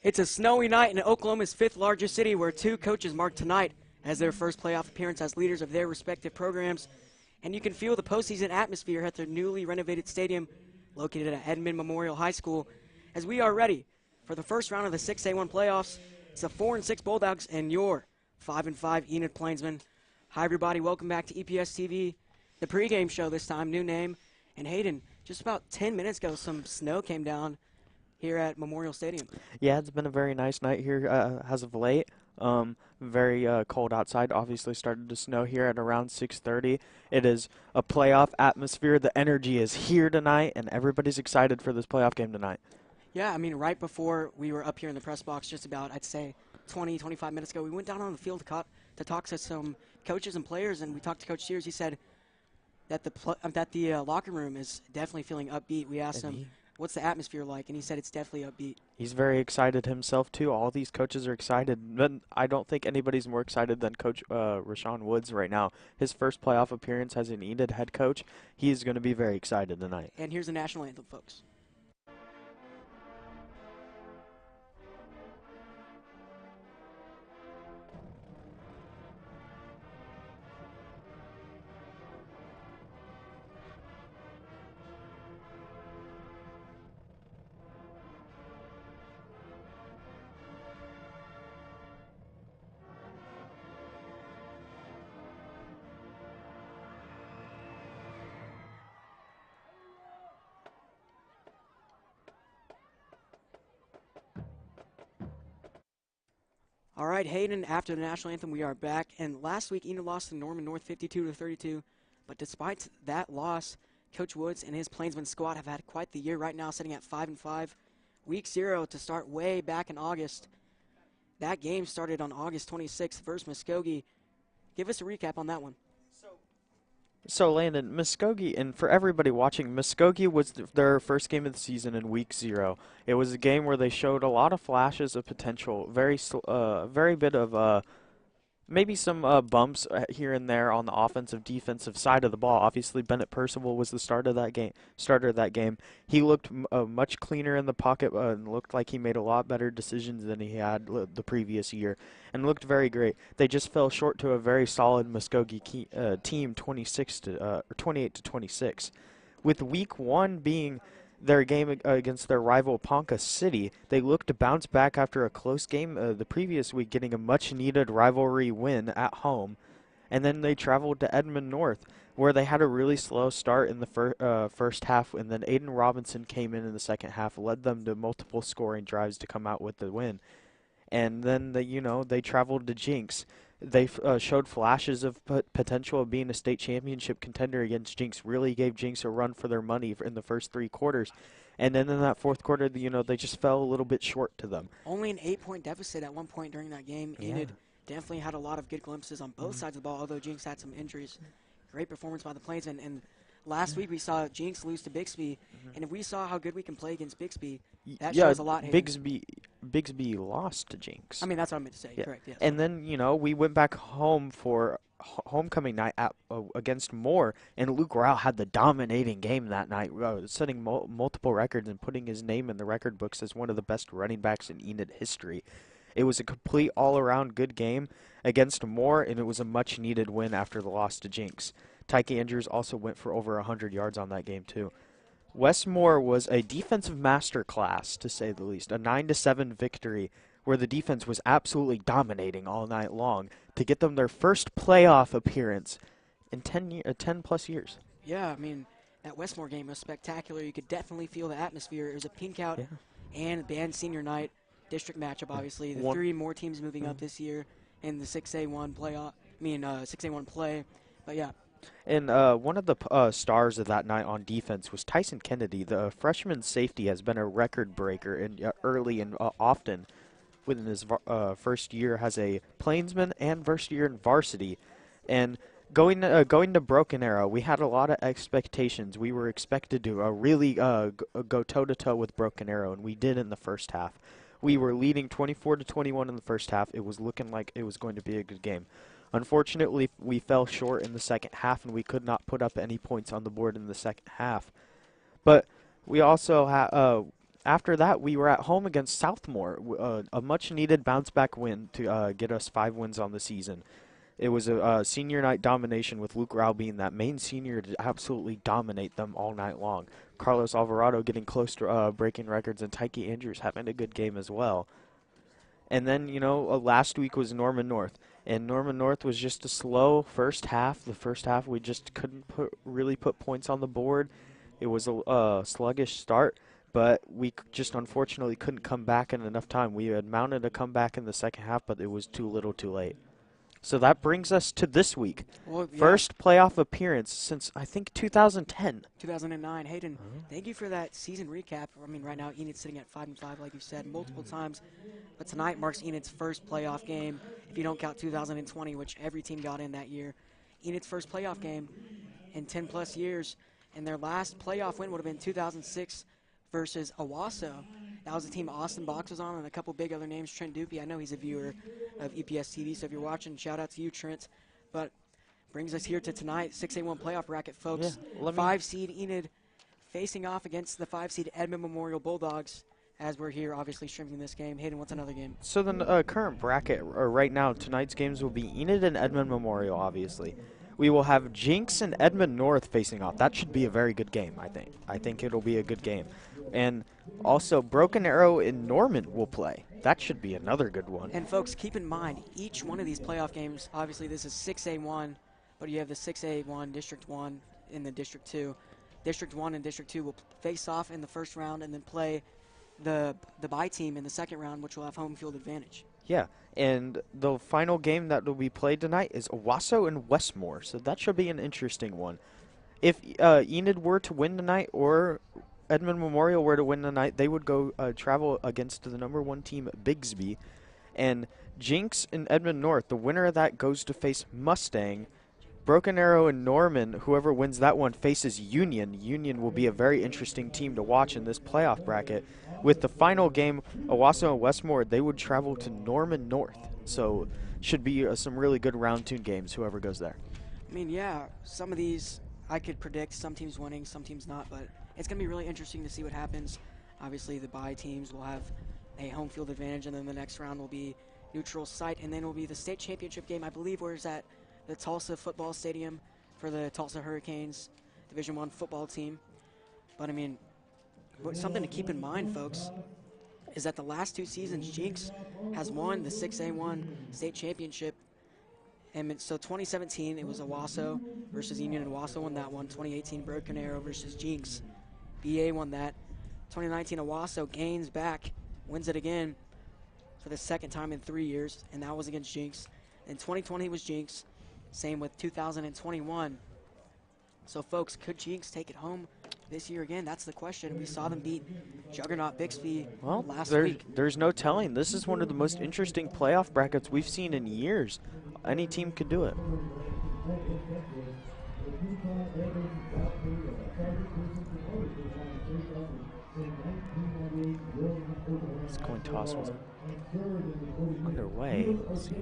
It's a snowy night in Oklahoma's fifth largest city where two coaches mark tonight as their first playoff appearance as leaders of their respective programs. And you can feel the postseason atmosphere at their newly renovated stadium located at Edmond Memorial High School as we are ready for the first round of the 6A1 playoffs. It's the 4-6 Bulldogs and your 5-5 Enid Plainsmen. Hi, everybody. Welcome back to EPS TV, the pregame show this time, new name. And Hayden, just about 10 minutes ago, some snow came down here at Memorial Stadium. Yeah, it's been a very nice night here as of late. Very cold outside. Obviously started to snow here at around 6:30. It is a playoff atmosphere. The energy is here tonight, and everybody's excited for this playoff game tonight. Yeah, I mean, right before we were up here in the press box, just about, I'd say, 20, 25 minutes ago, we went down on the field to talk to some coaches and players, and we talked to Coach Sears. He said that the locker room is definitely feeling upbeat. We asked him, what's the atmosphere like? And he said it's definitely upbeat. He's very excited himself, too. All these coaches are excited. But I don't think anybody's more excited than Coach Rashawn Woods right now. His first playoff appearance as an Enid head coach. He is going to be very excited tonight. And here's the national anthem, folks. All right, Hayden, after the national anthem, we are back. And last week, Enid lost to Norman North 52-32. But despite that loss, Coach Woods and his Plainsmen squad have had quite the year right now, sitting at 5-5. Week 0 to start way back in August. That game started on August 26th versus Muskogee. Give us a recap on that one. So, Landon, Muskogee, and for everybody watching, Muskogee was their first game of the season in Week 0. It was a game where they showed a lot of flashes of potential, very bit of maybe some bumps here and there on the offensive, defensive side of the ball. Obviously, Bennett Percival was the starter of that game. He looked much cleaner in the pocket and looked like he made a lot better decisions than he had the previous year, and looked very great. They just fell short to a very solid Muskogee team, 28-26. With Week 1 being their game against their rival Ponca City, they looked to bounce back after a close game the previous week, getting a much-needed rivalry win at home. And then they traveled to Edmond North, where they had a really slow start in the first half, and then Aiden Robinson came in the second half, led them to multiple scoring drives to come out with the win. And then they traveled to Jinx. They showed flashes of potential of being a state championship contender against Jinx. Really gave Jinx a run for their money in the first 3 quarters. And then in that fourth quarter, they just fell a little bit short to them. Only an 8-point deficit at one point during that game. Yeah. Enid definitely had a lot of good glimpses on both sides of the ball, although Jinx had some injuries. Great performance by the Plainsmen. And last week we saw Jinx lose to Bixby. And if we saw how good we can play against Bixby, that shows a lot. Bixby lost to Jinx. I mean, that's what I meant to say. Yeah. Correct, yes. And then, we went back home for homecoming night against Moore, and Luke Rao had the dominating game that night, setting multiple records and putting his name in the record books as one of the best running backs in Enid history. It was a complete all-around good game against Moore, and it was a much-needed win after the loss to Jinx. Tyke Andrews also went for over 100 yards on that game, too. Westmore was a defensive masterclass, to say the least, a 9-7 victory where the defense was absolutely dominating all night long to get them their first playoff appearance in 10-plus years. Yeah, I mean, that Westmore game was spectacular. You could definitely feel the atmosphere. It was a pink out and band senior night district matchup, obviously. The 3 more teams moving up this year in the 6A1 playoff. 6A1 play. But, yeah. And one of the stars of that night on defense was Tyson Kennedy. The freshman safety has been a record breaker early and often within his first year as a Plainsman and first year in varsity. And going to Broken Arrow, we had a lot of expectations. We were expected to really go toe-to-toe with Broken Arrow, and we did in the first half. We were leading 24-21 in the first half. It was looking like it was going to be a good game. Unfortunately, we fell short in the second half, and we could not put up any points on the board in the second half. But we also after that, we were at home against Southmore, a much-needed bounce-back win to get us 5 wins on the season. It was a senior night domination with Luke Rao being that main senior to absolutely dominate them all night long. Carlos Alvarado getting close to breaking records, and Tyke Andrews having a good game as well. And then, last week was Norman North. And Norman North was just a slow first half. The first half, we just couldn't really put points on the board. It was a sluggish start, but we just unfortunately couldn't come back in enough time. We had mounted a comeback in the second half, but it was too little too late. So that brings us to this week. Well, yeah. First playoff appearance since, I think, 2010. 2009. Hayden, thank you for that season recap. I mean, right now, Enid's sitting at 5-5, like you said, multiple times. But tonight marks Enid's first playoff game, if you don't count 2020, which every team got in that year. Enid's first playoff game in 10-plus years. And their last playoff win would have been 2006 versus Owasso. That was the team Austin Box was on, and a couple big other names. Trent Dupe, I know he's a viewer of EPS TV, so if you're watching, shout out to you, Trent. But brings us here to tonight, 6A1 playoff bracket, folks. Yeah, 5-seed Enid facing off against the 5-seed Edmond Memorial Bulldogs, as we're here obviously streaming this game. Hayden, what's another game? So the current bracket, right now, tonight's games will be Enid and Edmond Memorial, obviously. We will have Jinx and Edmond North facing off. That should be a very good game, I think. I think it'll be a good game. And also, Broken Arrow and Norman will play. That should be another good one. And, folks, keep in mind, each one of these playoff games, obviously this is 6A1, but you have the 6A1, District 1, and the District 2. District 1 and District 2 will face off in the first round and then play the bye team in the second round, which will have home field advantage. Yeah, and the final game that will be played tonight is Owasso and Westmore, so that should be an interesting one. If Enid were to win tonight or Edmond Memorial were to win tonight, they would go travel against the #1 team, Bigsby. And Jinx and Edmond North, the winner of that goes to face Mustang. Broken Arrow and Norman, whoever wins that one, faces Union. Union will be a very interesting team to watch in this playoff bracket. With the final game, Owasso and Westmore, they would travel to Norman North. So should be some really good round 2 games, whoever goes there. I mean, yeah, some of these I could predict, some teams winning, some teams not, but it's going to be really interesting to see what happens. Obviously, the bye teams will have a home field advantage, and then the next round will be neutral site, and then will be the state championship game, I believe, where is that? The Tulsa football stadium for the Tulsa Hurricanes Division I football team. But, I mean, something to keep in mind, folks, is that the last 2 seasons, Jinx has won the 6A1 state championship. And so 2017, it was Owasso versus Union, and Owasso won that one. 2018, Broken Arrow versus Jinx. BA won that. 2019, Owasso gains back, wins it again for the second time in 3 years, and that was against Jinx. And 2020 was Jinx. Same with 2021. So, folks, could Jinx take it home this year again? That's the question. We saw them beat Juggernaut Bixby last week. There's no telling. This is one of the most interesting playoff brackets we've seen in years. Any team could do it. This coin toss was underway. Let's see.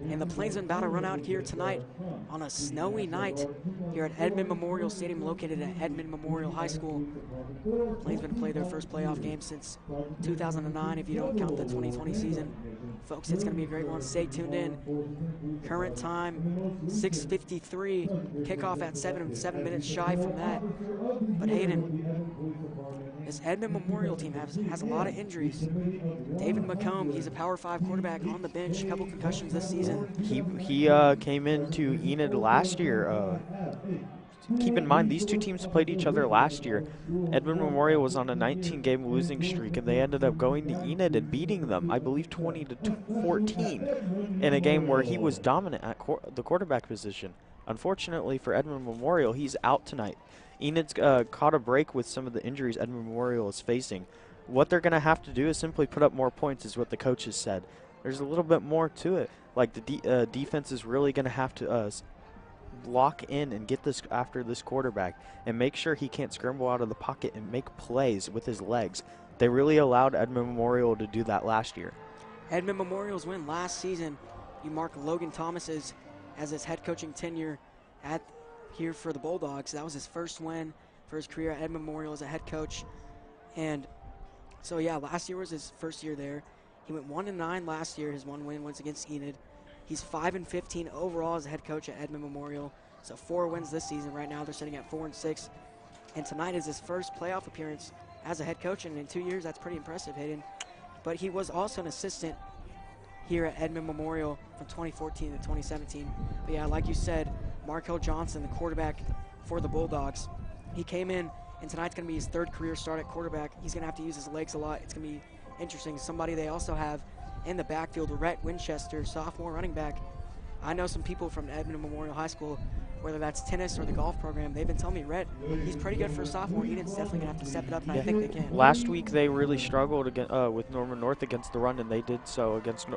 And the Plainsmen about to run out here tonight on a snowy night here at Edmond Memorial Stadium, located at Edmond Memorial High School. Plainsmen play their first playoff game since 2009, if you don't count the 2020 season. Folks, it's going to be a great one. Stay tuned in. Current time, 6:53. Kickoff at 7 minutes shy from that. But Hayden, this Edmond Memorial team has a lot of injuries. David McComb, he's a Power 5 quarterback on the bench, a couple concussions this season. He came into Enid last year. Keep in mind, these two teams played each other last year. Edmond Memorial was on a 19-game losing streak, and they ended up going to Enid and beating them, I believe, 20-14, in a game where he was dominant at the quarterback position. Unfortunately for Edmond Memorial, he's out tonight. Enid's caught a break with some of the injuries Edmond Memorial is facing. What they're going to have to do is simply put up more points, is what the coaches said. There's a little bit more to it. Like, the defense is really going to have to lock in and get this after this quarterback and make sure he can't scramble out of the pocket and make plays with his legs. They really allowed Edmond Memorial to do that last year. Edmond Memorial's win last season, you mark Logan Thomas's as his head coaching tenure here for the Bulldogs. That was his first win for his career at Edmond Memorial as a head coach. And so, yeah, last year was his first year there. He went 1-9 last year. His one win was against Enid. He's 5-15 overall as a head coach at Edmond Memorial. So 4 wins this season. Right now they're sitting at 4-6. And tonight is his first playoff appearance as a head coach. And in 2 years, that's pretty impressive, Hayden. But he was also an assistant here at Edmond Memorial from 2014 to 2017. But yeah, like you said, Markel Johnson, the quarterback for the Bulldogs, he came in, and tonight's going to be his 3rd career start at quarterback. He's going to have to use his legs a lot. It's going to be interesting. Somebody they also have in the backfield, Rhett Winchester, sophomore running back. I know some people from Edmond Memorial High School, whether that's tennis or the golf program, they've been telling me, Rhett, he's pretty good for a sophomore. Enid's definitely going to have to step it up, and I think they can. Last week they really struggled with Norman North against the run, and they did so against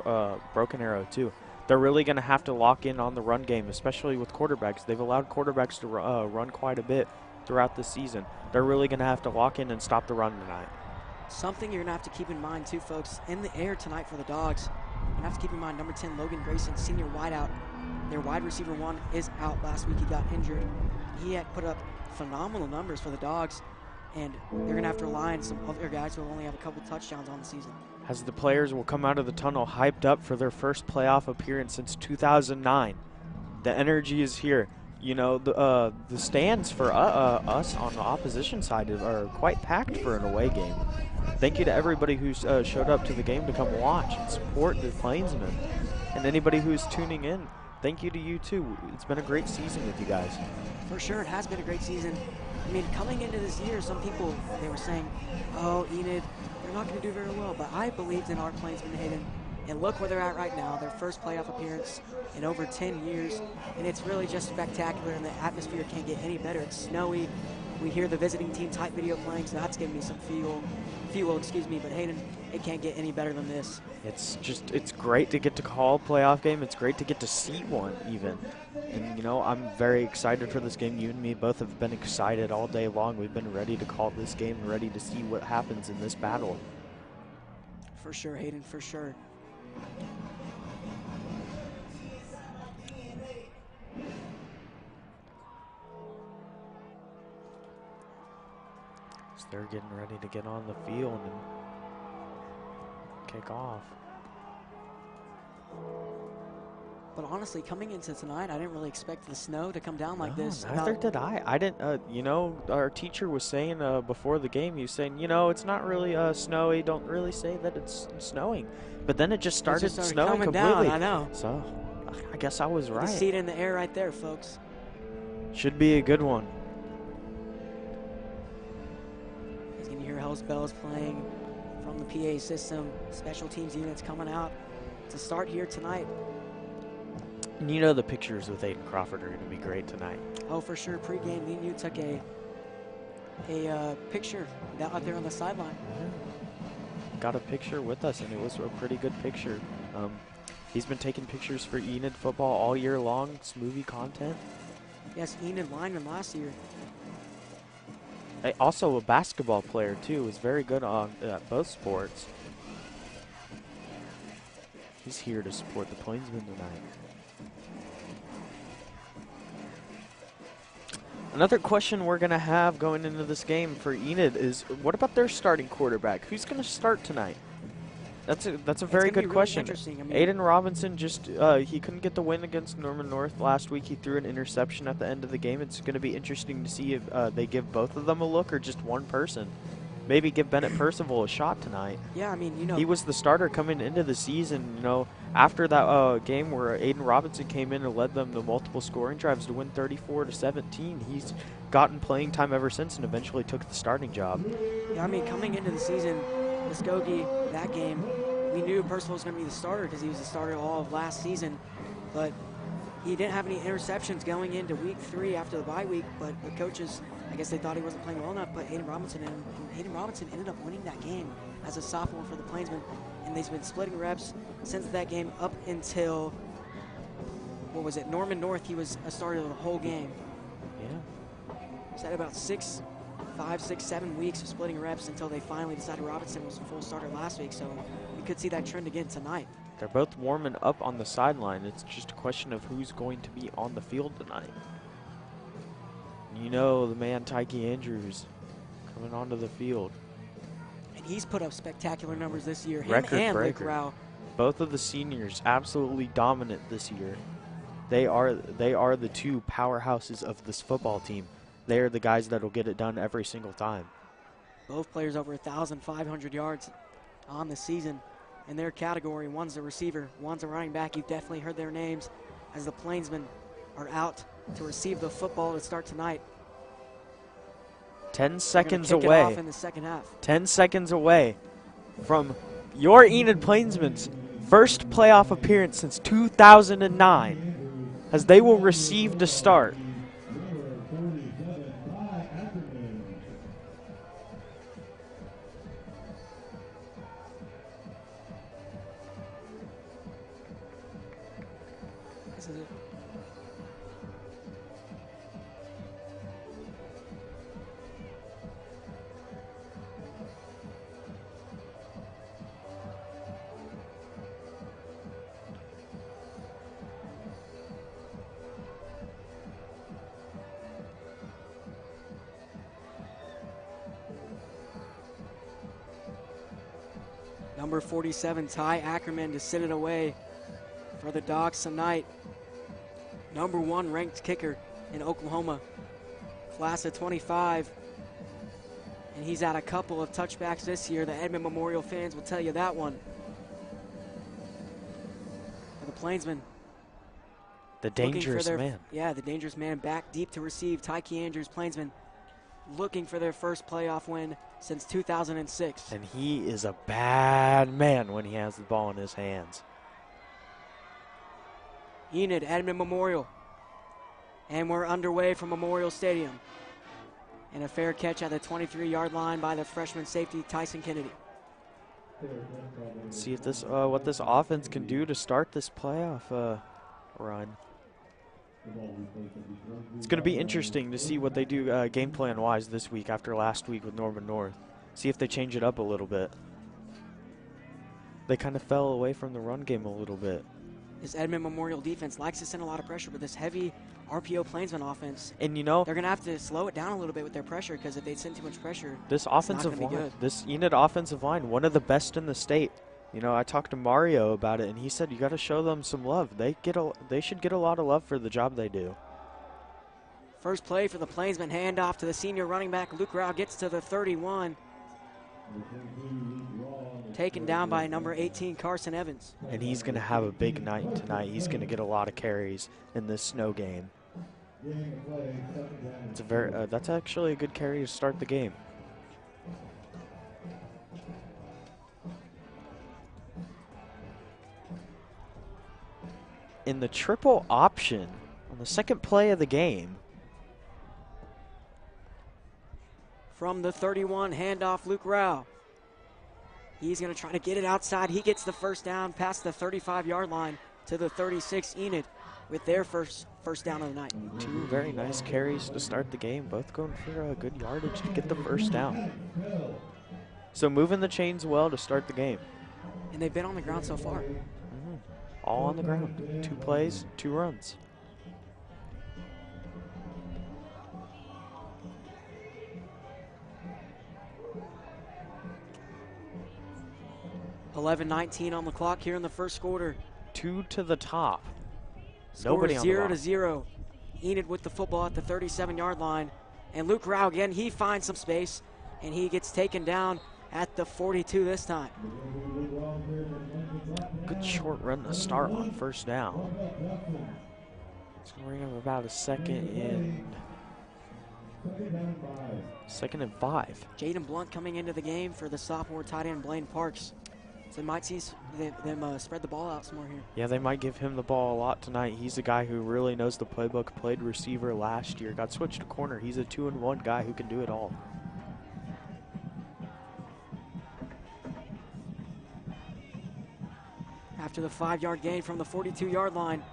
Broken Arrow too. They're really going to have to lock in on the run game, especially with quarterbacks. They've allowed quarterbacks to run quite a bit throughout the season. They're really going to have to lock in and stop the run tonight. Something you're going to have to keep in mind too, folks, in the air tonight for the Dogs, you're going to have to keep in mind number 10, Logan Grayson, senior wideout. Their wide receiver 1 is out. Last week he got injured. He had put up phenomenal numbers for the Dogs, and they're going to have to rely on some other guys who will only have a couple touchdowns on the season. As the players will come out of the tunnel hyped up for their first playoff appearance since 2009. The energy is here. You know, the stands for us on the opposition side are quite packed for an away game. Thank you to everybody who showed up to the game to come watch and support the Plainsmen. And anybody who's tuning in, thank you to you too. It's been a great season with you guys. For sure, it has been a great season. I mean, coming into this year, some people, they were saying, oh, Enid, they're not going to do very well. But I believed in our Plainsmen, Hayden. And look where they're at right now, their first playoff appearance in over 10 years. And it's really just spectacular, and the atmosphere can't get any better. It's snowy. We hear the visiting team type video playing, so that's giving me some fuel, but Hayden, it can't get any better than this. It's great to get to call a playoff game. It's great to get to see one even. And, you know, I'm very excited for this game. You and me both have been excited all day long. We've been ready to call this game and ready to see what happens in this battle. For sure, Hayden, for sure. So they're getting ready to get on the field and kick off. But honestly, coming into tonight, I didn't really expect the snow to come down like this. Neither did I. I didn't, you know, our teacher was saying before the game, he was saying, you know, it's not really snowy. Don't really say that it's snowing. But then it just started snowing completely. Down, I know. So I guess I was right. You can see it in the air right there, folks. Should be a good one. You can hear house bells playing from the PA system. Special teams units coming out to start here tonight. And you know the pictures with Aiden Crawford are going to be great tonight. Oh, for sure. Pre-game, me and you took a picture out there on the sideline. Yeah. Got a picture with us, and it was a pretty good picture. He's been taking pictures for Enid football all year long. It's movie content. Yes, Enid lineman last year. Also a basketball player, too. Was very good on both sports. He's here to support the Plainsmen tonight. Another question we're going to have going into this game for Enid is, what about their starting quarterback? Who's going to start tonight? That's a very good question. I mean, Aiden Robinson just he couldn't get the win against Norman North last week. He threw an interception at the end of the game. It's going to be interesting to see if they give both of them a look or just one person. Maybe give Bennett Percival a shot tonight. Yeah, I mean, you know. He was the starter coming into the season, you know, after that game where Aiden Robinson came in and led them to multiple scoring drives to win 34-17. He's gotten playing time ever since and eventually took the starting job. Yeah, I mean, coming into the season, Muskogee, that game, we knew Percival was going to be the starter because he was the starter all of last season. But he didn't have any interceptions going into week 3 after the bye week, but the coaches, I guess they thought he wasn't playing well enough, but Aiden Robinson ended up winning that game as a sophomore for the Plainsmen, and they've been splitting reps since that game up until, what was it, Norman North. He was a starter the whole game. Yeah. So that about 5, 6, 7 weeks of splitting reps until they finally decided Robinson was a full starter last week, so we could see that trend again tonight. They're both warming up on the sideline. It's just a question of who's going to be on the field tonight. You know the man Tyke Andrews coming onto the field. And he's put up spectacular numbers this year. Him Record and Luke breaker. Rao. Both of the seniors absolutely dominant this year. They are the two powerhouses of this football team. They are the guys that will get it done every single time. Both players over 1,500 yards on the season in their category. One's a receiver, one's a running back. You've definitely heard their names as the Plainsmen are out to receive the football to start tonight. 10 seconds kick away. It off in the second half. 10 seconds away from your Enid Plainsmen's first playoff appearance since 2009, as they will receive to start. This is it. Number 47, Ty Ackerman, to sit it away for the Dogs tonight. Number 1 ranked kicker in Oklahoma, class of 25. And he's had a couple of touchbacks this year. The Edmond Memorial fans will tell you that one. And the Plainsmen. The dangerous man. Yeah, the dangerous man back deep to receive. Tyke Andrews, Plainsmen, looking for their first playoff win since 2006. And he is a bad man when he has the ball in his hands. Enid, Edmond Memorial. And we're underway from Memorial Stadium. And a fair catch at the 23-yard line by the freshman safety, Tyson Kennedy. See if this what this offense can do to start this playoff run. It's going to be interesting to see what they do game plan-wise this week after last week with Norman North. See if they change it up a little bit. They kind of fell away from the run game a little bit. This Edmond Memorial defense likes to send a lot of pressure, but this heavy RPO Plainsman offense, and you know, they're going to have to slow it down a little bit with their pressure, because if they send too much pressure, this offensive line, this Enid offensive line, one of the best in the state. You know, I talked to Mario about it, and he said you got to show them some love. They should get a lot of love for the job they do. First play for the Plainsmen, handoff to the senior running back. Luke Rao gets to the 31. Taken down by number 18, Carson Evans. And he's going to have a big night tonight. He's going to get a lot of carries in this snow game. It's a that's actually a good carry to start the game. In the triple option on the second play of the game. From the 31, handoff Luke Rao. He's going to try to get it outside. He gets the first down past the 35-yard line to the 36. Enid with their first down of the night. Two very nice carries to start the game, both going for a good yardage to get the first down. So moving the chains well to start the game. And they've been on the ground so far. All on the ground. 2 plays, 2 runs. $11:19 on the clock here in the first quarter. 2 to the top. Score Nobody on the 0-0. Enid with the football at the 37-yard line. And Luke Rao again, he finds some space, and he gets taken down at the 42 this time. Good short run to start on first down. It's going to bring up about a second and 5. Jaden Blunt coming into the game for the sophomore tight end Blaine Parks. So they might see them spread the ball out some more here. Yeah, they might give him the ball a lot tonight. He's a guy who really knows the playbook, played receiver last year, got switched to corner. He's a 2-and-1 guy who can do it all. After the 5-yard gain from the 42-yard line,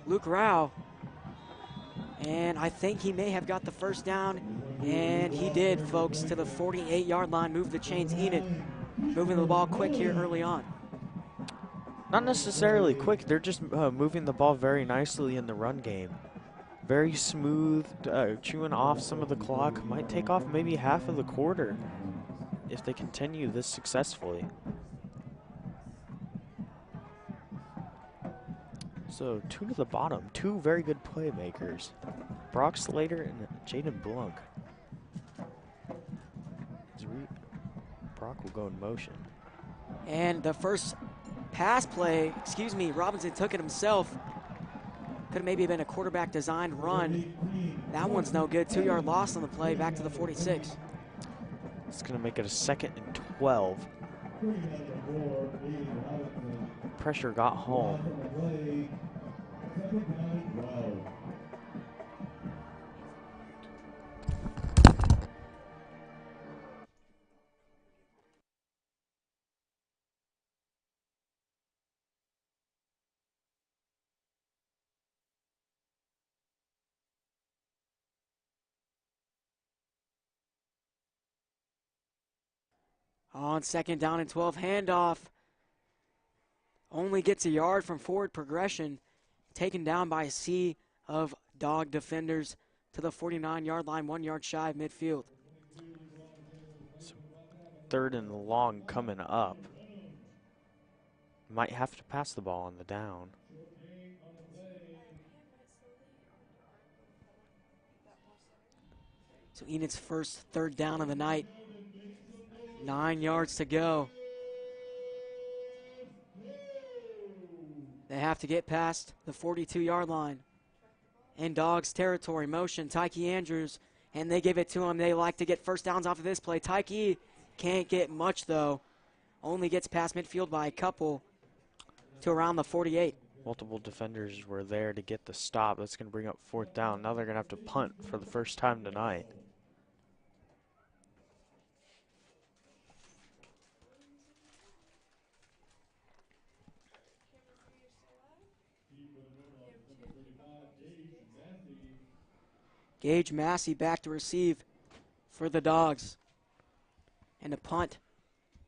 Luke Rao. And I think he may have got the first down. And he did, folks, to the 48-yard line. Move the chains. Enid moving the ball quick here early on. Not necessarily quick. They're just moving the ball very nicely in the run game. Very smooth, chewing off some of the clock. Might take off maybe half of the quarter if they continue this successfully. So 2 to the bottom, 2 very good playmakers. Brock Slater and Jaden Blunk. Brock will go in motion. And the first pass play, Robinson took it himself. Could have maybe been a quarterback designed run. That one's no good. 2-yard loss on the play, back to the 46. It's going to make it a 2nd and 12. Pressure got home. On 2nd down and 12, handoff. Only gets a yard from forward progression. Taken down by a sea of dog defenders to the 49-yard line, 1 yard shy of midfield. 3rd and long coming up. Might have to pass the ball on the down. So Enid's first 3rd down of the night. 9 yards to go. They have to get past the 42-yard line. In Dogs territory, motion, Tyke Andrews, and they give it to him. They like to get first downs off of this play. Tyke can't get much, though. Only gets past midfield by a couple to around the 48. Multiple defenders were there to get the stop. That's going to bring up 4th down. Now they're going to have to punt for the first time tonight. Gage Massey back to receive for the Dogs. And a punt.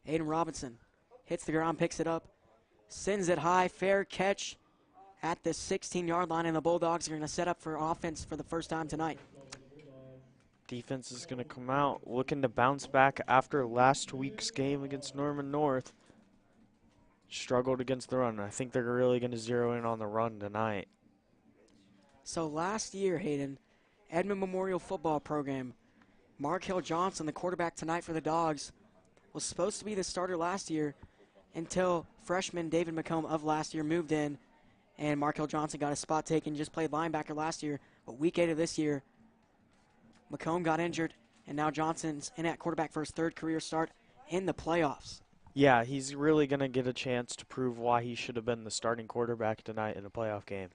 Aiden Robinson hits the ground, picks it up, sends it high, fair catch at the 16-yard line, and the Bulldogs are going to set up for offense for the first time tonight. Defense is going to come out looking to bounce back after last week's game against Norman North. Struggled against the run. I think they're really going to zero in on the run tonight. So last year, Hayden, Edmond Memorial Football Program, Mark Hill Johnson, the quarterback tonight for the Dogs, was supposed to be the starter last year until freshman David McComb of last year moved in, and Mark Hill Johnson got his spot taken, just played linebacker last year. But week 8 of this year, McComb got injured, and now Johnson's in at quarterback for his 3rd career start in the playoffs. Yeah, he's really going to get a chance to prove why he should have been the starting quarterback tonight in a playoff game.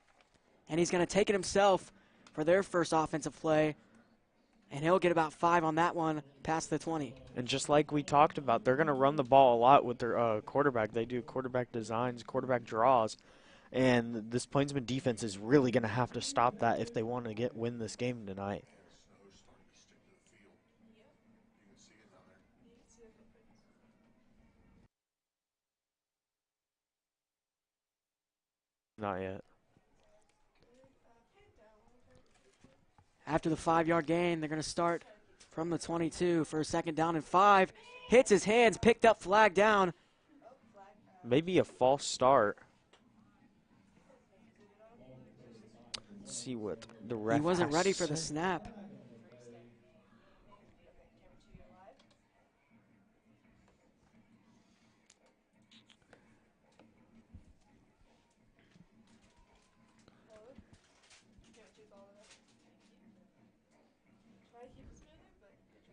And he's going to take it himself for their first offensive play, and he'll get about 5 on that one past the 20. And just like we talked about, they're going to run the ball a lot with their quarterback. They do quarterback designs, quarterback draws, and this Plainsmen defense is really going to have to stop that if they want to win this game tonight. Not yet. After the 5-yard gain, they're going to start from the 22 for a 2nd down and 5. Hits his hands, picked up, flag down. Maybe a false start. Let's see what the ref He wasn't has ready for said. the snap.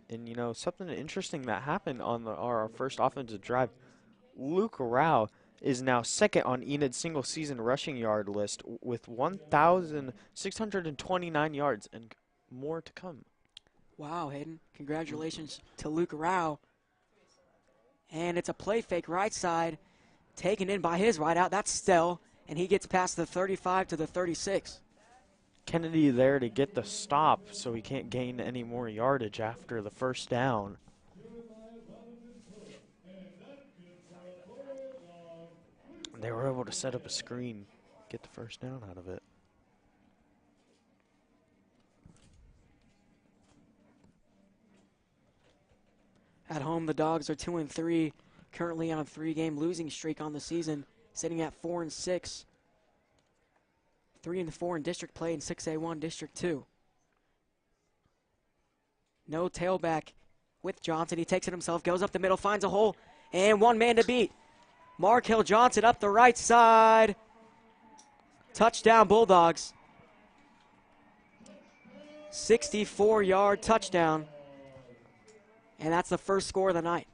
And, you know, something interesting that happened on our first offensive drive, Luke Rao is now 2nd on Enid's single-season rushing yard list with 1,629 yards and more to come. Wow, Hayden. Congratulations to Luke Rao. And it's a play fake right side, taken in by his right out. That's Stell, and he gets past the 35 to the 36. Kennedy there to get the stop so he can't gain any more yardage after the first down. They were able to set up a screen, get the first down out of it. At home, the Dogs are 2-3, currently on a 3-game losing streak on the season, sitting at 4-6. 3-4 in district play in 6A1 District 2. No tailback with Johnson. He takes it himself, goes up the middle, finds a hole, and one man to beat. Markel Johnson up the right side. Touchdown, Bulldogs. 64-yard touchdown. And that's the first score of the night.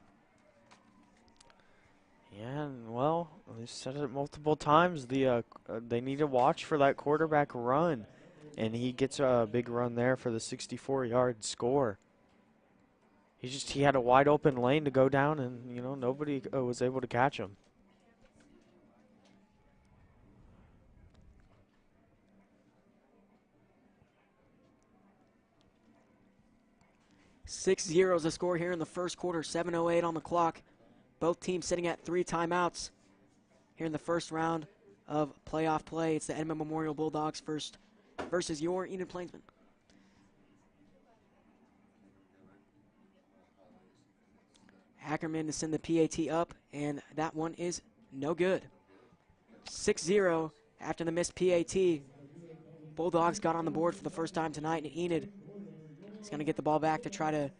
Yeah, and well, we've said it multiple times. They need to watch for that quarterback run, and he gets a big run there for the 64-yard score. He had a wide open lane to go down, and nobody was able to catch him. (6-0) is the score here in the first quarter. 7:08 on the clock. Both teams sitting at 3 timeouts here in the first round of playoff play. It's the Edmond Memorial Bulldogs first versus your Enid Plainsmen. Ackerman to send the PAT up, and that one is no good. 6-0 after the missed PAT. Bulldogs got on the board for the first time tonight, and Enid is going to get the ball back to try to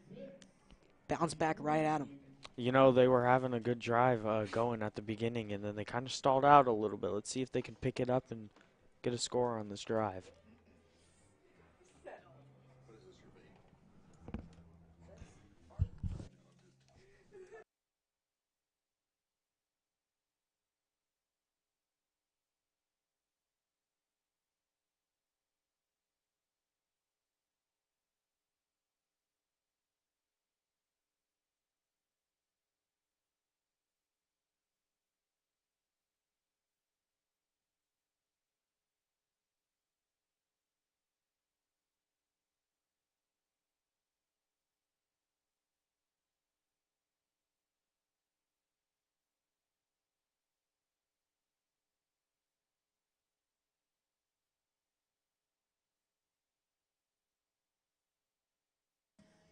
bounce back right at him. They were having a good drive going at the beginning, and then they kind of stalled out a little bit. Let's see if they can pick it up and get a score on this drive.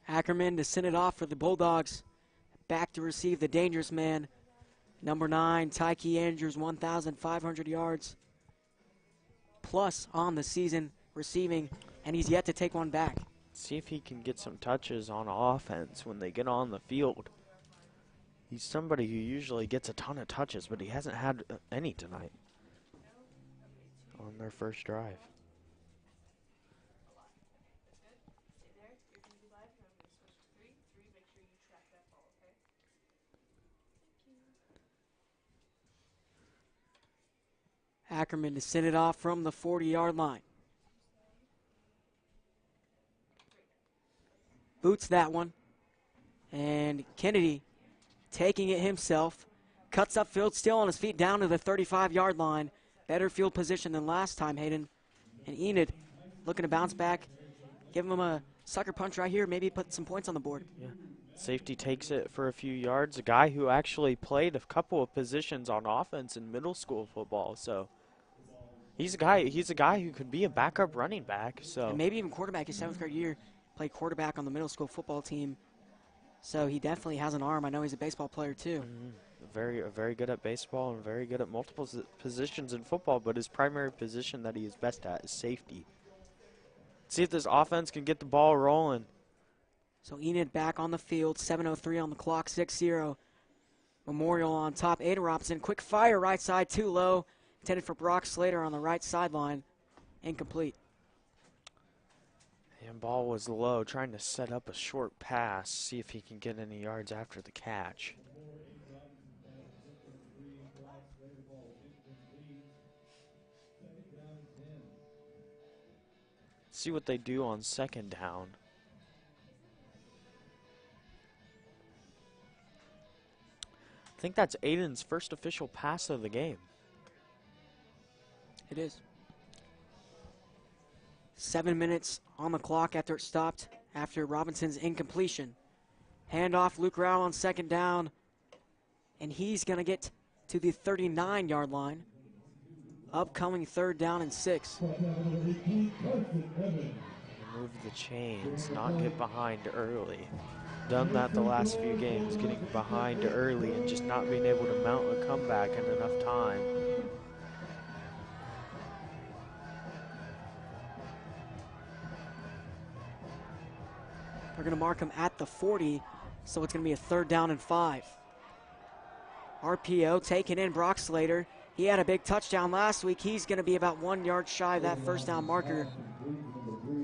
Ackerman to send it off for the Bulldogs. Back to receive the dangerous man. Number 9, Tyke Andrews, 1,500 yards plus on the season receiving, and he's yet to take one back. See if he can get some touches on offense when they get on the field. He's somebody who usually gets a ton of touches, but he hasn't had any tonight on their first drive. Ackerman to send it off from the 40-yard line. Boots that one. And Kennedy taking it himself. Cuts upfield, still on his feet, down to the 35-yard line. Better field position than last time, Hayden. And Enid looking to bounce back. Give him a sucker punch right here. Maybe put some points on the board. Yeah. Safety takes it for a few yards. A guy who actually played a couple of positions on offense in middle school football. So he's a guy who could be a backup running back. So and maybe even quarterback. His 7th grade year, played quarterback on the middle school football team. So he definitely has an arm. I know he's a baseball player too. Very good at baseball and very good at multiple positions in football, but his primary position that he is best at is safety. See if this offense can get the ball rolling. So Enid back on the field, 7:03 on the clock, 6-0. Memorial on top, Aiden Robinson, quick fire right side, too low. Intended for Brock Slater on the right sideline, incomplete. And ball was low, trying to set up a short pass, see if he can get any yards after the catch. See what they do on second down. I think that's Aiden's first official pass of the game. It is. 7 minutes on the clock after it stopped after Robinson's incompletion. Handoff, Luke Rowell on second down, and he's going to get to the 39-yard line. Upcoming 3rd down and 6. Move the chains, not get behind early. done that the last few games, getting behind early and just not being able to mount a comeback in enough time. They're going to mark him at the 40, so it's going to be a 3rd down and 5. RPO taking in Brock Slater. He had a big touchdown last week. He's going to be about 1 yard shy of that 1st down marker.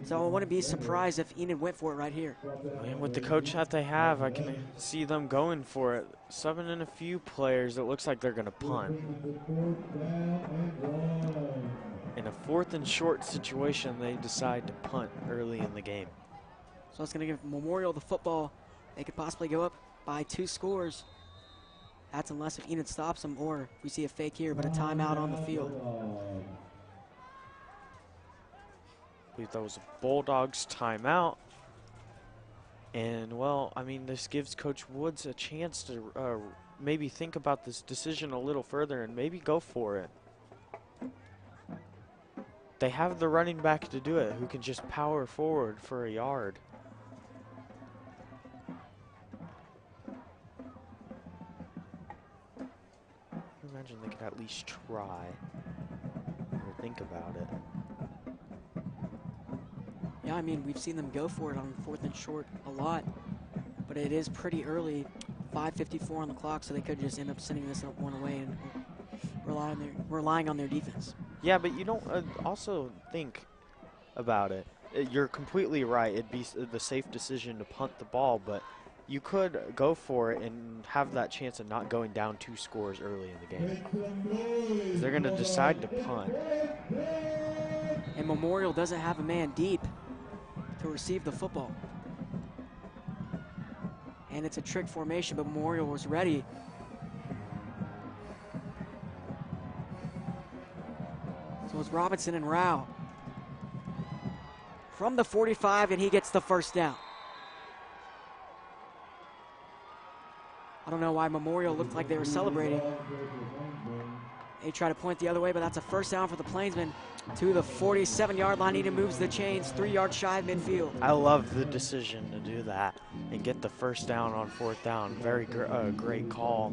So I wouldn't be surprised if Enid went for it right here. And with the coach that they have, I can see them going for it. Subbing in a few players, it looks like they're going to punt. In a 4th and short situation, they decide to punt early in the game. So it's going to give Memorial the football. They could possibly go up by 2 scores. That's unless if Enid stops them or if we see a fake here, but a timeout on the field. I believe that was a Bulldogs timeout. And, well, I mean, this gives Coach Woods a chance to maybe think about this decision a little further and maybe go for it. They have the running back to do it who can just power forward for a yard. Imagine they could at least try or think about it. Yeah, I mean, we've seen them go for it on 4th and short a lot, but it is pretty early, 5:54 on the clock, so they could just end up sending this one away and relying on their defense. Yeah, but you don't also think about it. You're completely right. It'd be the safe decision to punt the ball, but you could go for it and have that chance of not going down 2 scores early in the game. They're going to decide to punt. And Memorial doesn't have a man deep to receive the football. And it's a trick formation, but Memorial was ready. So it's Robinson and Rao. From the 45, and he gets the 1st down. I don't know why Memorial looked like they were celebrating. They try to point the other way, but that's a 1st down for the Plainsmen to the 47-yard line. Enid moves the chains 3 yards shy of midfield. I love the decision to do that and get the 1st down on 4th down. Very great call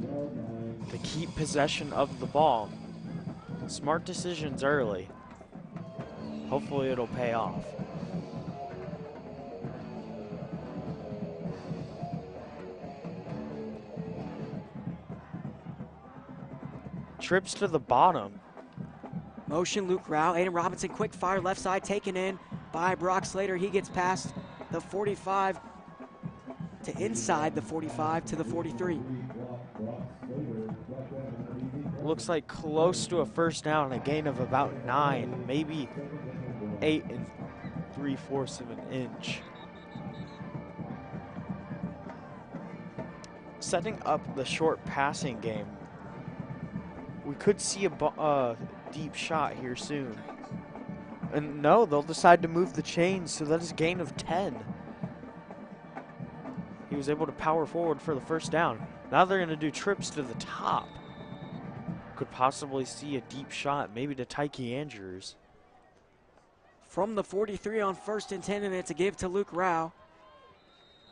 to keep possession of the ball. Smart decisions early. Hopefully it'll pay off. Trips to the bottom. Motion, Luke Rao. Aiden Robinson, quick fire left side, taken in by Brock Slater. He gets past the 45 to inside the 45 to the 43. Looks like close to a 1st down, a gain of about 9, maybe 8 3/4 of an inch. Setting up the short passing game. We could see a deep shot here soon. And no, they'll decide to move the chains, so that is a gain of 10. He was able to power forward for the 1st down. Now they're going to do trips to the top. Could possibly see a deep shot, maybe to Tyke Andrews. From the 43 on 1st and 10, and it's a give to Luke Rao.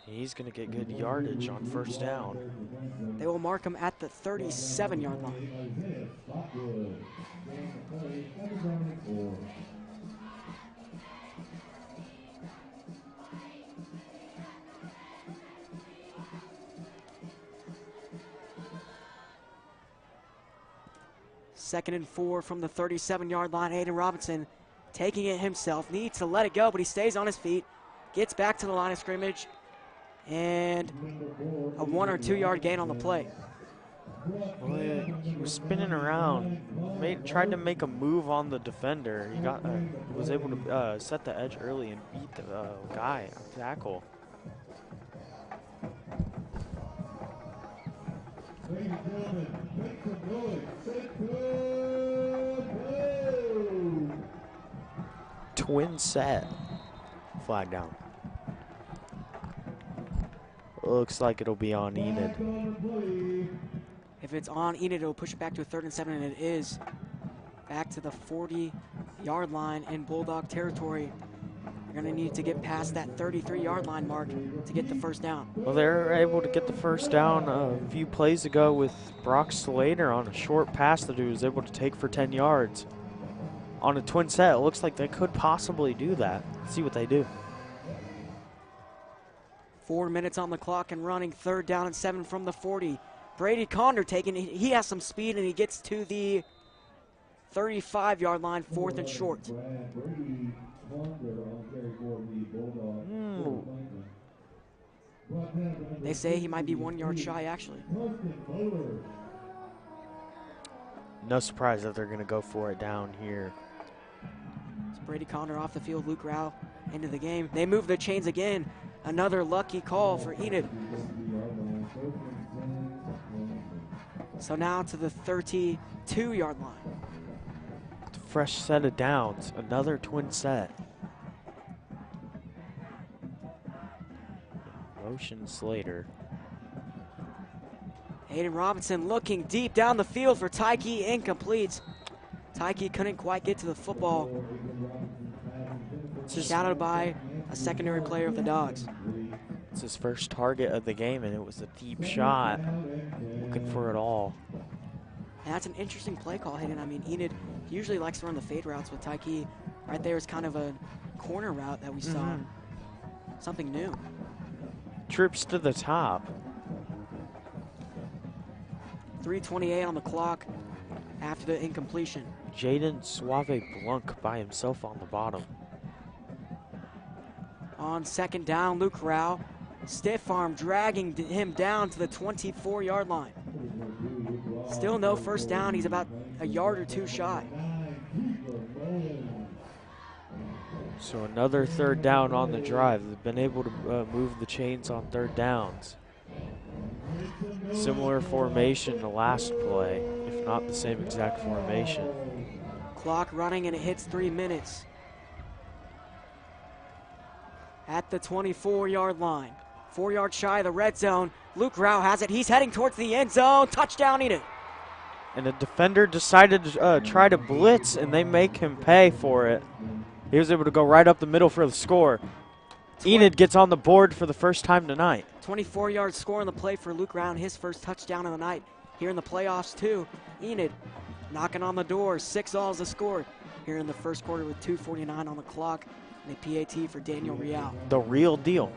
He's going to get good yardage on 1st down. They will mark him at the 37-yard line. Second and 4 from the 37-yard line. Aiden Robinson taking it himself. Needs to let it go, but he stays on his feet. Gets back to the line of scrimmage. And a 1 or 2 yard gain on the play. Well, he was spinning around, tried to make a move on the defender. He was able to set the edge early and beat the guy, tackle. Twin set. Flag down. Looks like it'll be on Enid. If it's on Enid, it'll push it back to a 3rd and 7, and it is. Back to the 40-yard line in Bulldog territory. They're going to need to get past that 33-yard line mark to get the first down. Well, they're able to get the first down a few plays ago with Brock Slater on a short pass that he was able to take for 10 yards. On a twin set, it looks like they could possibly do that. Let's see what they do. 4 minutes on the clock and running, 3rd down and 7 from the 40. Brady Condor taking it. He has some speed and he gets to the 35-yard line, 4th and short. They say he might be 1 yard shy, actually. No surprise that they're going to go for it down here. It's Brady Condor off the field, Luke Rao into the game. They move the chains again. Another lucky call for Enid. So now to the 32-yard line. Fresh set of downs, another twin set. Motion Slater. Aiden Robinson looking deep down the field for Tyke, incomplete. Tyke couldn't quite get to the football. Shadowed by a secondary player of the Dogs. It's his first target of the game, and it was a deep shot. Looking for it all. And that's an interesting play call, Hayden. I mean, Enid usually likes to run the fade routes with Tyke. Right there is kind of a corner route that we saw. Something new. Trips to the top. 3:28 on the clock after the incompletion. Jaden Suave Blanc by himself on the bottom. On 2nd down, Luke Rao. Stiff arm dragging him down to the 24-yard line. Still no first down. He's about a yard or two shy. So another 3rd down on the drive. They've been able to move the chains on 3rd downs. Similar formation to last play, if not the same exact formation. Clock running and it hits 3 minutes. At the 24-yard line. 4 yards shy of the red zone. Luke Rao has it. He's heading towards the end zone. Touchdown, Enid. And the defender decided to try to blitz, and they make him pay for it. He was able to go right up the middle for the score. Enid gets on the board for the first time tonight. 24-yard score on the play for Luke Rao, his first touchdown of the night. Here in the playoffs, too. Enid knocking on the door. 6-all is the score here in the first quarter with 2:49 on the clock. And a PAT for Daniel Real. The real deal.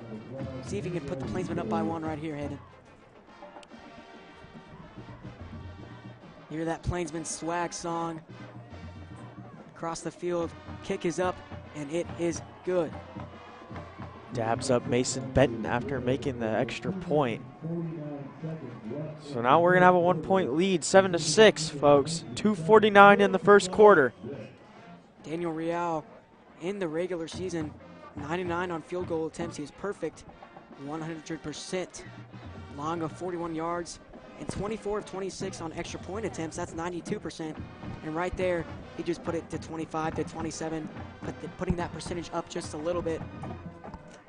See if he can put the Plainsmen up by 1 right here, Hayden. Hear that Plainsman swag song. Across the field, kick is up, and it is good. Dabs up Mason Benton after making the extra point. So now we're going to have a 1-point lead, 7-6, folks. 2:49 in the first quarter. Daniel Real in the regular season, 99 on field goal attempts. He was perfect, 100%. Long of 41 yards, and 24 of 26 on extra point attempts. That's 92%. And right there, he just put it to 25 to 27, putting that percentage up just a little bit.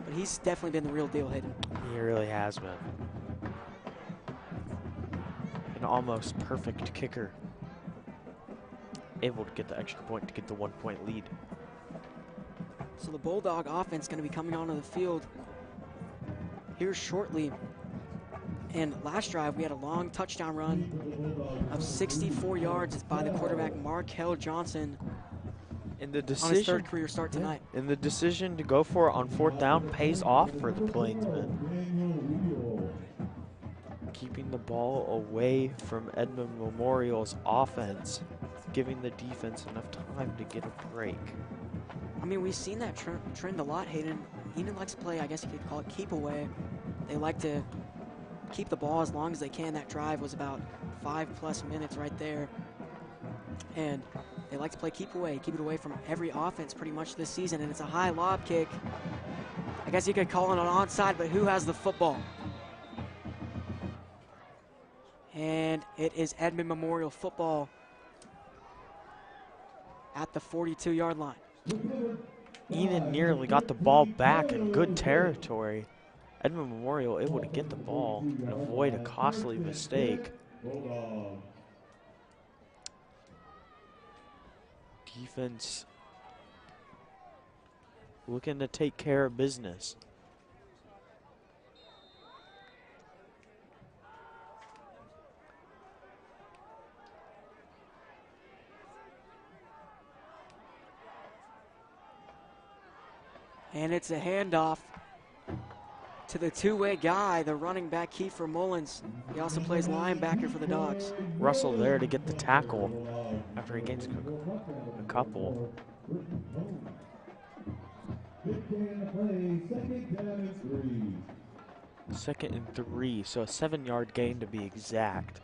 But he's definitely been the real deal, Hayden. He really has been. An almost perfect kicker. Able to get the extra point to get the 1-point lead. So the Bulldog offense going to be coming onto the field here shortly. And last drive, we had a long touchdown run of 64 yards by the quarterback, Markel Johnson, And the on his decision, 3rd career start tonight. and the decision to go for it on 4th down pays off for the Plainsmen. Keeping the ball away from Edmond Memorial's offense, giving the defense enough time to get a break. I mean, we've seen that trend a lot, Hayden. Enid likes to play, I guess you could call it keep away. They like to keep the ball as long as they can. That drive was about 5+ minutes right there. And they like to play keep it away from every offense pretty much this season. And it's a high lob kick. I guess you could call it an onside, but who has the football? And it is Edmond Memorial football at the 42-yard line. Enid nearly got the ball back in good territory. Edmond Memorial able to get the ball and avoid a costly mistake. Defense looking to take care of business. And it's a handoff to the two-way guy, the running back Kiefer Mullins. He also plays linebacker for the Dogs. Russell there to get the tackle after he gains a couple. Second and 3, so a 7-yard gain to be exact.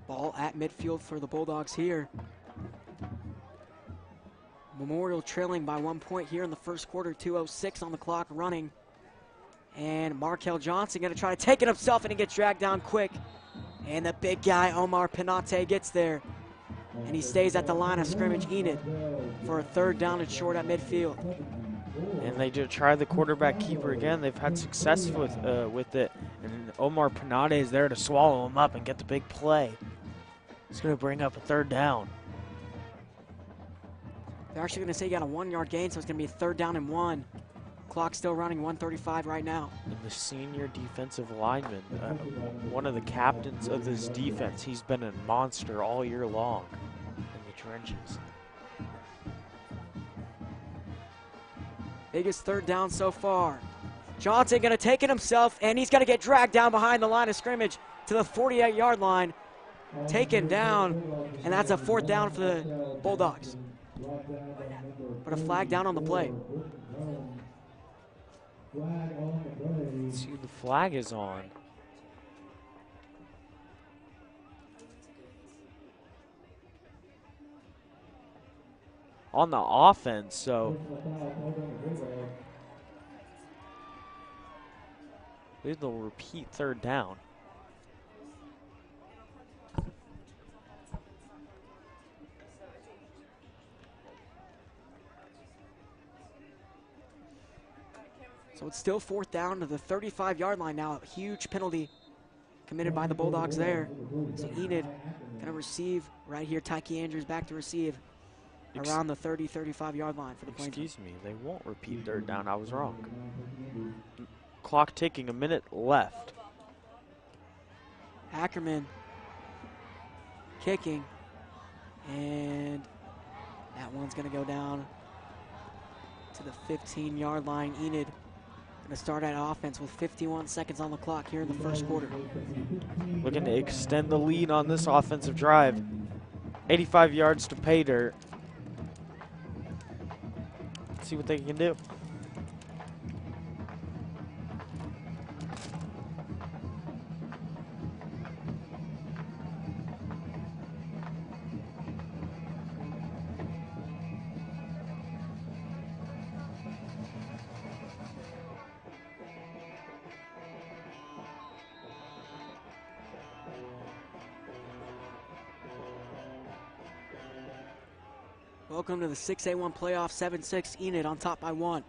Ball at midfield for the Bulldogs here. Memorial trailing by 1 point here in the first quarter, 2:06 on the clock running. And Markel Johnson gonna try to take it himself, and he gets dragged down quick. And the big guy, Omar Pinate, gets there. And he stays at the line of scrimmage, Enid, for a 3rd down and short at midfield. And they do try the quarterback keeper again. They've had success with it. And Omar Pinate is there to swallow him up and get the big play. It's gonna bring up a 3rd down. They're actually going to say you got a 1-yard gain, so it's going to be a 3rd down and 1. Clock still running, 1:35 right now. And the senior defensive lineman, one of the captains of this defense, he's been a monster all year long in the trenches. Biggest 3rd down so far. Johnson going to take it himself, and he's going to get dragged down behind the line of scrimmage to the 48-yard line. Taken down, and that's a 4th down for the Bulldogs. But a flag down on the play. Let's see who the flag is on. On the offense, so they'll repeat 3rd down. So it's still 4th down to the 35-yard line now. A huge penalty committed by the Bulldogs there. So Enid gonna receive right here. Tyke Andrews back to receive around the 30, 35-yard line for the Plainsmen. Excuse me, they won't repeat 3rd down. I was wrong. Clock ticking, a minute left. Ackerman kicking, and that one's gonna go down to the 15-yard line. Enid gonna start at offense with 51 seconds on the clock here in the first quarter. Looking to extend the lead on this offensive drive. 85 yards to pay dirt. See what they can do. Welcome to the 6A1 playoff, 7-6, Enid on top by 1.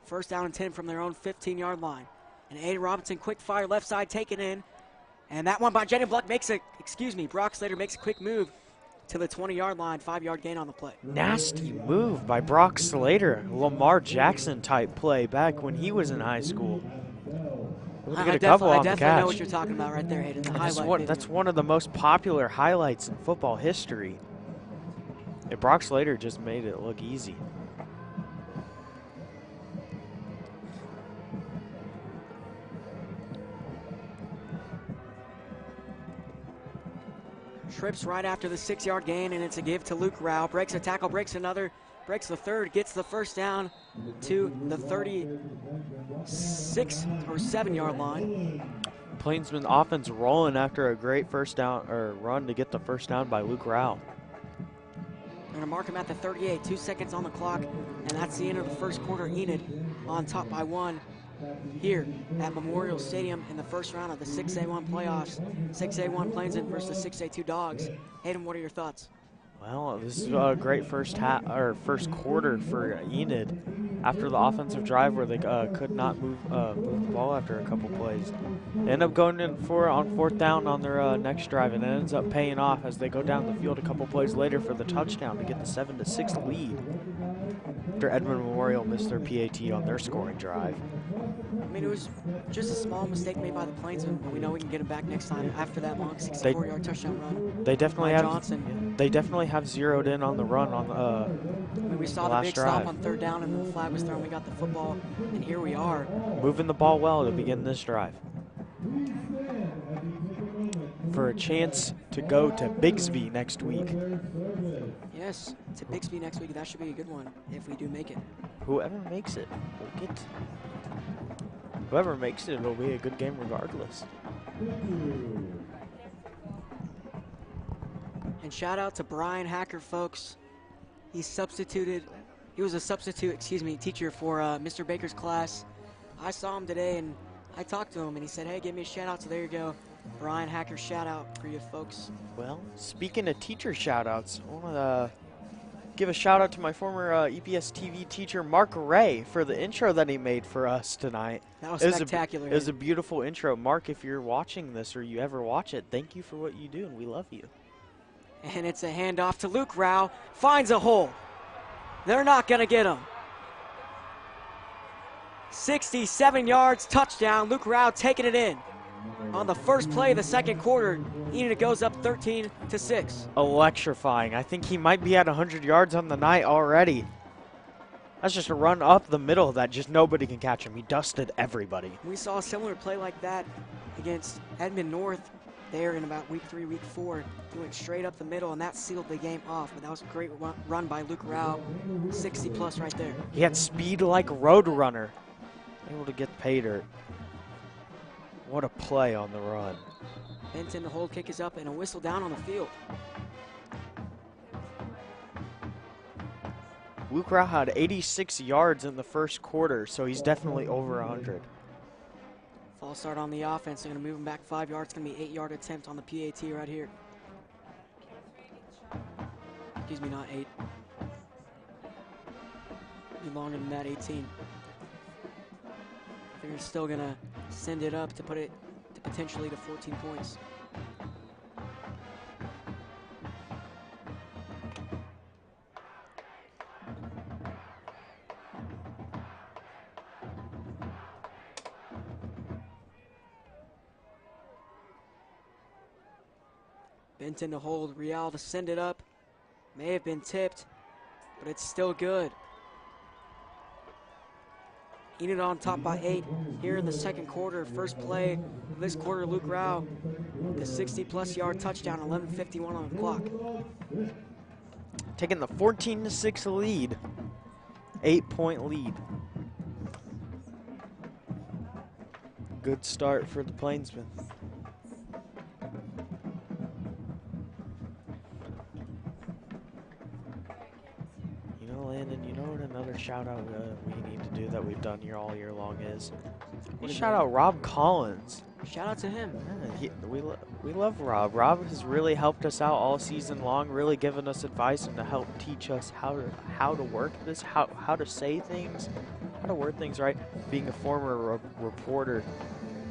1st down and 10 from their own 15-yard line. And Aiden Robinson, quick fire, left side, taken in. And that one by Jenny Block makes a, Brock Slater makes a quick move to the 20-yard line, 5-yard gain on the play. Nasty move by Brock Slater. Lamar Jackson type play back when he was in high school. I definitely know what you're talking about right there, Aiden. The highlight that's one of the most popular highlights in football history. And Brock Slater just made it look easy. Trips right after the 6-yard gain, and it's a give to Luke Rao. Breaks a tackle, breaks another, breaks the 3rd, gets the 1st down to the 36 or 7-yard line. Plainsmen offense rolling after a great first down or run to get the 1st down by Luke Rao. They're going to mark him at the 38, 2 seconds on the clock, and that's the end of the first quarter. Enid on top by 1 here at Memorial Stadium in the first round of the 6A1 playoffs. 6A1 Plainsmen versus the 6A2 Dogs. Hayden, what are your thoughts? Well, this is a great first quarter for Enid. After the offensive drive where they could not move the ball after a couple plays, they end up going in on fourth down on their next drive, and it ends up paying off as they go down the field a couple plays later for the touchdown to get the 7-6 lead. After Edmond Memorial missed their PAT on their scoring drive. I mean, it was just a small mistake made by the Plainsmen, but we know we can get them back next time after that long 64-yard touchdown run. They definitely by have Johnson. They definitely have zeroed in on the run on I mean, we saw the big stop on third down, and then the flag was thrown. We got the football, and here we are. Moving the ball well to begin this drive. For a chance to go to Bigsby next week. Yes, to Bixby next week. That should be a good one if we do make it. Whoever makes it will get. Whoever makes it, it'll be a good game regardless. And shout out to Brian Hacker, folks. He was a substitute, teacher for Mr. Baker's class. I saw him today and I talked to him and he said, hey, give me a shout out. So there you go. Brian Hacker shout out for you folks. Well, speaking of teacher shout outs, I want to give a shout out to my former EPS TV teacher, Mark Ray, for the intro that he made for us tonight. That was spectacular. It was a beautiful intro. Mark, if you're watching this or you ever watch it, thank you for what you do and we love you. And it's a handoff to Luke Rao. Finds a hole. They're not going to get him. 67 yards, touchdown. Luke Rao taking it in. On the first play of the second quarter, Enid goes up 13-6. Electrifying. I think he might be at 100 yards on the night already. That's just a run up the middle that just nobody can catch him. He dusted everybody. We saw a similar play like that against Edmond North there in about week 3, week 4. He went straight up the middle, and that sealed the game off. But that was a great run by Luke Rao, 60+ right there. He had speed like Roadrunner. Able to get pay dirt. What a play on the run. Benton, the hold kick is up, and a whistle down on the field. Luke Rao had 86 yards in the first quarter, so he's definitely over 100. False start on the offense. They're going to move him back 5 yards. It's going to be 8-yard attempt on the PAT right here. Excuse me, not 8. Be longer than that, 18. They're still going to send it up to put it to potentially to 14 points. Benton to hold, Real to send it up. May have been tipped, but it's still good. Enid on top by 8 here in the second quarter. First play of this quarter, Luke Rao, the 60+ yard touchdown, 11:51 on the clock. Taking the 14-6 lead, 8-point lead. Good start for the Plainsmen. Landon, you know what another shout out we need to do that we've done here all year long is? Shout out Rob Collins. Shout out to him. Yeah, we love Rob. Rob has really helped us out all season long, really given us advice and to help teach us how to work this, how to say things, how to word things right. Being a former reporter,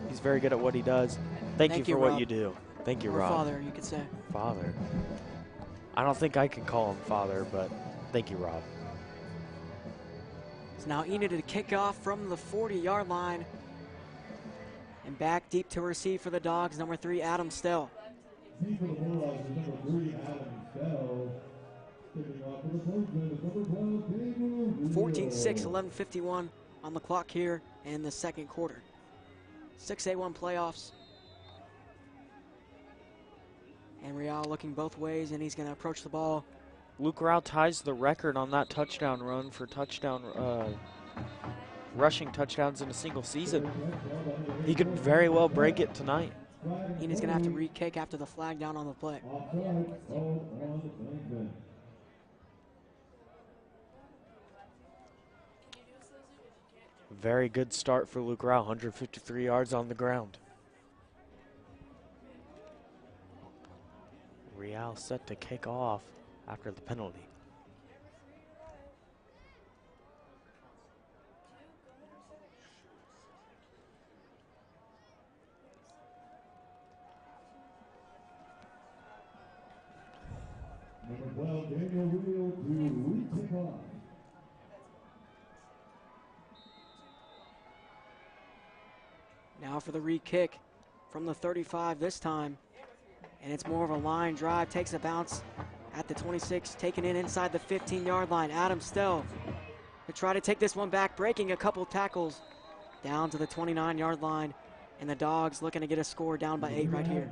he's very good at what he does. Thank you for Rob. what you do. Thank you, or Rob. Father, you could say. Father. I don't think I can call him father, but thank you, Rob. So now Enid to kick off from the 40-yard line. And back deep to receive for the Dogs, number 3, Adam Stell. 14-6, 11:51 on the clock here in the second quarter. 6A1 playoffs. And Real looking both ways, and he's going to approach the ball. Luke Rao ties the record on that touchdown run for rushing touchdowns in a single season. He could very well break it tonight. Enid's going to have to re-kick after the flag down on the play. Very good start for Luke Rao, 153 yards on the ground. Real set to kick off. after the penalty. Now for the re-kick from the 35 this time. And it's more of a line drive, takes a bounce at the 26, taken in inside the 15-yard line. Adam Stell to try to take this one back, breaking a couple tackles down to the 29-yard line. And the Dogs looking to get a score down by 8 right here.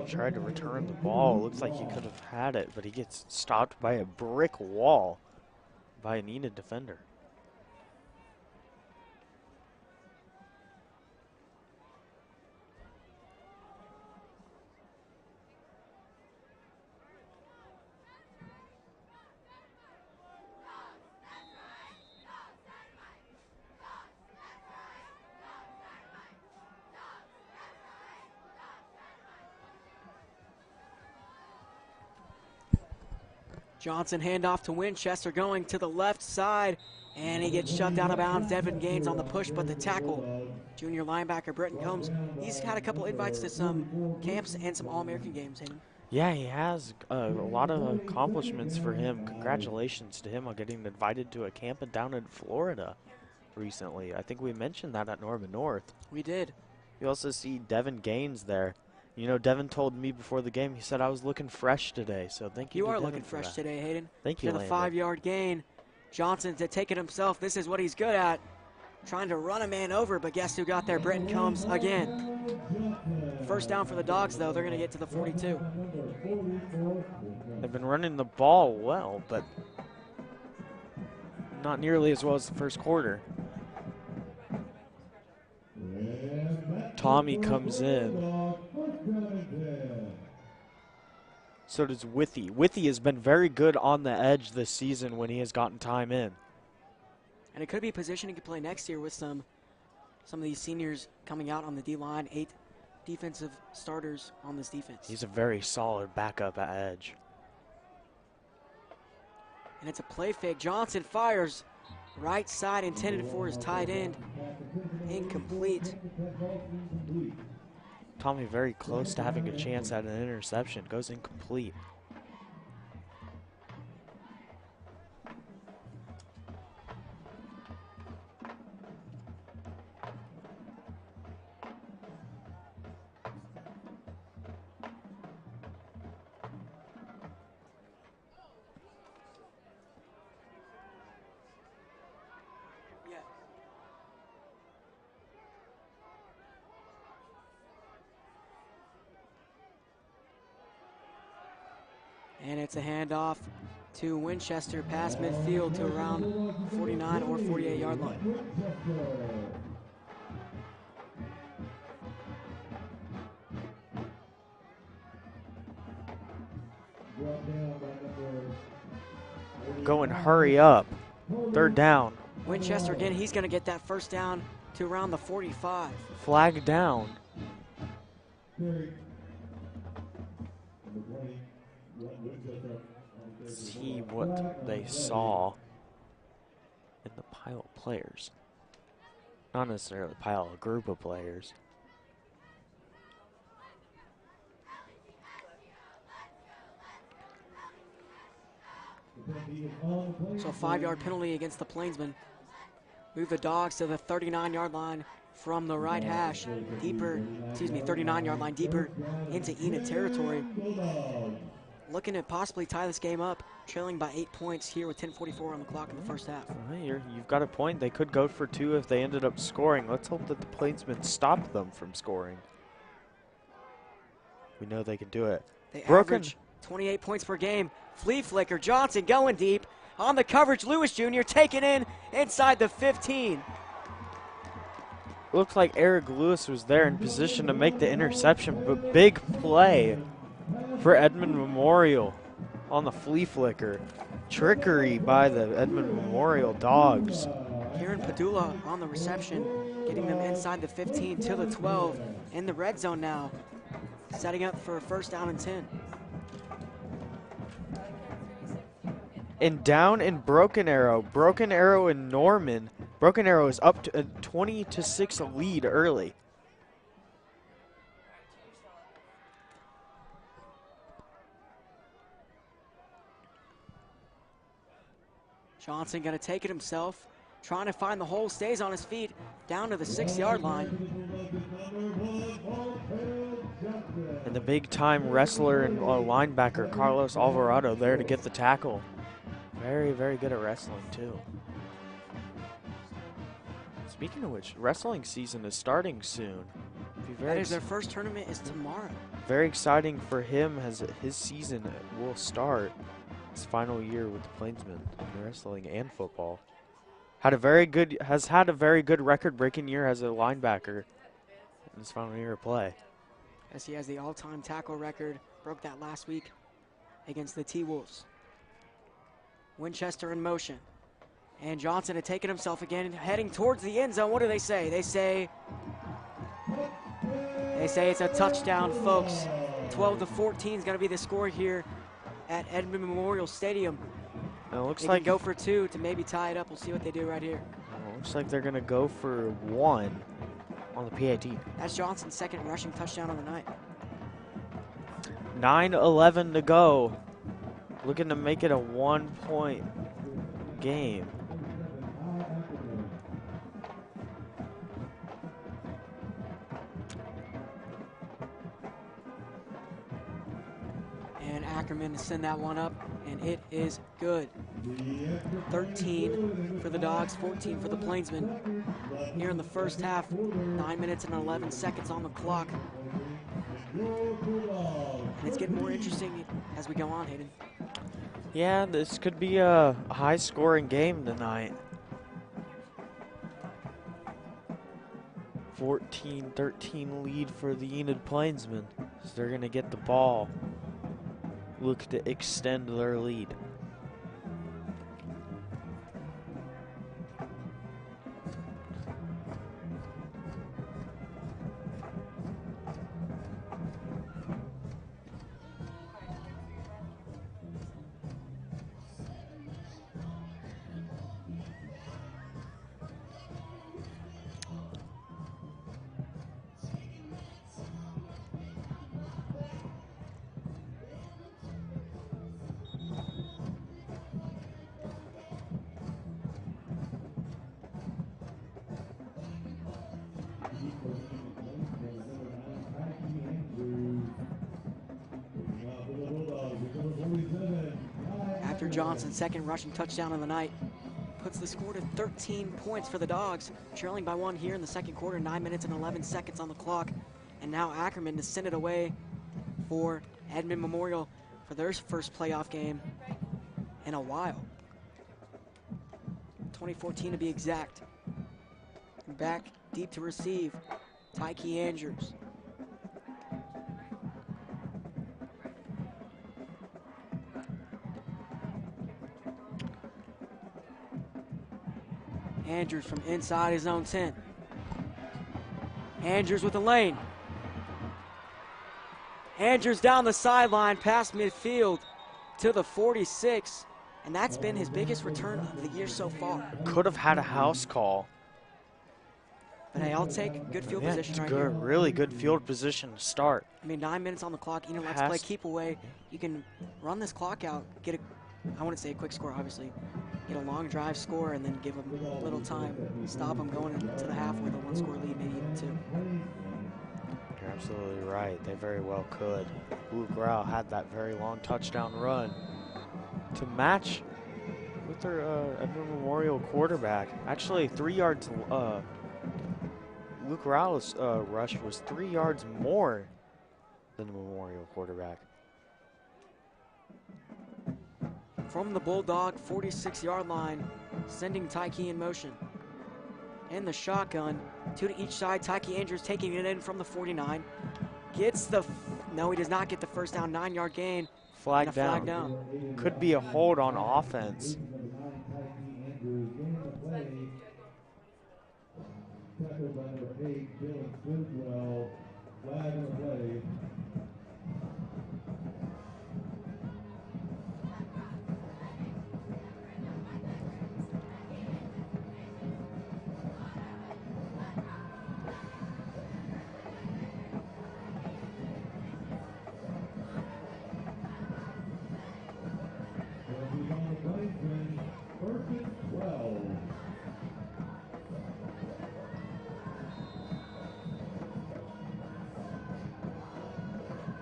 Tried to return the ball. Looks like he could have had it, but he gets stopped by a brick wall by an Enid defender. Johnson handoff to Winchester going to the left side, and he gets shut down of bounds. Devin Gaines on the push, but the tackle, junior linebacker Britton Combs, he's had a couple invites to some camps and some All-American games. Yeah, he has a lot of accomplishments for him. Congratulations to him on getting invited to a camp down in Florida recently. I think we mentioned that at Norman North. We did. You also see Devin Gaines there. You know, Devin told me before the game, he said I was looking fresh today, so thank you. You are looking fresh today, Hayden. Thank you, to the 5-yard gain. Johnson to take it himself. This is what he's good at. Trying to run a man over, but guess who got there? Britton Combs again. First down for the Dogs, though. They're going to get to the 42. They've been running the ball well, but not nearly as well as the first quarter. Tommy comes in. So does Withy. Withy has been very good on the edge this season when he has gotten time in. And it could be a position he could play next year with some of these seniors coming out on the D-line, 8 defensive starters on this defense. He's a very solid backup at edge. And it's a play fake. Johnson fires. Right side intended for his tight end. Incomplete. Tommy very close to having a chance at an interception. Goes incomplete. And it's a handoff to Winchester past midfield to around 49 or 48-yard line. Go and hurry up. Third down. Winchester again, he's going to get that first down to around the 45. Flag down. See what they saw in the pile of players. Not necessarily a pile, a group of players. So a 5-yard penalty against the Plainsmen. Move the Dogs to the 39-yard line from the right hash, deeper, 39-yard line, deeper into Enid territory. Looking to possibly tie this game up, trailing by 8 points here with 10:44 on the clock in the first half. You've got a point. They could go for 2 if they ended up scoring. Let's hope that the Plainsmen stop them from scoring. We know they can do it. They average 28 points per game. Flea flicker, Johnson going deep. On the coverage, Lewis Jr. taken in inside the 15. Looks like Eric Lewis was there in position to make the interception, but big play for Edmond Memorial on the flea flicker. Trickery by the Edmond Memorial Dogs. Kieran Padula on the reception, getting them inside the 15 to the 12 in the red zone now, setting up for a first down and 10. And down in Broken Arrow. Broken Arrow and Norman. Broken Arrow is up to a 20-6 lead early. Johnson going to take it himself, trying to find the hole, stays on his feet, down to the 6-yard line. And the big-time wrestler and linebacker, Carlos Alvarado, there to get the tackle. Very, very good at wrestling, too. Speaking of which, wrestling season is starting soon. That is, their first tournament is tomorrow. Very exciting for him as his season will start. His final year with the Plainsmen in wrestling and football. Has had a very good record-breaking year as a linebacker in his final year of play. As he has the all-time tackle record, broke that last week against the T-Wolves. Winchester in motion. And Johnson had taken himself again, heading towards the end zone. What do they say? They say it's a touchdown, folks. 12-14 is going to be the score here at Edmond Memorial Stadium. It looks they like can go for 2 to maybe tie it up. We'll see what they do right here. Looks like they're going to go for 1 on the PAT. That's Johnson's second rushing touchdown of the night. 9:11 to go. Looking to make it a 1-point game. And Ackerman to send that one up, and it is good. 13 for the Dogs, 14 for the Plainsmen. Here in the first half, 9 minutes and 11 seconds on the clock. And it's getting more interesting as we go on, Hayden. Yeah, this could be a high-scoring game tonight. 14-13 lead for the Enid Plainsmen. So they're going to get the ball. Look to extend their lead. Johnson's second rushing touchdown of the night puts the score to 13 points for the Dogs, trailing by 1 here in the second quarter, 9 minutes and 11 seconds on the clock. And now Ackerman to send it away for Edmond Memorial for their first playoff game in a while. 2014 to be exact. And back deep to receive, Tyke Andrews. Andrews from inside his own 10. Andrews with the lane. Andrews down the sideline, past midfield to the 46. And that's been his biggest return of the year so far. Could have had a house call. But hey, I'll take good field position right here. Really good field position to start. I mean, 9 minutes on the clock. Enid likes to play keep away. You can run this clock out, get a, I wouldn't say a quick score, obviously. Get a long drive score and then give them a little time. Stop them going into the half with a 1-score lead, maybe even 2. You're absolutely right. They very well could. Luke Rao had that very long touchdown run to match with their Edmond Memorial quarterback. Actually, 3 yards. Luke Rao's rush was 3 yards more than the Memorial quarterback. From the Bulldog 46-yard line, sending Tyke in motion. In the shotgun, 2 to each side. Tyke Andrews taking it in from the 49. Gets the, no, he does not get the first down, 9-yard gain. Flag down. Could be a hold on offense.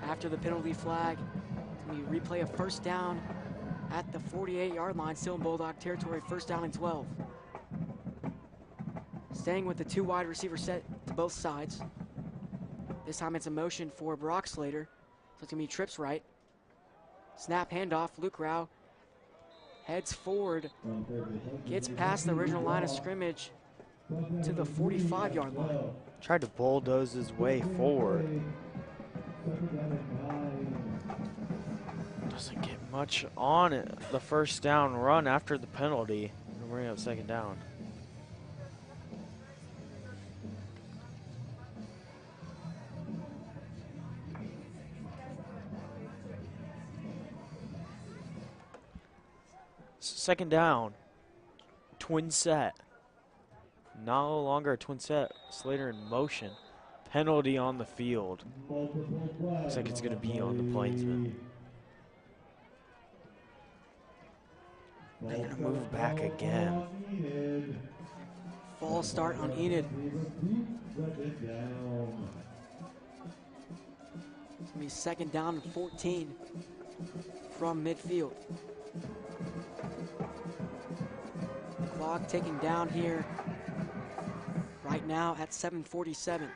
after the penalty flag. It's going to be replay of first down at the 48-yard line, still in Bulldog territory, first down and 12. Staying with the two wide receiver set to both sides. This time it's a motion for Brock Slater. So it's going to be trips right. Snap handoff, Luke Rao heads forward, gets past the original line of scrimmage to the 45-yard line. Tried to bulldoze his way forward. Doesn't get much on it. The first down run after the penalty. We'll bring up second down. Second down. Twin set. No longer a twin set. Slater in motion. Penalty on the field. Looks like it's going to be on the Plainsmen. They're going to move back again. False start on Enid. It's going to be second down and 14 from midfield. The clock ticking down here right now at 7:47.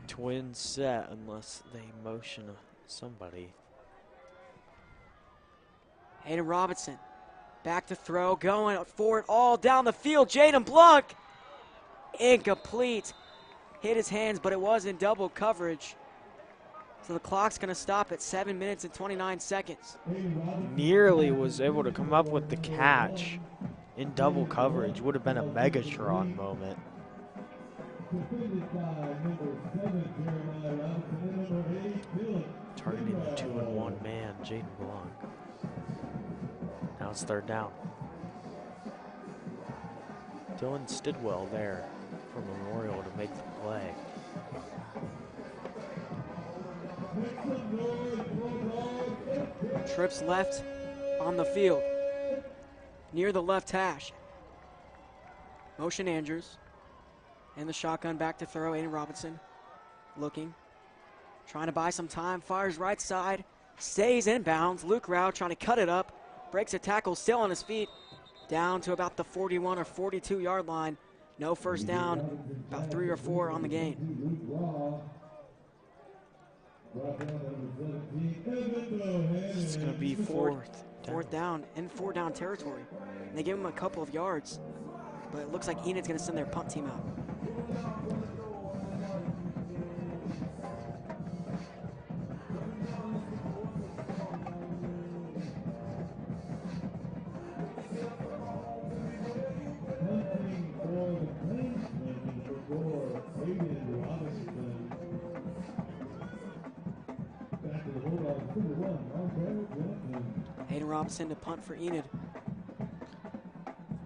Twin set unless they motion somebody. Hayden Robinson back to throw, going forward all down the field. Jaden Blanc, incomplete. Hit his hands, but it was in double coverage. So the clock's going to stop at 7 minutes and 29 seconds. Nearly was able to come up with the catch in double coverage. Would have been a Megatron moment. Targeting the 2-and-1 man, Jaden Blanc. Now it's third down. Dylan Stidwell there for Memorial to make the play. Trips left on the field, near the left hash. Motion Andrews, and the shotgun back to throw. Aiden Robinson looking, trying to buy some time, fires right side, stays in bounds. Luke Rao trying to cut it up, breaks a tackle, still on his feet, down to about the 41 or 42-yard line. No first down, about 3 or 4 on the game. It's going to be fourth down in 4-down territory. And they give him a couple of yards, but it looks like Enid's going to send their punt team out. Hayden Robinson to punt for Enid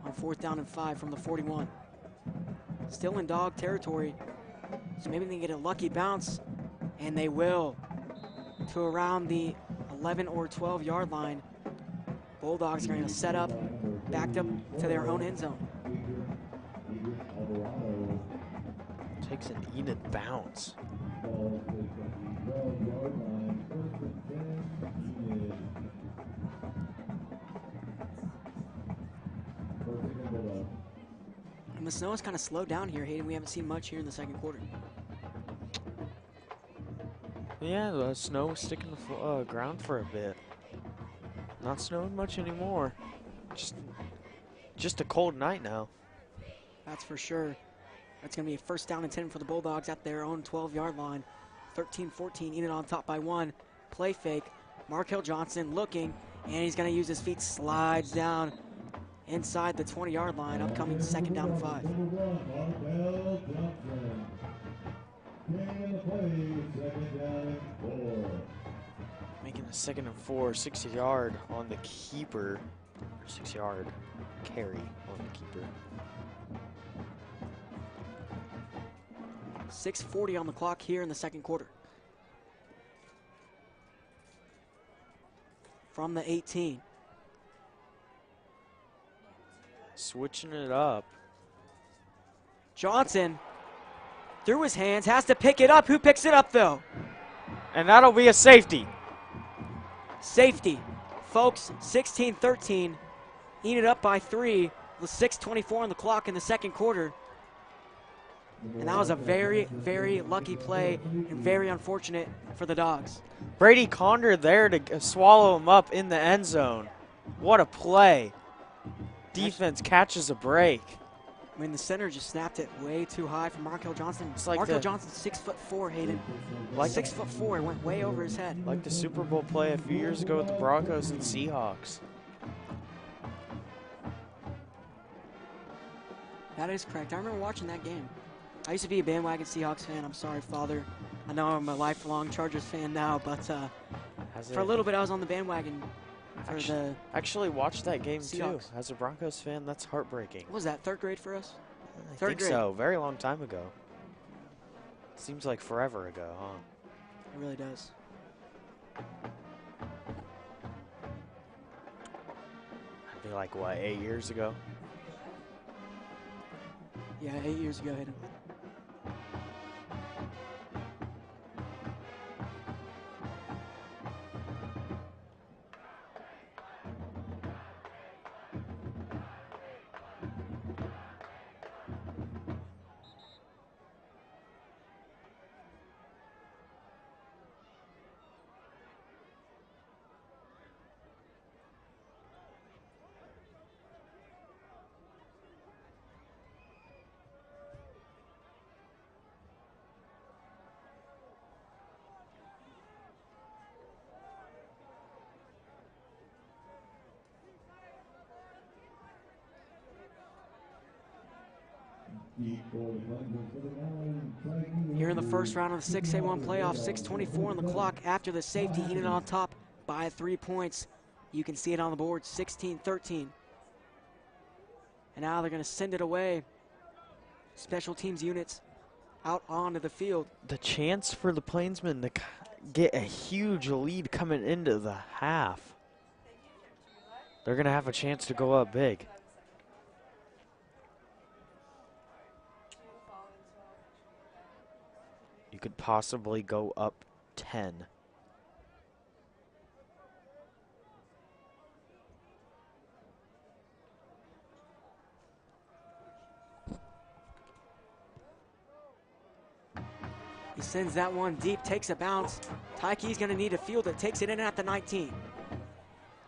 on 4th down and 5 from the 41. Still in dog territory, so maybe they can get a lucky bounce, and they will, to around the 11 or 12-yard line. Bulldogs are going to set up, backed up to their own end zone. Takes an Enid bounce. And the snow has kind of slowed down here, Hayden. We haven't seen much here in the second quarter. Yeah, the snow was sticking to the ground for a bit. Not snowing much anymore. Just a cold night now. That's for sure. That's going to be a first down and 10 for the Bulldogs at their own 12-yard line. 13-14, Enid on top by 1. Play fake. Markel Johnson looking, and he's going to use his feet, slides down inside the 20-yard line, upcoming second down and 5. Making a second and 4, 6-yard on the keeper, 6-yard carry on the keeper. 6:40 on the clock here in the second quarter. From the 18. Switching it up. Johnson through his hands, has to pick it up. Who picks it up, though? And that'll be a safety. Safety. Folks, 16-13. Enid up by 3 with 6:24 on the clock in the second quarter. And that was a very, very lucky play and very unfortunate for the Dogs. Brady Condor there to swallow him up in the end zone. What a play. Defense catches a break. I mean, the center just snapped it way too high for Markel Johnson. It's like Markel Johnson's 6'4", Hayden. Like 6'4", went way over his head. Like the Super Bowl play a few years ago with the Broncos and Seahawks. That is correct. I remember watching that game. I used to be a bandwagon Seahawks fan. I'm sorry, Father. I know I'm a lifelong Chargers fan now, but for a little bit I was on the bandwagon. Actually watched that game Seahawks. too. As a Broncos fan, that's heartbreaking. What was that, third grade for us? I Third think grade. so. Very long time ago. Seems like forever ago, huh? It really does. I'd be like, what, 8 years ago? Yeah, 8 years ago, Hayden. Here in the first round of the 6A1 playoff, 6:24 on the clock after the safety. Enid on top by 3 points. You can see it on the board, 16-13. And now they're going to send it away. Special teams units out onto the field. The chance for the Plainsmen to get a huge lead coming into the half. They're going to have a chance to go up big. You could possibly go up 10. He sends that one deep, takes a bounce. Tyke's going to need to field it, takes it in at the 19.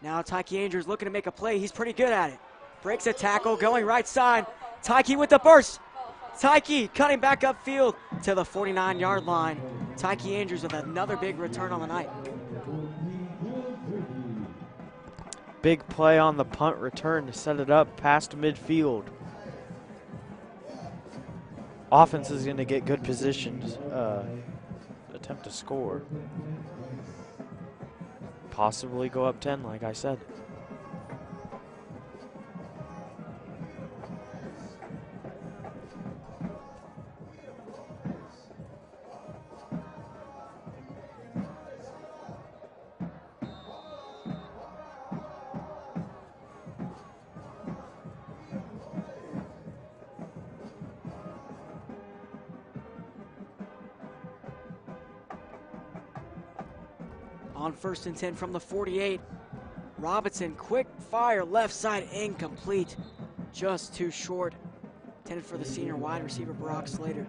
Now Tyke Andrews looking to make a play. He's pretty good at it. Breaks a tackle, going right side. Tyke with the burst. Tyke cutting back upfield to the 49-yard line. Tyke Andrews with another big return on the night. Big play on the punt return to set it up past midfield. Offense is going to get good positions, attempt to score. Possibly go up 10, like I said. On 1st and 10 from the 48. Robinson, quick fire, left side, incomplete. Just too short. Intended for the senior wide receiver, Brock Slater.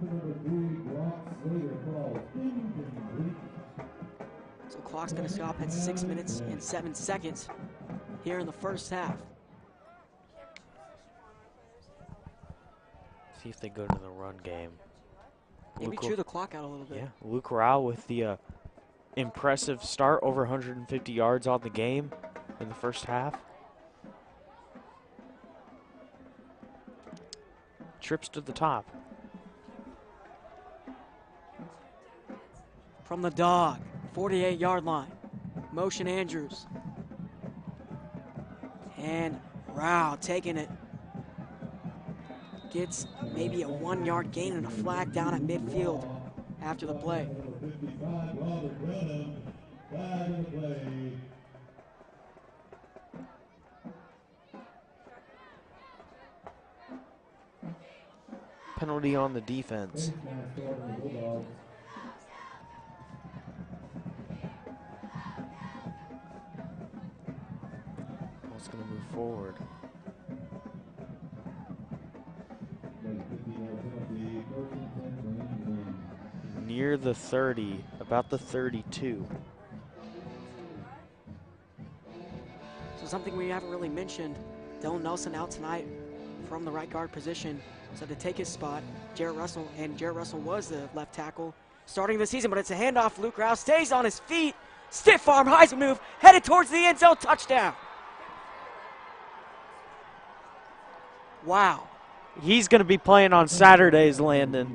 So clock's gonna stop at 6 minutes and 7 seconds here in the first half. See if they go to the run game. Maybe chew the clock out a little bit. Yeah, Luke Rao with the impressive start, over 150 yards on the game in the first half. Trips to the top. From the dog, 48-yard line. Motion Andrews. And Rao taking it. Gets maybe a 1-yard gain and a flag down at midfield after the play. Penalty on the defense. Ball's going to move forward. Near the 30, about the 32. So something we haven't really mentioned, Dylan Nelson out tonight from the right guard position. So to take his spot, Jarrett Russell, and Jarrett Russell was the left tackle starting the season, but it's a handoff. Luke Rouse stays on his feet. Stiff arm, Heisman move, headed towards the end zone, touchdown. Wow. He's going to be playing on Saturdays, Landon.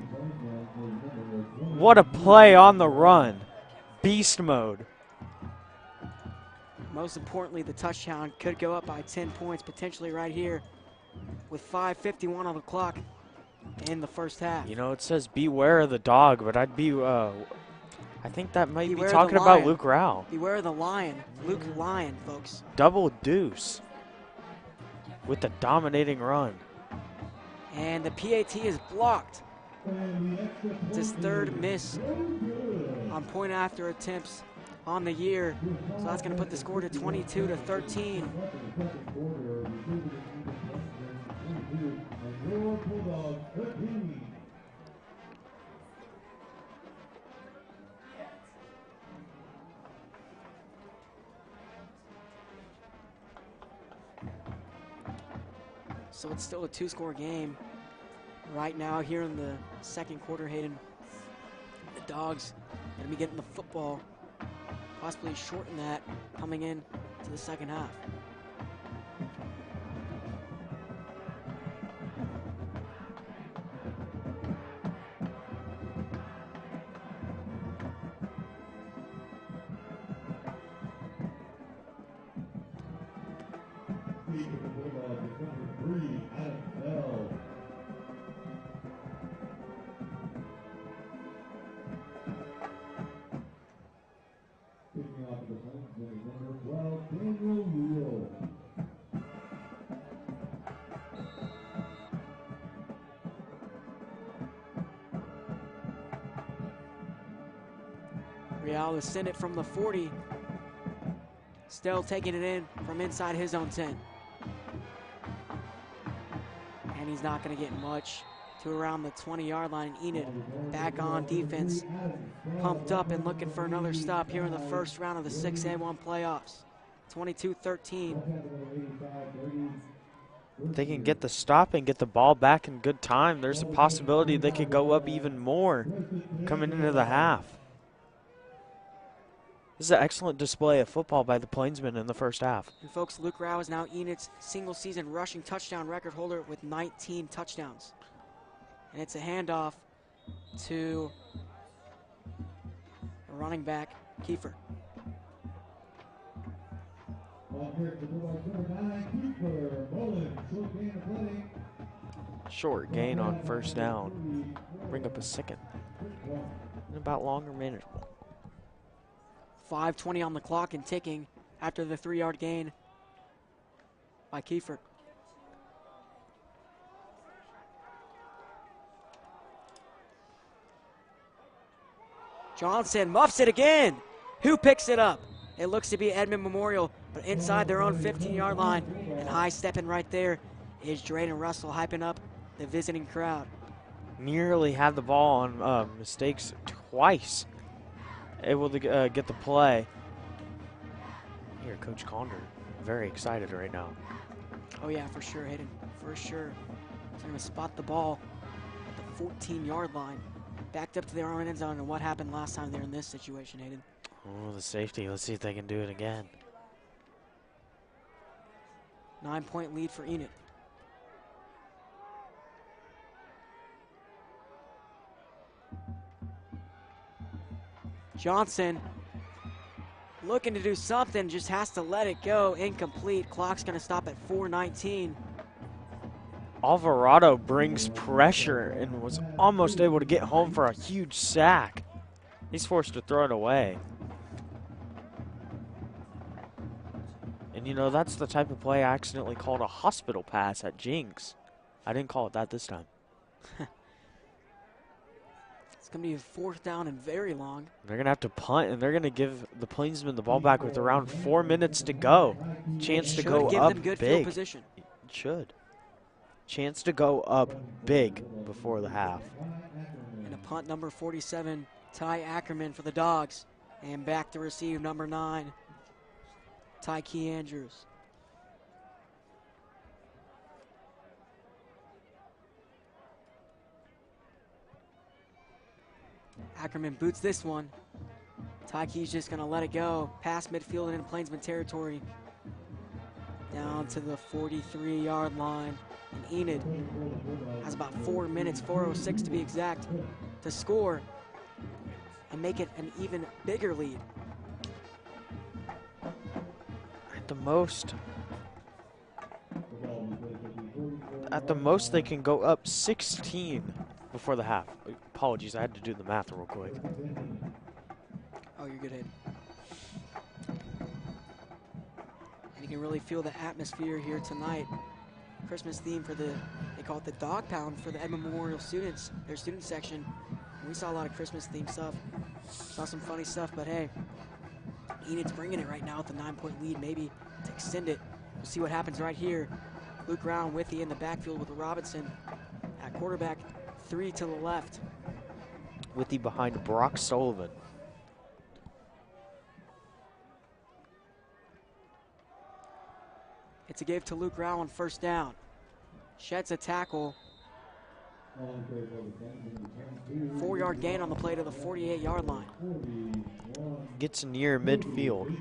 What a play on the run. Beast mode. Most importantly, the touchdown could go up by 10 points, potentially right here with 5:51 on the clock in the first half. You know, it says beware of the dog, but I'd be, I think that might Beware be talking about Luke Rao. Beware of the lion. Luke Lion, folks. Double deuce with the dominating run. And the PAT is blocked. It's his third miss on point after attempts on the year. So that's going to put the score to 22-13. So it's still a two-score game right now here in the second quarter. Hayden, the Dogs going to be getting the football, possibly shorten that coming in to the second half. Real has sent it from the 40. Still taking it in from inside his own 10. And he's not going to get much to around the 20-yard line. Enid back on defense, pumped up and looking for another stop here in the first round of the 6A1 playoffs. 22-13. If they can get the stop and get the ball back in good time, there's a possibility they could go up even more coming into the half. This is an excellent display of football by the Plainsmen in the first half. And folks, Luke Rao is now Enid's single-season rushing touchdown record holder with 19 touchdowns. And it's a handoff to the running back, Kiefer. Short gain on first down. Bring up a second. And about longer manageable. 5:20 on the clock and ticking after the 3-yard gain by Kiefer. Johnson muffs it again. Who picks it up? It looks to be Edmond Memorial, but inside their own 15-yard line. And high stepping right there is Drayden Russell, hyping up the visiting crowd. Nearly had the ball on mistakes twice. Able to get the play. Here, Coach Condor, very excited right now. Oh yeah, for sure, Hayden, for sure. He's going to spot the ball at the 14-yard line. Backed up to their own end zone, and what happened last time they're in this situation, Hayden? Oh, the safety. Let's see if they can do it again. 9-point lead for Enid. Johnson looking to do something, just has to let it go. Incomplete. Clock's going to stop at 4:19. Alvarado brings pressure and was almost able to get home for a huge sack. He's forced to throw it away. And you know, that's the type of play I accidentally called a hospital pass at Jinx. I didn't call it that this time. going to be a 4th down and very long. They're going to have to punt, and they're going to give the Plainsmen the ball back with around 4 minutes to go. Chance to go give up them good big. field position. It should. Chance to go up big before the half. And a punt, number 47, Ty Ackerman for the Dogs. And back to receive, number 9, Tyke Andrews. Ackerman boots this one. Tyke's just going to let it go past midfield and into Plainsman territory. Down to the 43-yard line. And Enid has about 4 minutes, 4:06 to be exact, to score and make it an even bigger lead. At the most, they can go up 16 before the half. Apologies, I had to do the math real quick. Oh, you're good, Ed. And you can really feel the atmosphere here tonight. Christmas theme for they call it the Dog Pound for the Edmond Memorial students, their student section. And we saw a lot of Christmas themed stuff. Saw some funny stuff, but hey, Enid's bringing it right now with a 9-point lead, maybe to extend it. We'll see what happens right here. Luke Brown with in the backfield with Robinson at quarterback, 3 to the left. Withy behind Brock Sullivan. It's a give to Luke Rao on 1st down. Sheds a tackle. 4-yard gain on the play to the 48-yard line. Gets near midfield.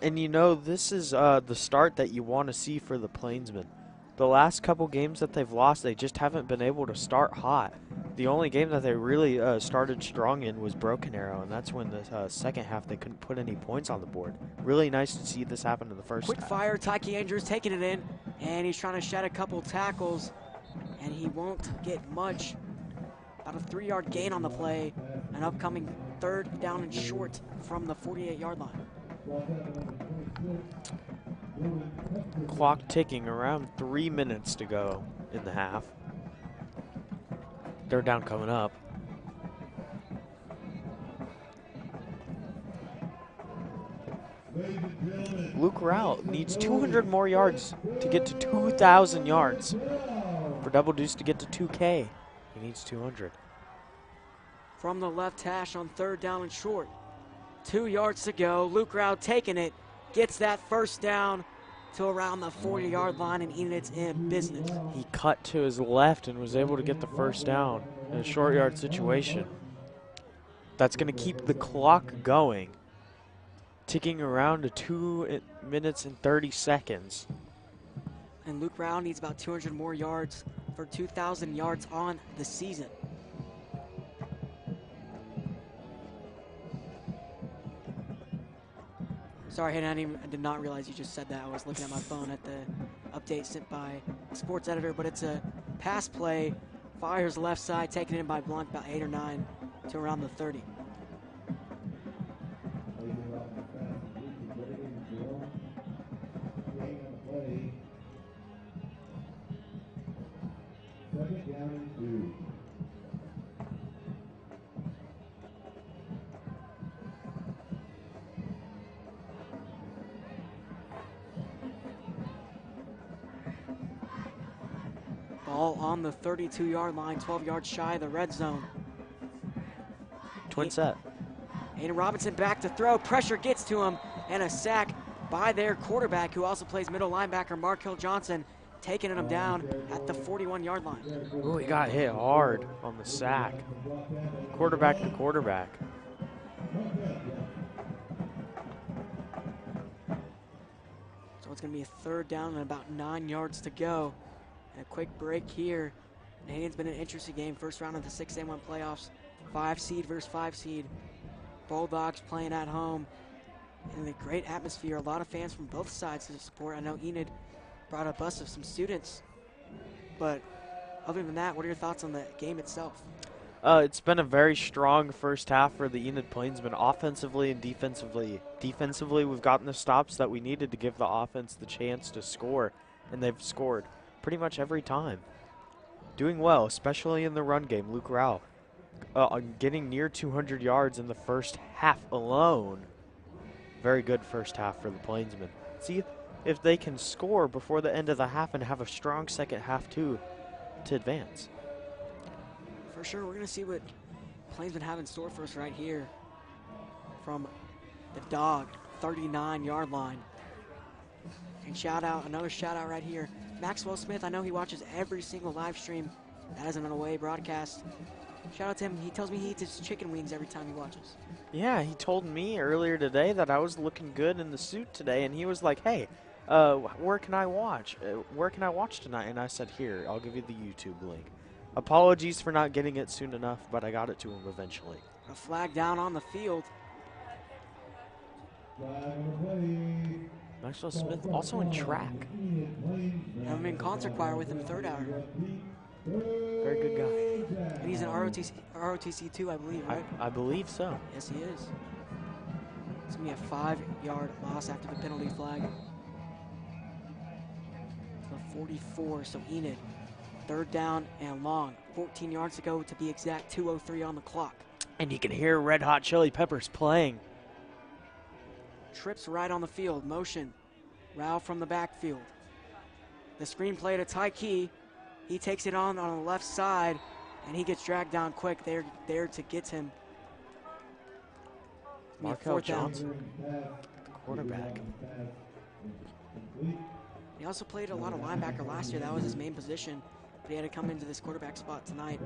And you know, this is the start that you want to see for the Plainsmen. The last couple games that they've lost, they just haven't been able to start hot. The only game that they really started strong in was Broken Arrow, and that's when the second half they couldn't put any points on the board. Really nice to see this happen in the first Quick half. fire, Tyke Andrews taking it in, and he's trying to shed a couple tackles, and he won't get much. About a 3-yard gain on the play, an upcoming 3rd down and short from the 48-yard line. Clock ticking, around 3 minutes to go in the half. 3rd down coming up. Luke Rao needs 200 more yards to get to 2,000 yards. For Double Deuce to get to 2K, he needs 200. From the left hash on 3rd down and short. 2 yards to go. Luke Rao taking it, gets that 1st down to around the 40-yard line, and Enid's in business. He cut to his left and was able to get the 1st down in a short yard situation. That's going to keep the clock going, ticking around to 2 minutes and 30 seconds. And Luke Rao needs about 200 more yards for 2,000 yards on the season. Sorry, Hayden, I did not realize you just said that. I was looking at my phone at the update sent by the sports editor, but it's a pass play. Fires left side, taken in by Blunt, about 8 or 9 to around the 30. Ball on the 32-yard line, 12 yards shy of the red zone. Twin set. Aiden Robinson back to throw. Pressure gets to him, and a sack by their quarterback, who also plays middle linebacker, Markel Johnson, taking him down at the 41-yard line. Oh, he got hit hard on the sack. Quarterback to quarterback. So it's going to be a 3rd down and about 9 yards to go. And a quick break here. And Hayden's been an interesting game. First round of the 6A1 playoffs. 5 seed versus 5 seed. Bulldogs playing at home. And a great atmosphere. A lot of fans from both sides to support. I know Enid brought a bus of some students. But other than that, what are your thoughts on the game itself? It's been a very strong first half for the Enid Plainsmen, offensively and defensively. Defensively, we've gotten the stops that we needed to give the offense the chance to score, and they've scored pretty much every time. Doing well, especially in the run game. Luke Rao getting near 200 yards in the first half alone. Very good first half for the Plainsmen. See if they can score before the end of the half and have a strong second half too to advance. For sure, we're going to see what Plainsmen have in store for us right here from the dog 39-yard line. And another shout out right here, Maxwell Smith. I know he watches every single live stream. That is an away broadcast. Shout out to him. He tells me he eats his chicken wings every time he watches. Yeah, he told me earlier today that I was looking good in the suit today, and he was like, hey, where can I watch? Where can I watch tonight? And I said, here, I'll give you the YouTube link. Apologies for not getting it soon enough, but I got it to him eventually. A flag down on the field. Maxwell Smith also in track. I'm in concert choir with him third hour. Very good guy. And he's in ROTC too, I believe, right? I believe so. Yes, he is. It's going to be a 5-yard loss after the penalty flag. The 44, so Enid. Third down and long. 14 yards to go to be exact, 2:03 on the clock. And you can hear Red Hot Chili Peppers playing. Trips right on the field, motion. Rao from the backfield. The screen play to Ty Key. He takes it on the left side, and he gets dragged down quick. They're there to get him. Markel Johnson, quarterback. He also played a lot of linebacker last year. That was his main position. But he had to come into this quarterback spot tonight.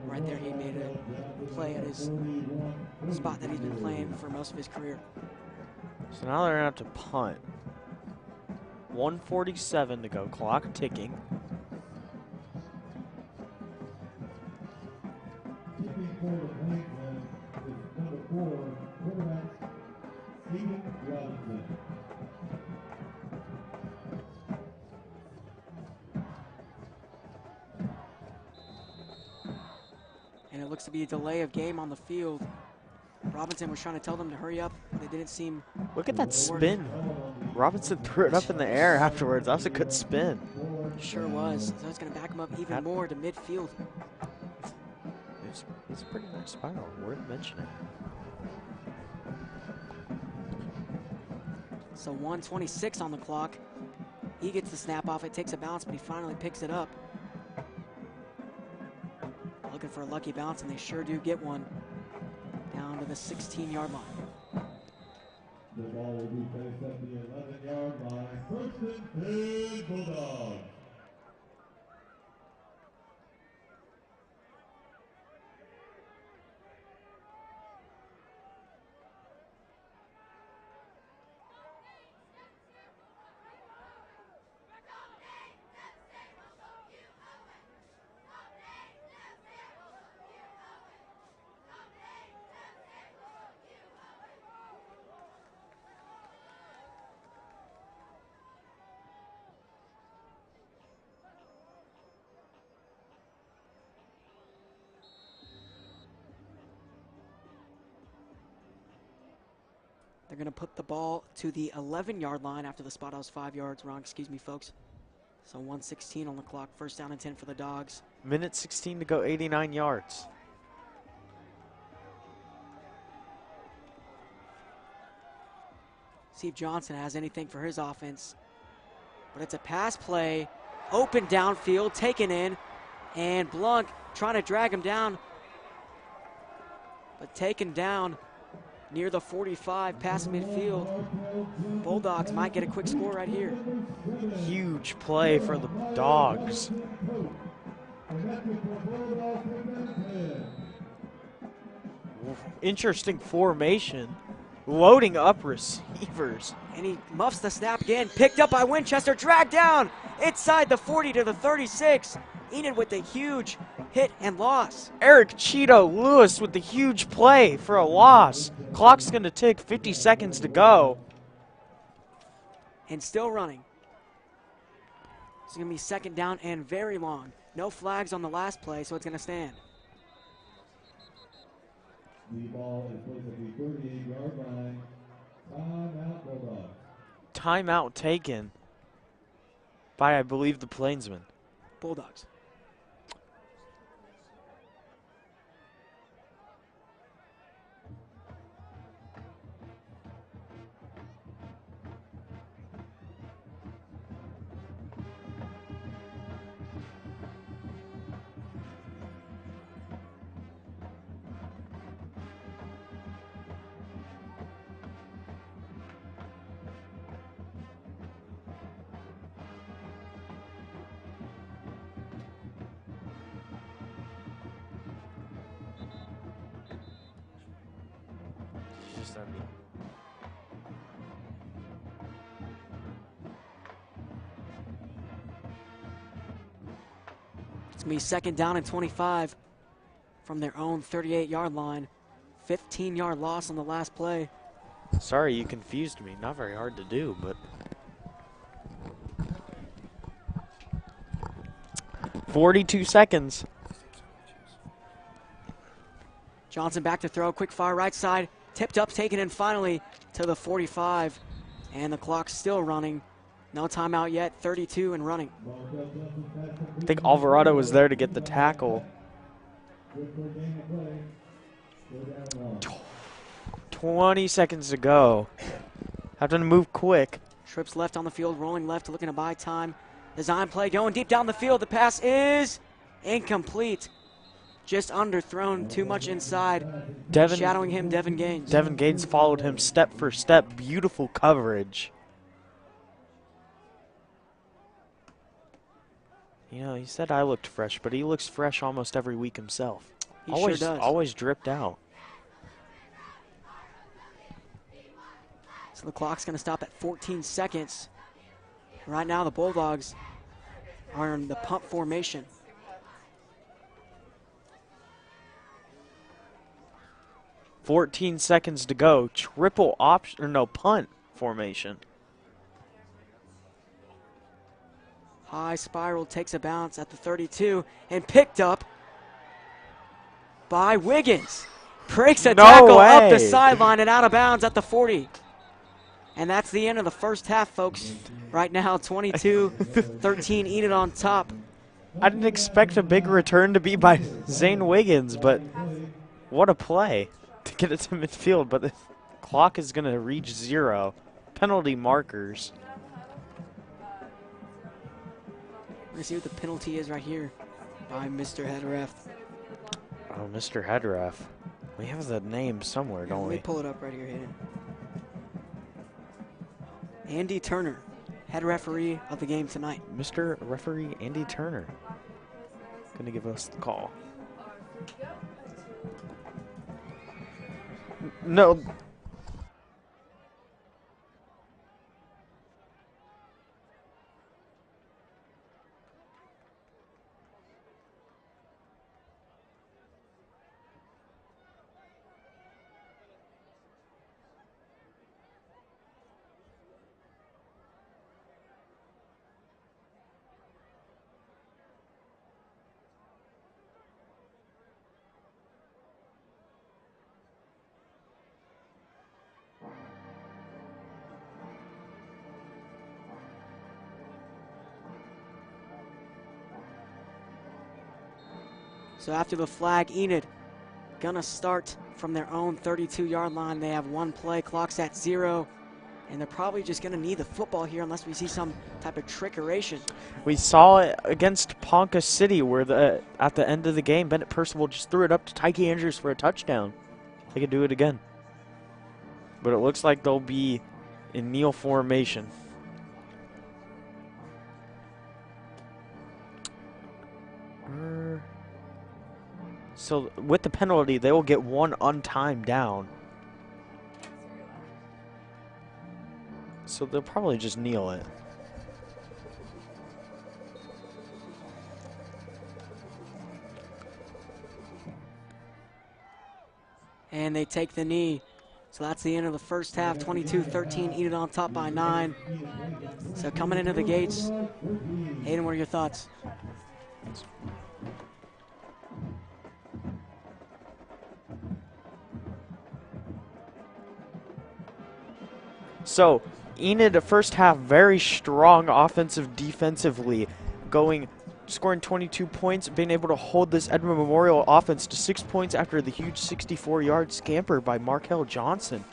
Right there, he made a play at his spot that he's been playing for most of his career. So now they're going to have to punt. 1:47 to go, clock ticking. And it looks to be a delay of game on the field. Robinson was trying to tell them to hurry up. They didn't seem. Look at that spin. Robinson threw it up in the air afterwards. That was a good spin. Sure was. So it's going to back him up even more to midfield. It's a pretty nice spiral. Worth mentioning. So 1:26 on the clock. He gets the snap off. It takes a bounce, but he finally picks it up. Looking for a lucky bounce, and they sure do get one down to the 16-yard line. The ball will be placed at the 11-yard line. First and 10, Bulldogs. They're going to put the ball to the 11-yard line after the spot. I was 5 yards wrong. Excuse me, folks. So 1:16 on the clock. First down and 10 for the Dogs. Minute 16 to go, 89 yards. See if Johnson has anything for his offense. But it's a pass play. Open downfield, taken in. And Blanc trying to drag him down. But taken down near the 45, past midfield. Bulldogs might get a quick score right here. Huge play for the Dogs. Interesting formation. Loading up receivers. And he muffs the snap again. Picked up by Winchester, dragged down inside the 40 to the 36. Enid with the huge hit and loss. Eric Cheeto Lewis with the huge play for a loss. Clock's going to tick, 50 seconds to go. And still running. It's going to be second down and very long. No flags on the last play, so it's going to stand. The ball is placed at the 38-yard line. Timeout, Bulldogs. Timeout taken by, I believe, the Plainsmen. Bulldogs. It's going to be second down and 25 from their own 38-yard line. 15-yard loss on the last play. Sorry, you confused me. Not very hard to do, but 42 seconds. Johnson back to throw, quick fire right side, tipped up, taken in finally to the 45, and the clock's still running. No timeout yet, 32 and running. I think Alvarado was there to get the tackle. 20 seconds to go. Have to move quick. Trips left on the field, rolling left, looking to buy time. Design play going deep down the field. The pass is incomplete. Just underthrown, too much inside. Shadowing him, Devin Gaines. Devin Gaines followed him step for step. Beautiful coverage. You know, he said I looked fresh, but he looks fresh almost every week himself. He sure does. Always dripped out. So the clock's going to stop at 14 seconds. Right now, the Bulldogs are in the punt formation. .14 seconds to go. Triple option, or no, punt formation. High spiral, takes a bounce at the 32 and picked up by Wiggins. Breaks a tackle up the sideline and out of bounds at the 40. And that's the end of the first half, folks. Right now, 22-13, Enid on top. I didn't expect a big return to be by Zane Wiggins, but what a play to get it to midfield. But the clock is going to reach 0. Penalty markers. We're going to see what the penalty is right here by Mr. Head Ref. Oh, Mr. Head Ref. We have the name somewhere, don't we? Let me pull it up right here, Hayden. Andy Turner, head referee of the game tonight. Mr. Referee Andy Turner going to give us the call. No. So after the flag, Enid gonna start from their own 32-yard line. They have one play, clock's at 0, and they're probably just gonna need the football here unless we see some type of trickeration. We saw it against Ponca City where at the end of the game, Bennett Percival just threw it up to Tyke Andrews for a touchdown. They could do it again. But it looks like they'll be in kneel formation. So with the penalty, they will get one untimed down. So they'll probably just kneel it. And they take the knee. So that's the end of the first half, 22-13, Enid on top by 9. So coming into the gates, Hayden, what are your thoughts? So, Enid, the first half, very strong offensive defensively, scoring 22 points, being able to hold this Edmond Memorial offense to 6 points after the huge 64-yard scamper by Markel Johnson.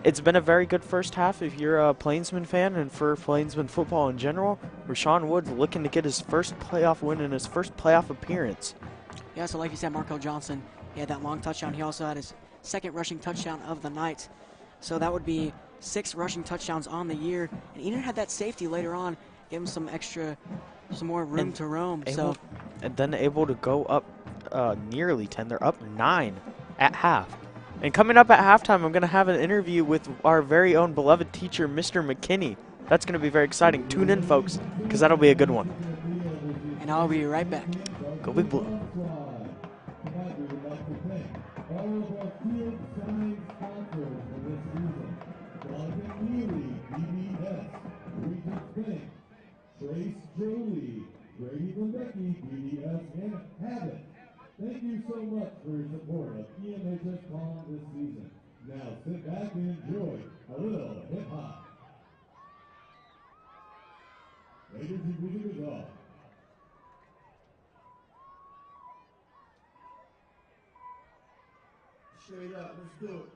It's been a very good first half if you're a Plainsmen fan, and for Plainsmen football in general. Rashawn Woods looking to get his first playoff win and his first playoff appearance. Yeah, so like you said, Markel Johnson, he had that long touchdown. He also had his second rushing touchdown of the night. So that would be 6 rushing touchdowns on the year. And Enid had that safety later on, give him some more room to roam. And then able to go up nearly 10. They're up 9 at half. And coming up at halftime, I'm going to have an interview with our very own beloved teacher, Mr. McKinney. That's going to be very exciting. Tune in, folks, because that'll be a good one. And I'll be right back. Go Big Blue. Thank you so much for your support of EHS Prom this season. Now sit back and enjoy a little hip-hop. Ladies and music is off. Straight up, let's do it.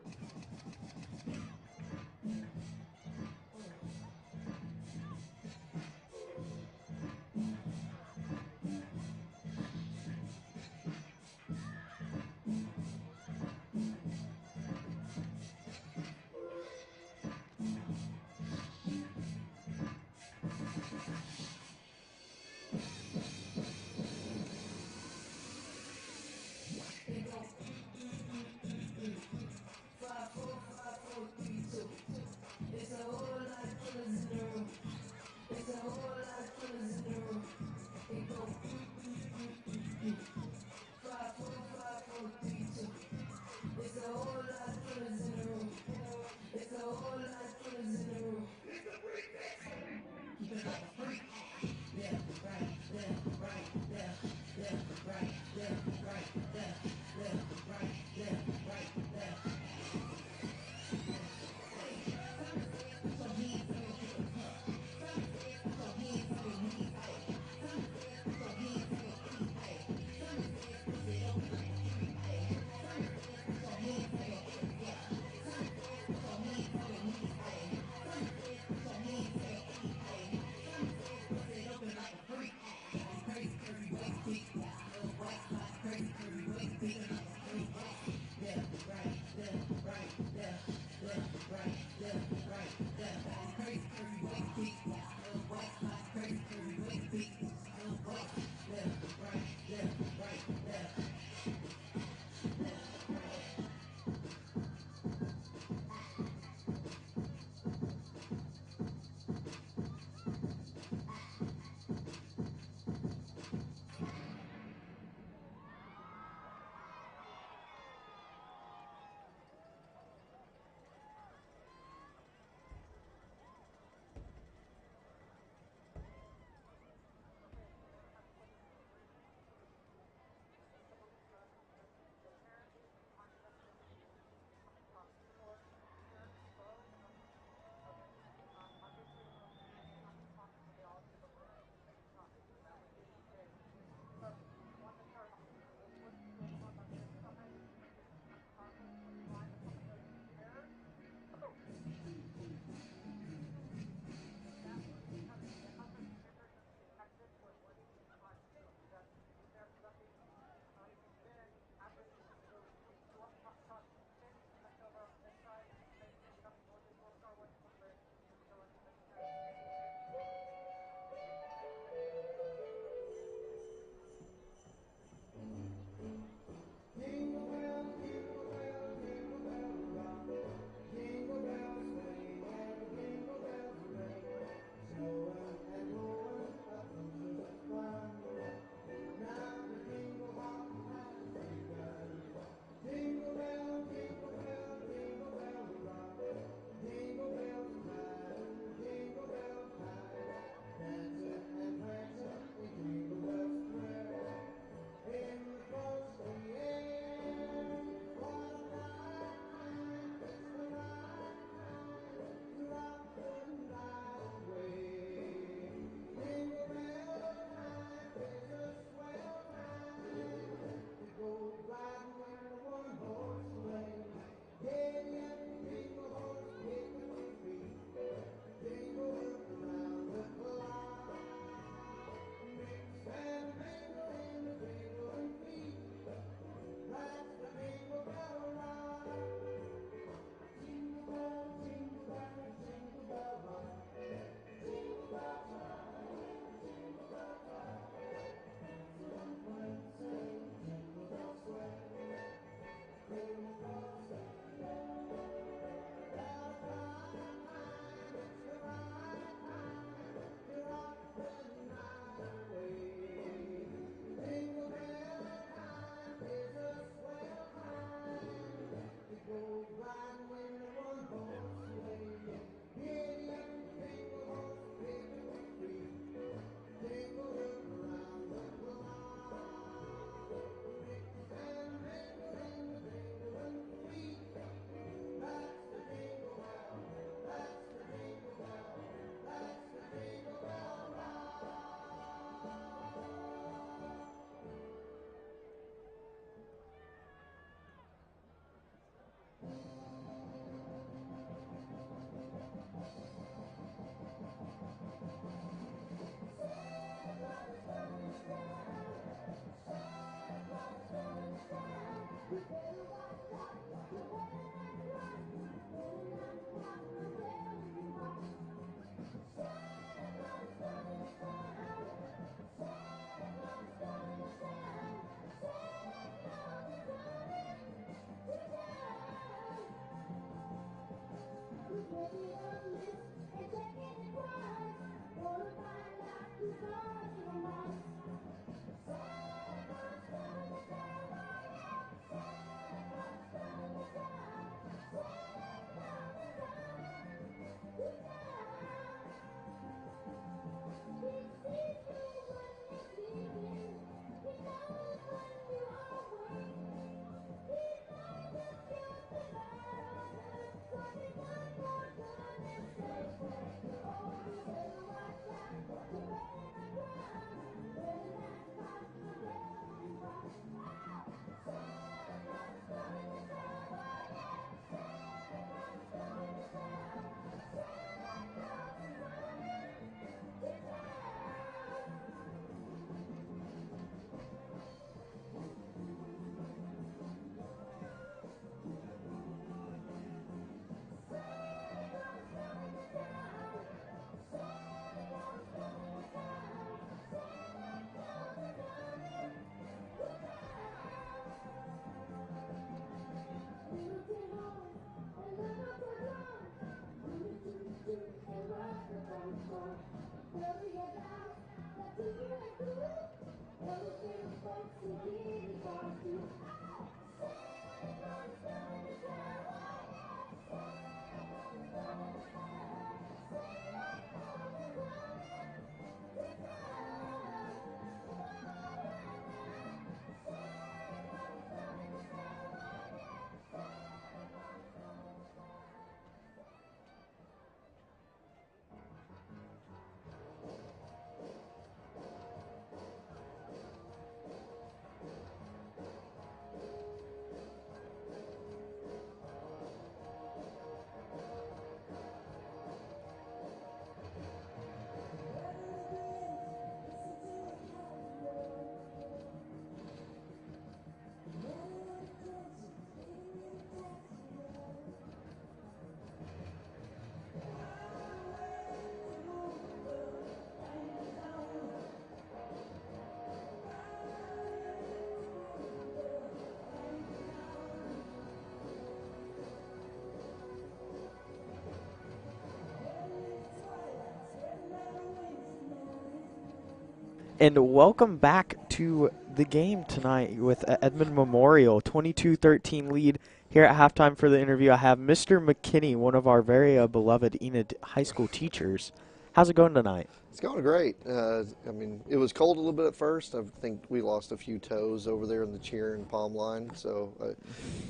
And welcome back to the game tonight with Edmond Memorial, 22-13 lead. Here at halftime for the interview, I have Mr. McKinney, one of our very beloved Enid high school teachers. How's it going tonight? It's going great. I mean, it was cold a little bit at first. I think we lost a few toes over there in the cheer and palm line, so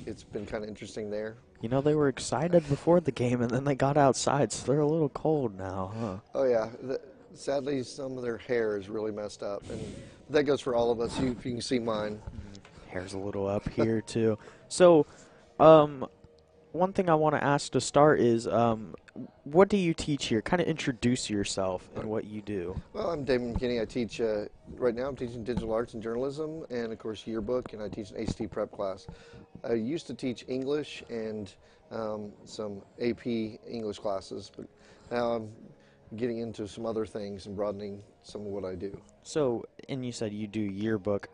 it's been kind of interesting there. You know, they were excited before the game, and then they got outside, so they're a little cold now, huh? Oh, yeah. Sadly, some of their hair is really messed up, and that goes for all of us. You can see mine. Hair's a little up here, too. So, one thing I want to ask to start is, what do you teach here? Kind of introduce yourself and what you do. Well, I'm David McKinney. I teach, right now I'm teaching digital arts and journalism and, of course, yearbook, and I teach an ACT prep class. I used to teach English and some AP English classes, but now I'm getting into some other things and broadening some of what I do. So, and you said you do yearbook.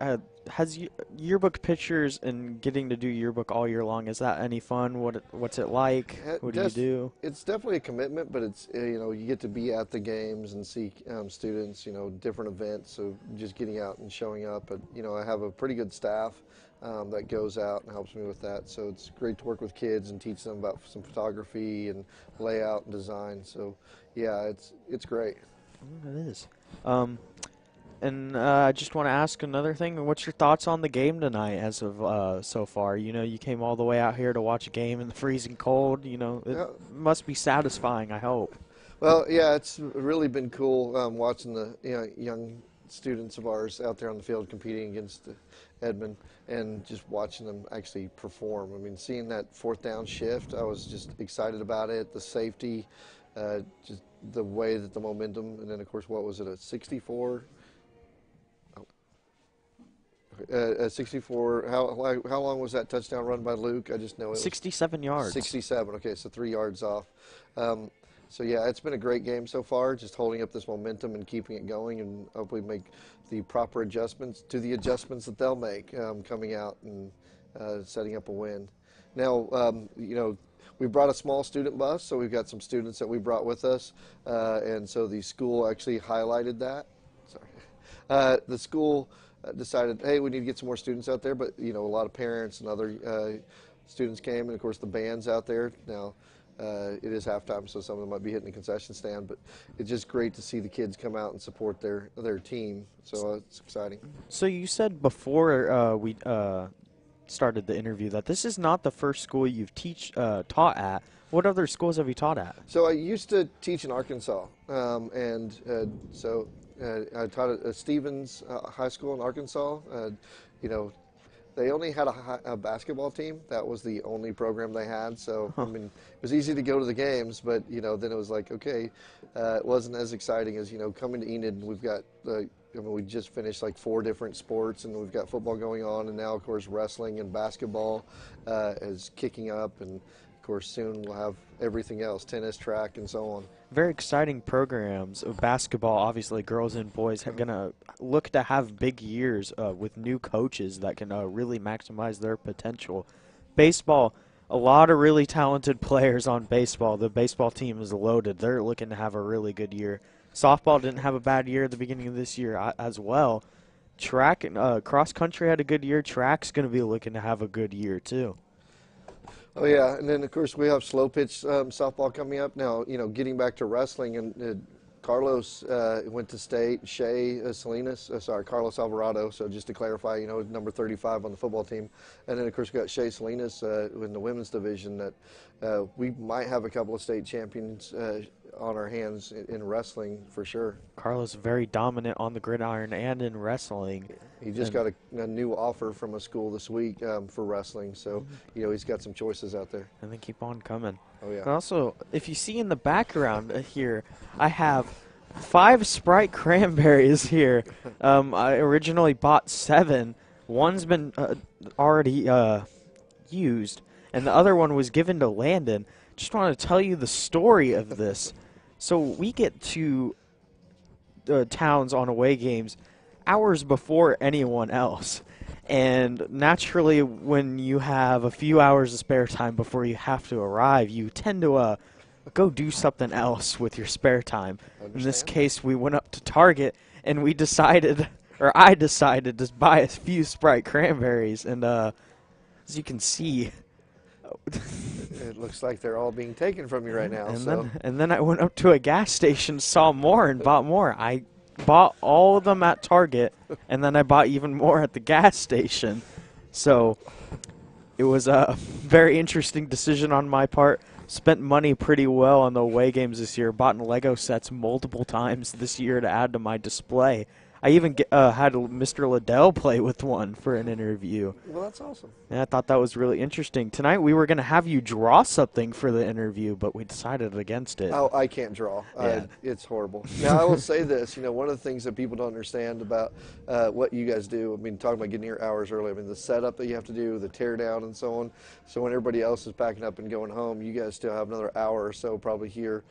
Has yearbook pictures and getting to do yearbook all year long, is that any fun? What's it like? What do you do? It's definitely a commitment, but it's, you know, you get to be at the games and see students, you know, different events. So just getting out and showing up. But, you know, I have a pretty good staff that goes out and helps me with that. So it's great to work with kids and teach them about some photography and layout and design. So, yeah, it's great. It is. And I just want to ask another thing. What's your thoughts on the game tonight as of so far? You know, you came all the way out here to watch a game in the freezing cold. You know, it must be satisfying, I hope. Well, yeah, it's really been cool watching the young students of ours out there on the field competing against Edmond and just watching them actually perform. I mean, seeing that fourth down shift, I was just excited about it, the safety, just the way that the momentum, and then, of course, what was it, a 64? 64. How long was that touchdown run by Luke? I just know it was 67 yards. 67. Okay, so 3 yards off. So yeah, it's been a great game so far. Just holding up this momentum and keeping it going, and hopefully make the proper adjustments to the adjustments that they'll make coming out and setting up a win. Now, you know, we brought a small student bus, so we've got some students that we brought with us, and so the school actually highlighted that. Sorry. The school decided, hey, we need to get some more students out there, but a lot of parents and other students came, and of course the band's out there now. It is halftime, so some of them might be hitting the concession stand, but it's just great to see the kids come out and support their team, so it's exciting. So you said before we started the interview that this is not the first school you've taught at. What other schools have you taught at? So I used to teach in Arkansas, and so I taught at Stevens High School in Arkansas. They only had a basketball team. That was the only program they had. So, I mean, it was easy to go to the games, but, then it was like, okay, it wasn't as exciting as, coming to Enid. And we've got, we just finished like 4 different sports, and we've got football going on. And now, of course, wrestling and basketball is kicking up. And, of course, soon we'll have everything else, tennis, track, and so on. Very exciting programs of basketball. Obviously, girls and boys are going to look to have big years with new coaches that can really maximize their potential. Baseball, a lot of really talented players on baseball. The baseball team is loaded. They're looking to have a really good year. Softball didn't have a bad year at the beginning of this year as well. Track and cross country had a good year. Track's going to be looking to have a good year too. Oh, yeah, and then, of course, we have slow pitch softball coming up. Now, getting back to wrestling, and Carlos went to state, Carlos Alvarado, so just to clarify, number 35 on the football team. And then, of course, we got Shea Salinas in the women's division that we might have a couple of state champions on our hands in wrestling for sure. Carlos very dominant on the gridiron and in wrestling. He just got a new offer from a school this week for wrestling, so he's got some choices out there. And they keep on coming. Oh, yeah. And also, if you see in the background here, I have 5 Sprite cranberries here. I originally bought 7. One's been already used, and the other one was given to Landon. Just want to tell you the story of this. So we get to towns on away games hours before anyone else. And naturally, when you have a few hours of spare time before you have to arrive, you tend to go do something else with your spare time. In this case, we went up to Target, and I decided to buy a few Sprite cranberries. And as you can see, it looks like they're all being taken from you right now. And then I went up to a gas station, saw more, and bought more. I bought all of them at Target, and then I bought even more at the gas station. So it was a very interesting decision on my part. Spent money pretty well on the away games this year. Bought Lego sets multiple times this year to add to my display. I even had Mr. Liddell play with one for an interview. Well, that's awesome. And I thought that was really interesting. Tonight we were going to have you draw something for the interview, but we decided against it. Oh, I can't draw. Yeah. It's horrible. Now, I will say this. One of the things that people don't understand about what you guys do, talking about getting here hours early, the setup that you have to do, the tear down and so on. So when everybody else is packing up and going home, you guys still have another hour or so probably here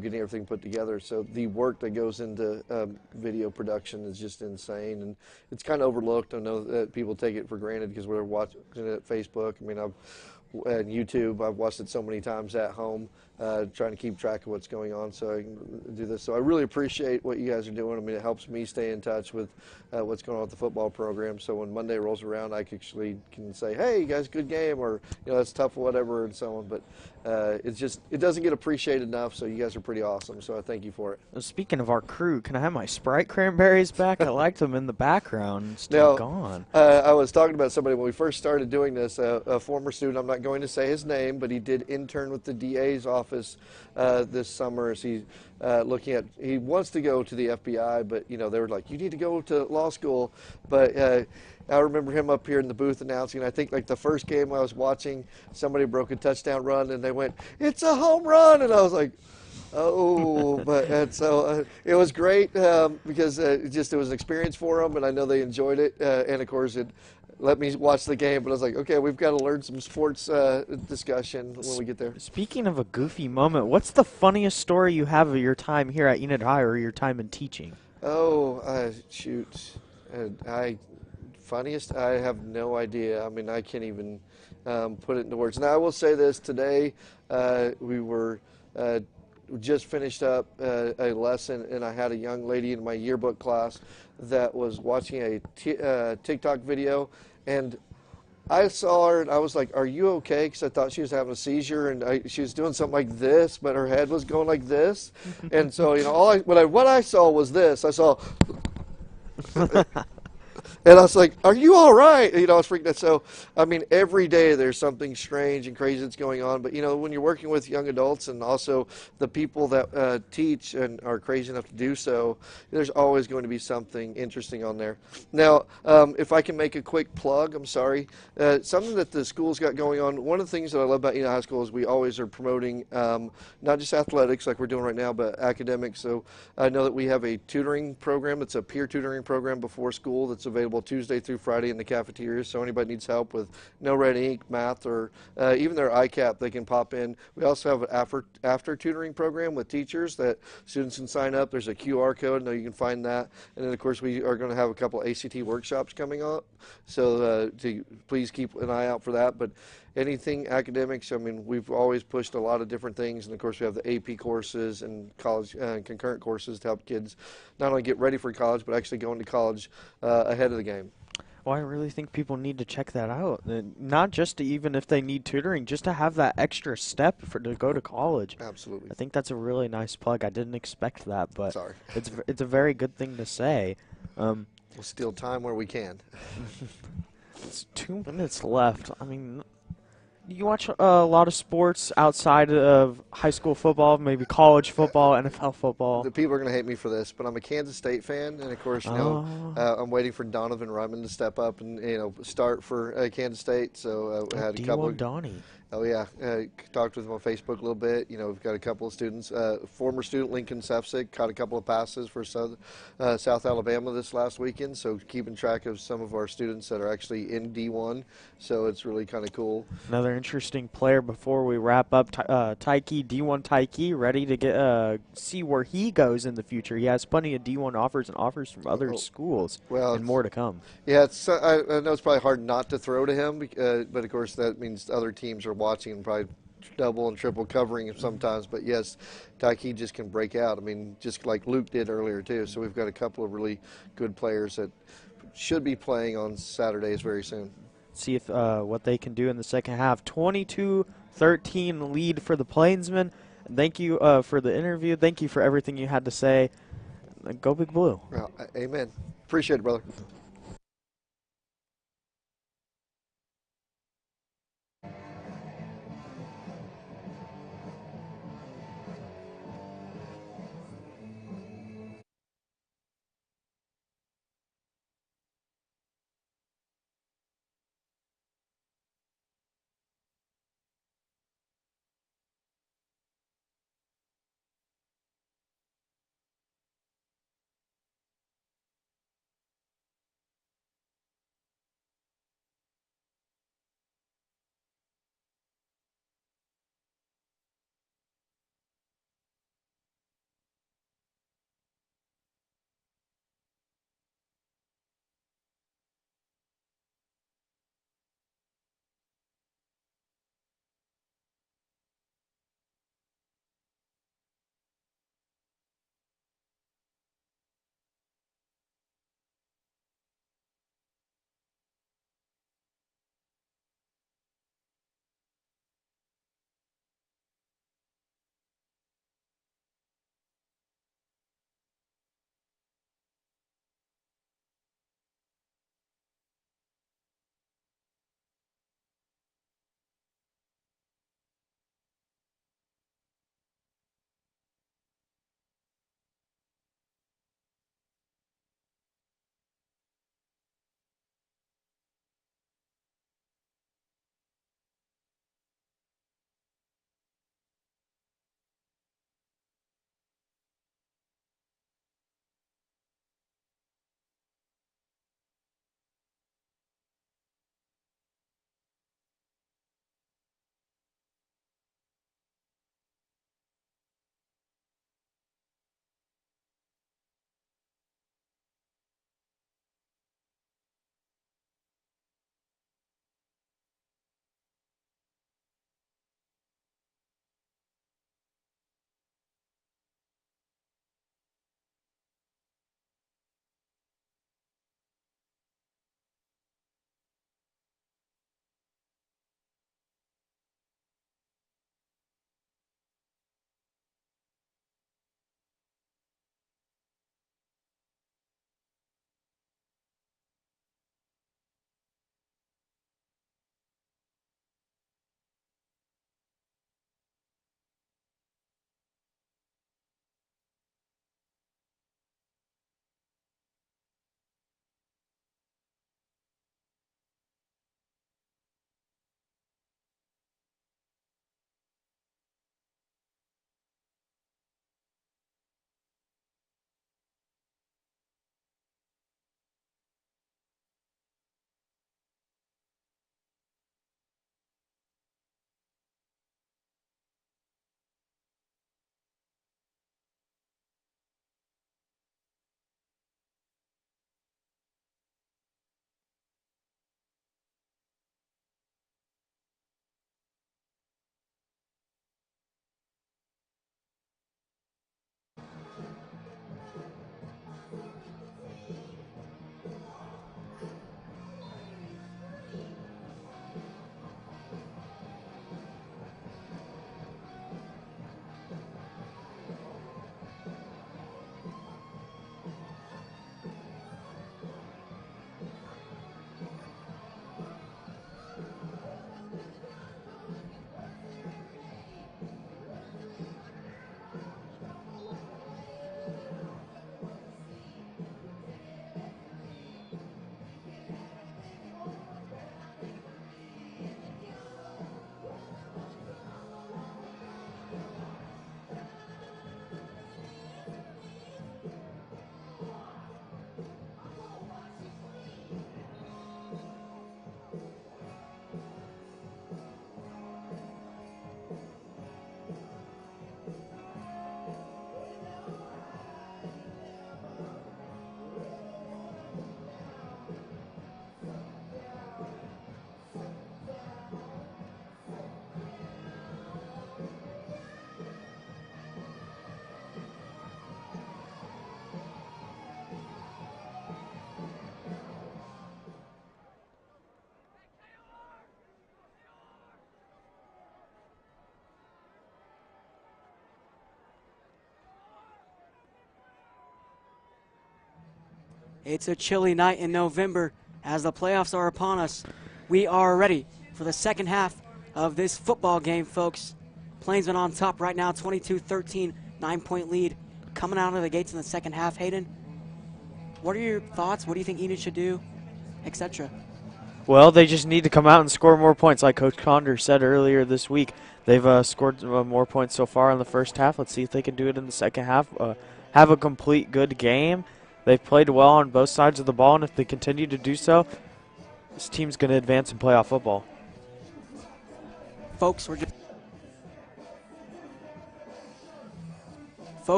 getting everything put together. So the work that goes into video production is just insane, and it's kind of overlooked. I know that people take it for granted because we're watching it at Facebook. And YouTube, I've watched it so many times at home, trying to keep track of what's going on so I can do this. So I really appreciate what you guys are doing. It helps me stay in touch with what's going on with the football program. So when Monday rolls around, I actually can say, hey, you guys, good game, or, that's tough or whatever, and so on. But it doesn't get appreciated enough, so you guys are pretty awesome. So I thank you for it. Speaking of our crew, can I have my Sprite cranberries back? I liked them in the background. Still gone. I was talking about somebody when we first started doing this, a former student, I'm not going to say his name, but he did intern with the DA's office this summer as he's he wants to go to the FBI, but, they were like, you need to go to law school. But I remember him up here in the booth announcing, I think like the first game I was watching, somebody broke a touchdown run, and they went, it's a home run, and I was like, oh, but so it was great because it was an experience for them, and I know they enjoyed it, and of course it let me watch the game, but I was like, okay, we've got to learn some sports discussion when we get there. Speaking of a goofy moment, what's the funniest story you have of your time here at Enid High or your time in teaching? Oh, shoot. Funniest? I have no idea. I mean, I can't even put it into words. Now, I will say this. Today, we were just finished up a lesson, and I had a young lady in my yearbook class that was watching a TikTok video, and I saw her, and I was like, "Are you okay?" Because I thought she was having a seizure, and she was doing something like this, but her head was going like this. And so, what I saw was this. I saw... And I was like, "Are you all right?" I was freaking out. So, I mean, every day there's something strange and crazy that's going on. But, when you're working with young adults and also the people that teach and are crazy enough to do so, there's always going to be something interesting on there. Now, if I can make a quick plug, I'm sorry. Something that the school's got going on, one of the things that I love about Enid High School is we always are promoting not just athletics like we're doing right now, but academics. So I know that we have a tutoring program. It's a peer tutoring program before school that's available Tuesday through Friday in the cafeteria. So anybody needs help with no red ink, math, or even their ICAP, they can pop in. We also have an after tutoring program with teachers that students can sign up. There's a QR code. Now you can find that. And then, of course, we are going to have a couple ACT workshops coming up. So please keep an eye out for that. But anything academics, I mean, we've always pushed a lot of different things. And, of course, we have the AP courses and college concurrent courses to help kids not only get ready for college, but actually go into college ahead of the game. Well, I really think people need to check that out. Not just to, even if they need tutoring, just to have that extra step to go to college. Absolutely. I think that's a really nice plug. I didn't expect that, but Sorry. it's a very good thing to say. We'll steal time where we can. It's 2 minutes left. I mean, you watch a lot of sports outside of high school football, maybe college football, NFL football. The people are going to hate me for this, but I'm a Kansas State fan, and of course, I'm waiting for Donovan Ryman to step up and start for Kansas State. So I had a couple. Donnie. Oh yeah, talked with him on Facebook a little bit. We've got a couple of students. Former student Lincoln Sefcik caught a couple of passes for South Alabama this last weekend. So keeping track of some of our students that are actually in D1. So it's really kind of cool. Another interesting player before we wrap up. Taiki, D1 Taiki, ready to get see where he goes in the future. He has plenty of D1 offers and offers from other schools, and more to come. Yeah, I know it's probably hard not to throw to him, but of course that means other teams are watching and probably double and triple covering him sometimes. But yes, Taiki just can break out. I mean, just like Luke did earlier too. So we've got a couple of really good players that should be playing on Saturdays very soon. See if what they can do in the second half. 22-13 lead for the Plainsmen. Thank you for the interview. Thank you for everything you had to say. Go Big Blue. Well, amen. Appreciate it, brother. It's a chilly night in November as the playoffs are upon us. We are ready for the second half of this football game, folks. Plainsmen on top right now, 22-13, 9-point lead. Coming out of the gates in the second half, Hayden, what are your thoughts? What do you think Enid should do, etc.? Well, they just need to come out and score more points. Like Coach Condor said earlier this week, they've scored more points so far in the first half. Let's see if they can do it in the second half. Have a complete good game. They've played well on both sides of the ball, and if they continue to do so, this team's going to advance in playoff football. Folks, we're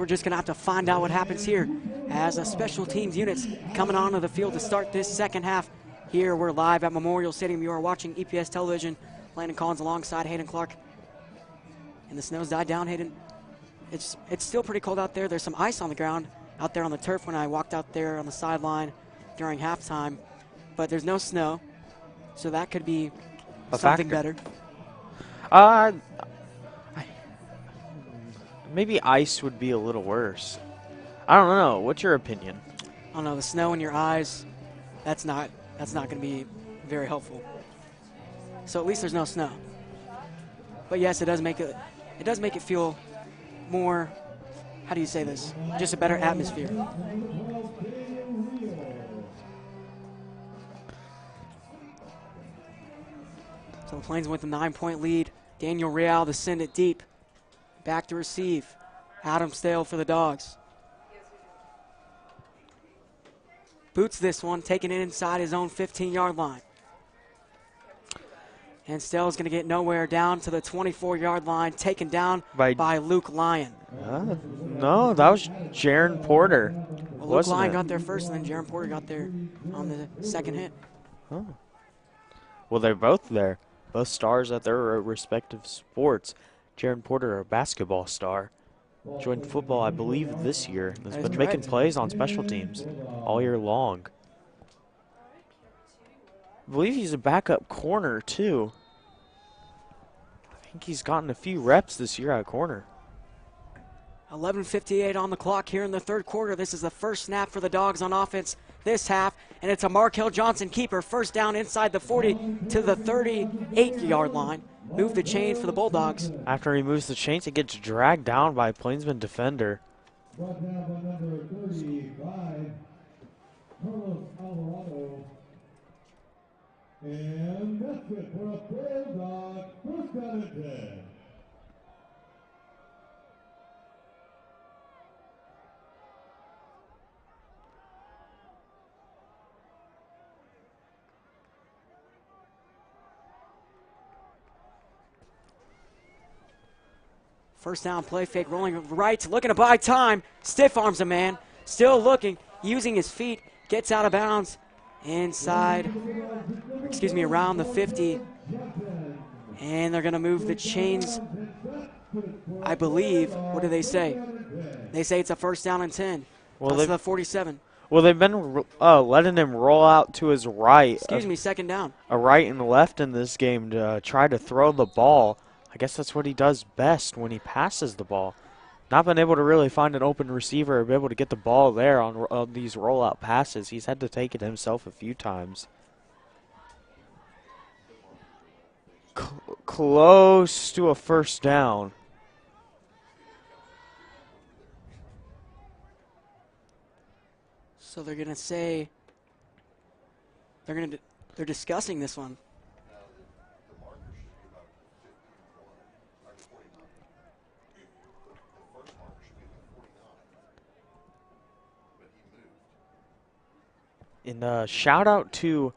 just going to have to find out what happens here as a special teams units coming onto the field to start this second half. Here we're live at Memorial Stadium. You are watching EPS Television. Landon Collins alongside Hayden Clark. And the snow's died down, Hayden. It's still pretty cold out there. There's some ice on the ground out there on the turf when I walked out there on the sideline during halftime. But there's no snow, so that could be something better. Maybe ice would be a little worse. I don't know. What's your opinion? I don't know. The snow in your eyes, that's not going to be very helpful. So at least there's no snow. But yes, it does make it feel more, how do you say this? Just a better atmosphere. So the Plains with a 9-point lead. Daniel Real to send it deep. Back to receive. Adam Stale for the Dogs. Boots this one, taking it inside his own 15-yard line. And Stale's going to get nowhere, down to the 24-yard line, taken down by Luke Lyon. No, that was Jaron Porter. Well, Luke Lyon got there first, and then Jaron Porter got there on the second hit. Oh. Well, they're both there. Both stars at their respective sports. Jaron Porter, a basketball star, joined football, I believe, this year. Has been making plays on special teams all year long. I believe he's a backup corner, too. I think he's gotten a few reps this year at corner. 11:58 on the clock here in the third quarter. This is the first snap for the Dogs on offense this half, and it's a Markel Johnson keeper. First down inside the 40 to the 38-yard line. Move the chains for the Bulldogs. After he moves the chains, it gets dragged down by a Plainsman defender. Brought down by number 35, Carlos Alvarado. And that's it for a Bulldog first down and 10. First down play, fake rolling right, looking to buy time. Stiff arms a man, still looking, using his feet, gets out of bounds inside, around the 50. And they're going to move the chains, I believe. What do they say? They say it's a first down and 10. Well, that's the 47. Well, they've been letting him roll out to his right. Second down. A right and left in this game to try to throw the ball. I guess that's what he does best when he passes the ball. Not been able to really find an open receiver or be able to get the ball there on these rollout passes. He's had to take it himself a few times. Close to a first down. So they're going to say they're discussing this one. And shout out to,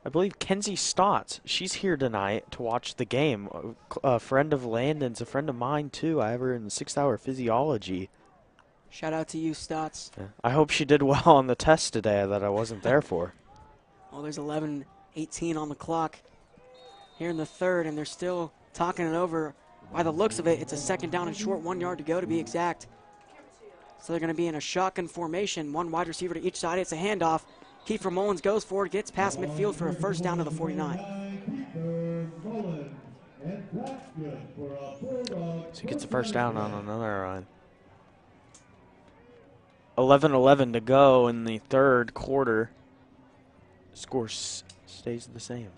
I believe, Kenzie Stotts. She's here tonight to watch the game. A friend of Landon's, a friend of mine, too. I have her in the 6th-hour physiology. Shout out to you, Stotts. Yeah. I hope she did well on the test today that I wasn't there for. Well, there's 11:18 on the clock here in the third, and they're still talking it over. By the looks of it, it's a second down and short, 1 yard to go to be exact. So they're going to be in a shotgun formation, one wide receiver to each side. It's a handoff. Kiefer Mullins goes forward, gets past midfield for a first down to the 49. So he gets the first down on another run. 11-11 to go in the third quarter. Score stays the same.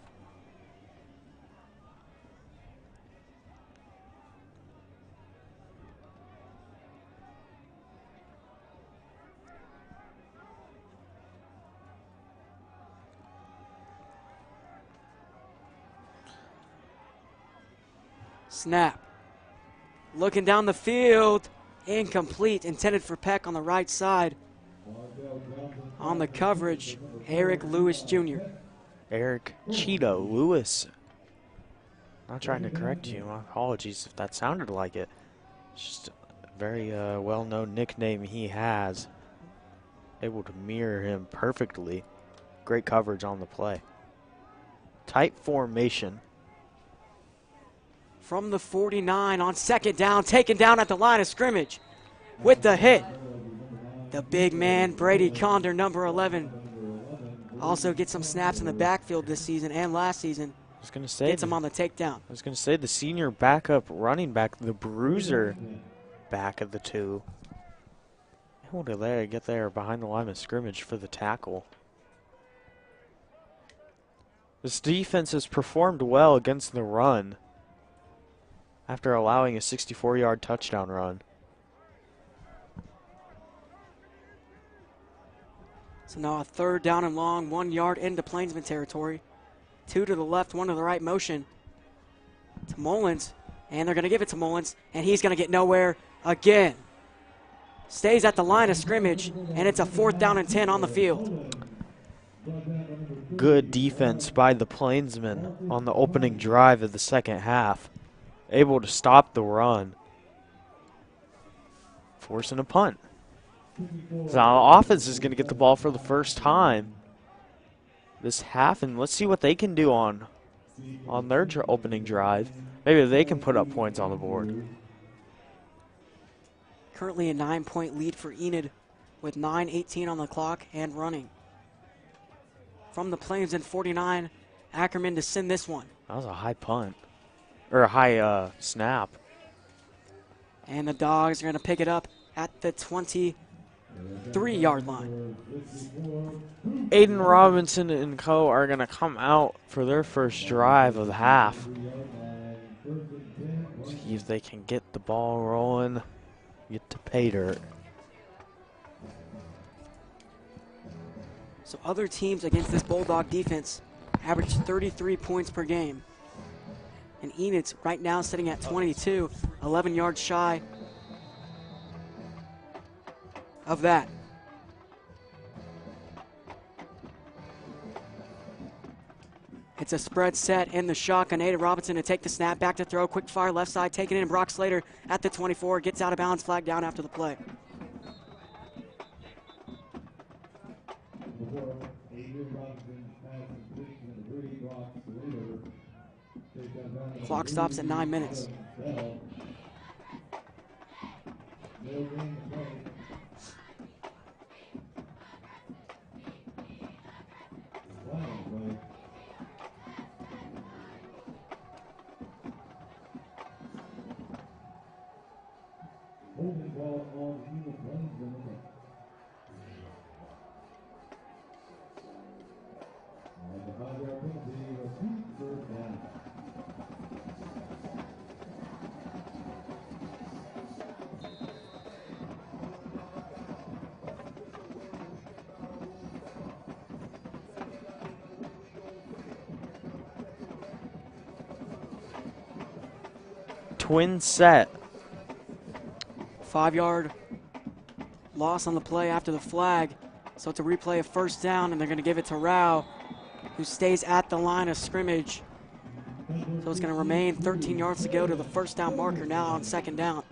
Snap. Looking down the field. Incomplete. Intended for Peck on the right side. On the coverage, Eric Lewis Jr. Eric Cheeto Lewis. Not trying to correct you. My apologies if that sounded like it. It's just a very well-known nickname he has. Able to mirror him perfectly. Great coverage on the play. Tight formation. From the 49 on second down, taken down at the line of scrimmage with the hit. The big man, Brady Condor, number 11. Also gets some snaps in the backfield this season and last season. I was gonna say gets him on the takedown. I was gonna say the senior backup running back, the bruiser back of the two. Able to get there behind the line of scrimmage for the tackle. This defense has performed well against the run after allowing a 64-yard touchdown run. So now a third down and long, 1 yard into Plainsman territory. 2 to the left, 1 to the right motion to Mullins. And they're going to give it to Mullins, and he's going to get nowhere again. Stays at the line of scrimmage, and it's a 4th down and 10 on the field. Good defense by the Plainsmen on the opening drive of the second half. Able to stop the run. Forcing a punt. So our offense is going to get the ball for the first time this half, and let's see what they can do on their opening drive. Maybe they can put up points on the board. Currently a 9-point lead for Enid with 9:18 on the clock and running. From the Plainsmen 49, Ackerman to send this one. That was a high punt. Or a high snap. And the Dogs are going to pick it up at the 23-yard line. Aiden Robinson and co are going to come out for their first drive of the half. See if they can get the ball rolling, get to pay dirt. So other teams against this Bulldog defense average 33 points per game. And Enid's right now sitting at 22, 11 yards shy of that. It's a spread set in the shotgun. Aiden Robinson to take the snap, back to throw, quick fire left side, taken in. Brock Slater at the 24, gets out of bounds, flag down after the play. Clock stops at 9 minutes. Twin set. 5-yard loss on the play after the flag. So it's a replay of first down, and they're going to give it to Rao, who stays at the line of scrimmage. So it's going to remain 13 yards to go to the first down marker now on second down.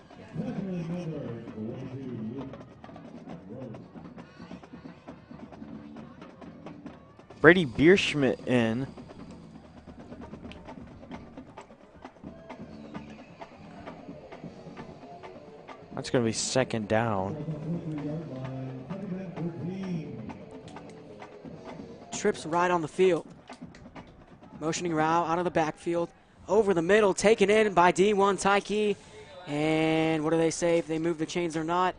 Brady Bierschmidt in. That's going to be second down. Trips right on the field. Motioning Rao out of the backfield. Over the middle, taken in by D1 Taiki. And what do they say if they move the chains or not?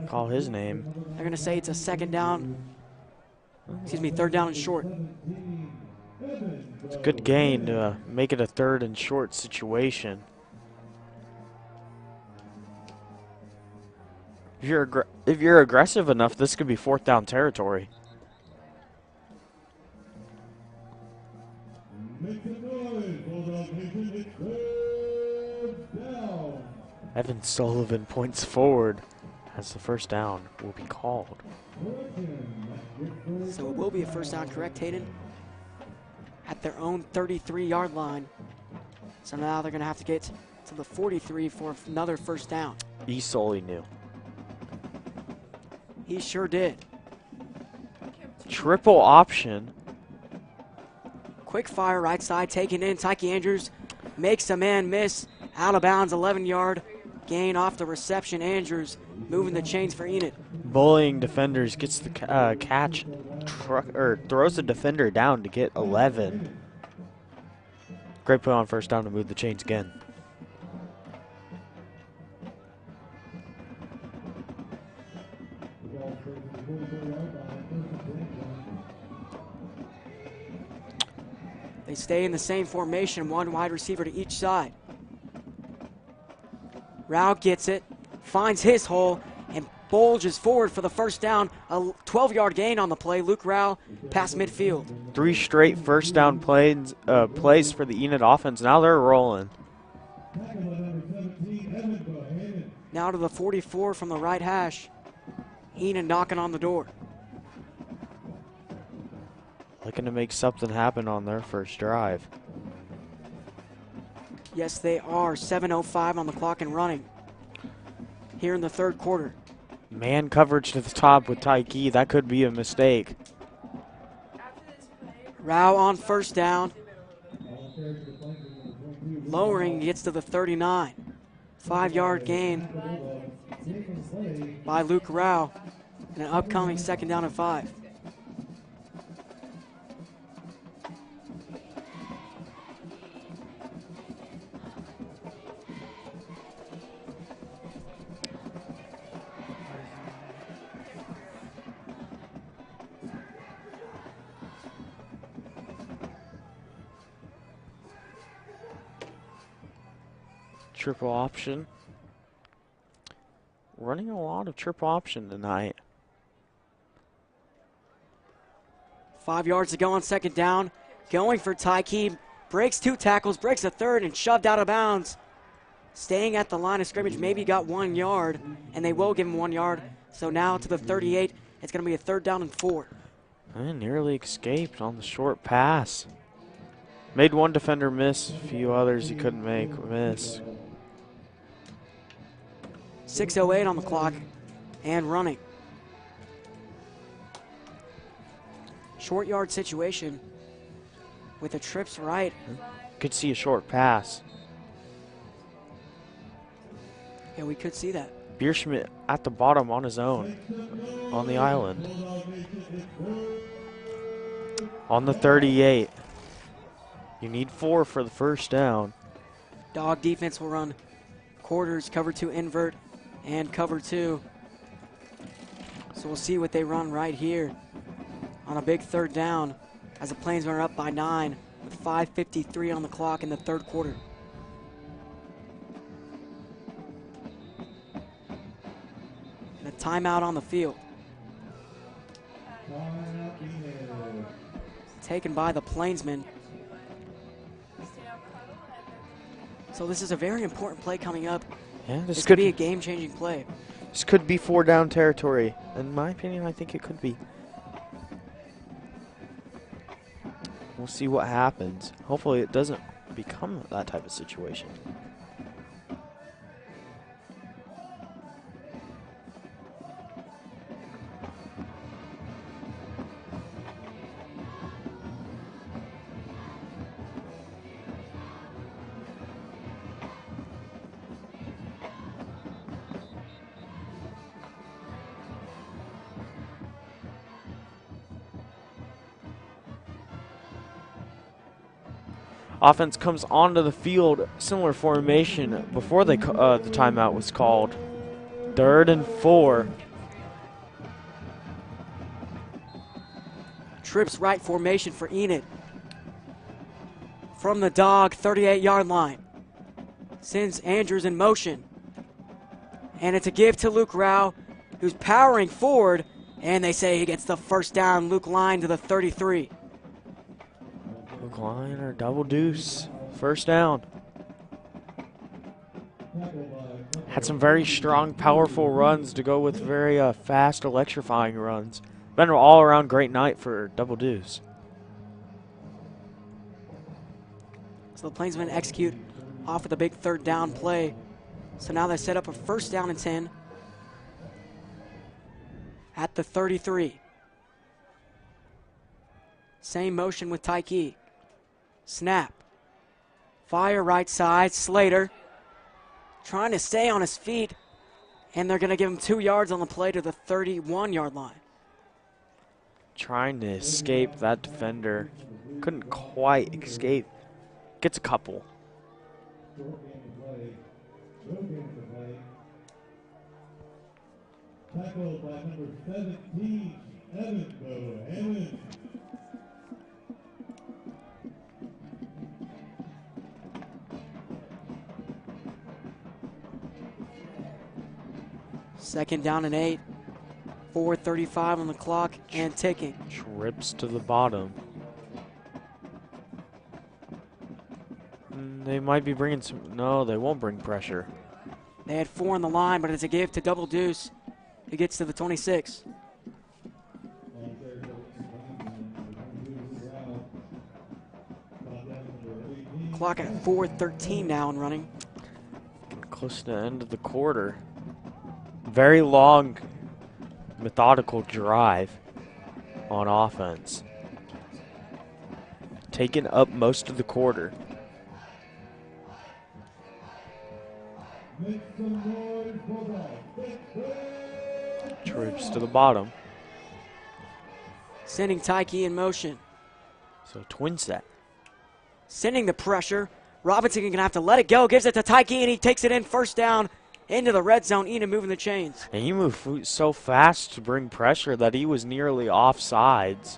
Call his name. They're going to say it's a third down and short. It's a good gain to make it a 3rd and short situation. If you're aggressive enough, this could be 4th down territory. Make some noise, Bulldog Nation. It's 3rd down. Evan Sullivan points forward as the 1st down will be called. So it will be a 1st down, correct, Hayden? At their own 33-yard line. So now they're going to have to get to the 43 for another 1st down. E. Sully knew. He sure did. Triple option. Quick fire right side, taken in. Tyke Andrews makes a man miss. Out of bounds, 11-yard gain off the reception. Andrews moving the chains for Enid. Bullying defenders, gets the catch, throws the defender down to get 11. Great play on 1st down to move the chains again. They stay in the same formation, 1 wide receiver to each side. Rao gets it, finds his hole, and bulges forward for the 1st down. A 12-yard gain on the play. Luke Rao past midfield. 3 straight 1st down plays for the Enid offense. Now they're rolling. Now to the 44 from the right hash. Enid knocking on the door. Looking to make something happen on their 1st drive. Yes, they are. 7:05 on the clock and running here in the 3rd quarter. Man coverage to the top with Tyke. That could be a mistake. Rao on 1st down. Lowering, gets to the 39. 5-yard gain by Luke Rao. And an upcoming 2nd down and 5. Triple option. Running a lot of triple option tonight. 5 yards to go on 2nd down. Going for Tyke. Breaks 2 tackles, breaks a 3rd, and shoved out of bounds. Staying at the line of scrimmage, maybe got 1 yard, and they will give him 1 yard. So now to the 38, it's going to be a 3rd down and 4. And nearly escaped on the short pass. Made one defender miss, a few others he couldn't make miss. 6:08 on the clock and running. Short yard situation with the trips right. Could see a short pass. Yeah, we could see that. Bierschmidt at the bottom on his own on the island. On the 38. You need 4 for the 1st down. Dog defense will run quarters, cover 2 invert, and cover 2. So we'll see what they run right here on a big 3rd down as the Plainsmen are up by 9 with 5:53 on the clock in the 3rd quarter. And a timeout on the field. Taken by the Plainsmen. So this is a very important play coming up. Yeah, This could be a game-changing play. This could be 4 down territory. In my opinion, I think it could be. We'll see what happens. Hopefully it doesn't become that type of situation. Offense comes onto the field, similar formation before the timeout was called. 3rd and 4. Trips right formation for Enid. From the dog, 38-yard line. Sends Andrews in motion. And it's a give to Luke Rao, who's powering forward, and they say he gets the first down. Luke line to the 33. Luke line or double deuce. First down. Had some very strong, powerful runs to go with very fast, electrifying runs. Been an all-around great night for double deuce. So the Plainsmen execute off of the big 3rd down play. So now they set up a 1st down and 10 at the 33. Same motion with Tyke. Snap. Fire right side. Slater trying to stay on his feet, and they're going to give him 2 yards on the play to the 31-yard line. Trying to escape that defender. Couldn't quite escape. Gets a couple. Tackled by number 17, Edmond. Second down and 8. 4:35 on the clock and ticking. Trips to the bottom. They might be bringing some. No, they won't bring pressure. They had 4 on the line, but it's a give to double deuce. He gets to the 26. Clock at 4:13 now and running. Getting close to the end of the quarter. Very long, methodical drive on offense. Taking up most of the quarter. Trips to the bottom. Sending Tyke in motion. So twin set. Sending the pressure. Robinson going to have to let it go. Gives it to Tyke, and he takes it in 1st down into the red zone. Enid moving the chains. And he moved so fast to bring pressure that he was nearly off sides.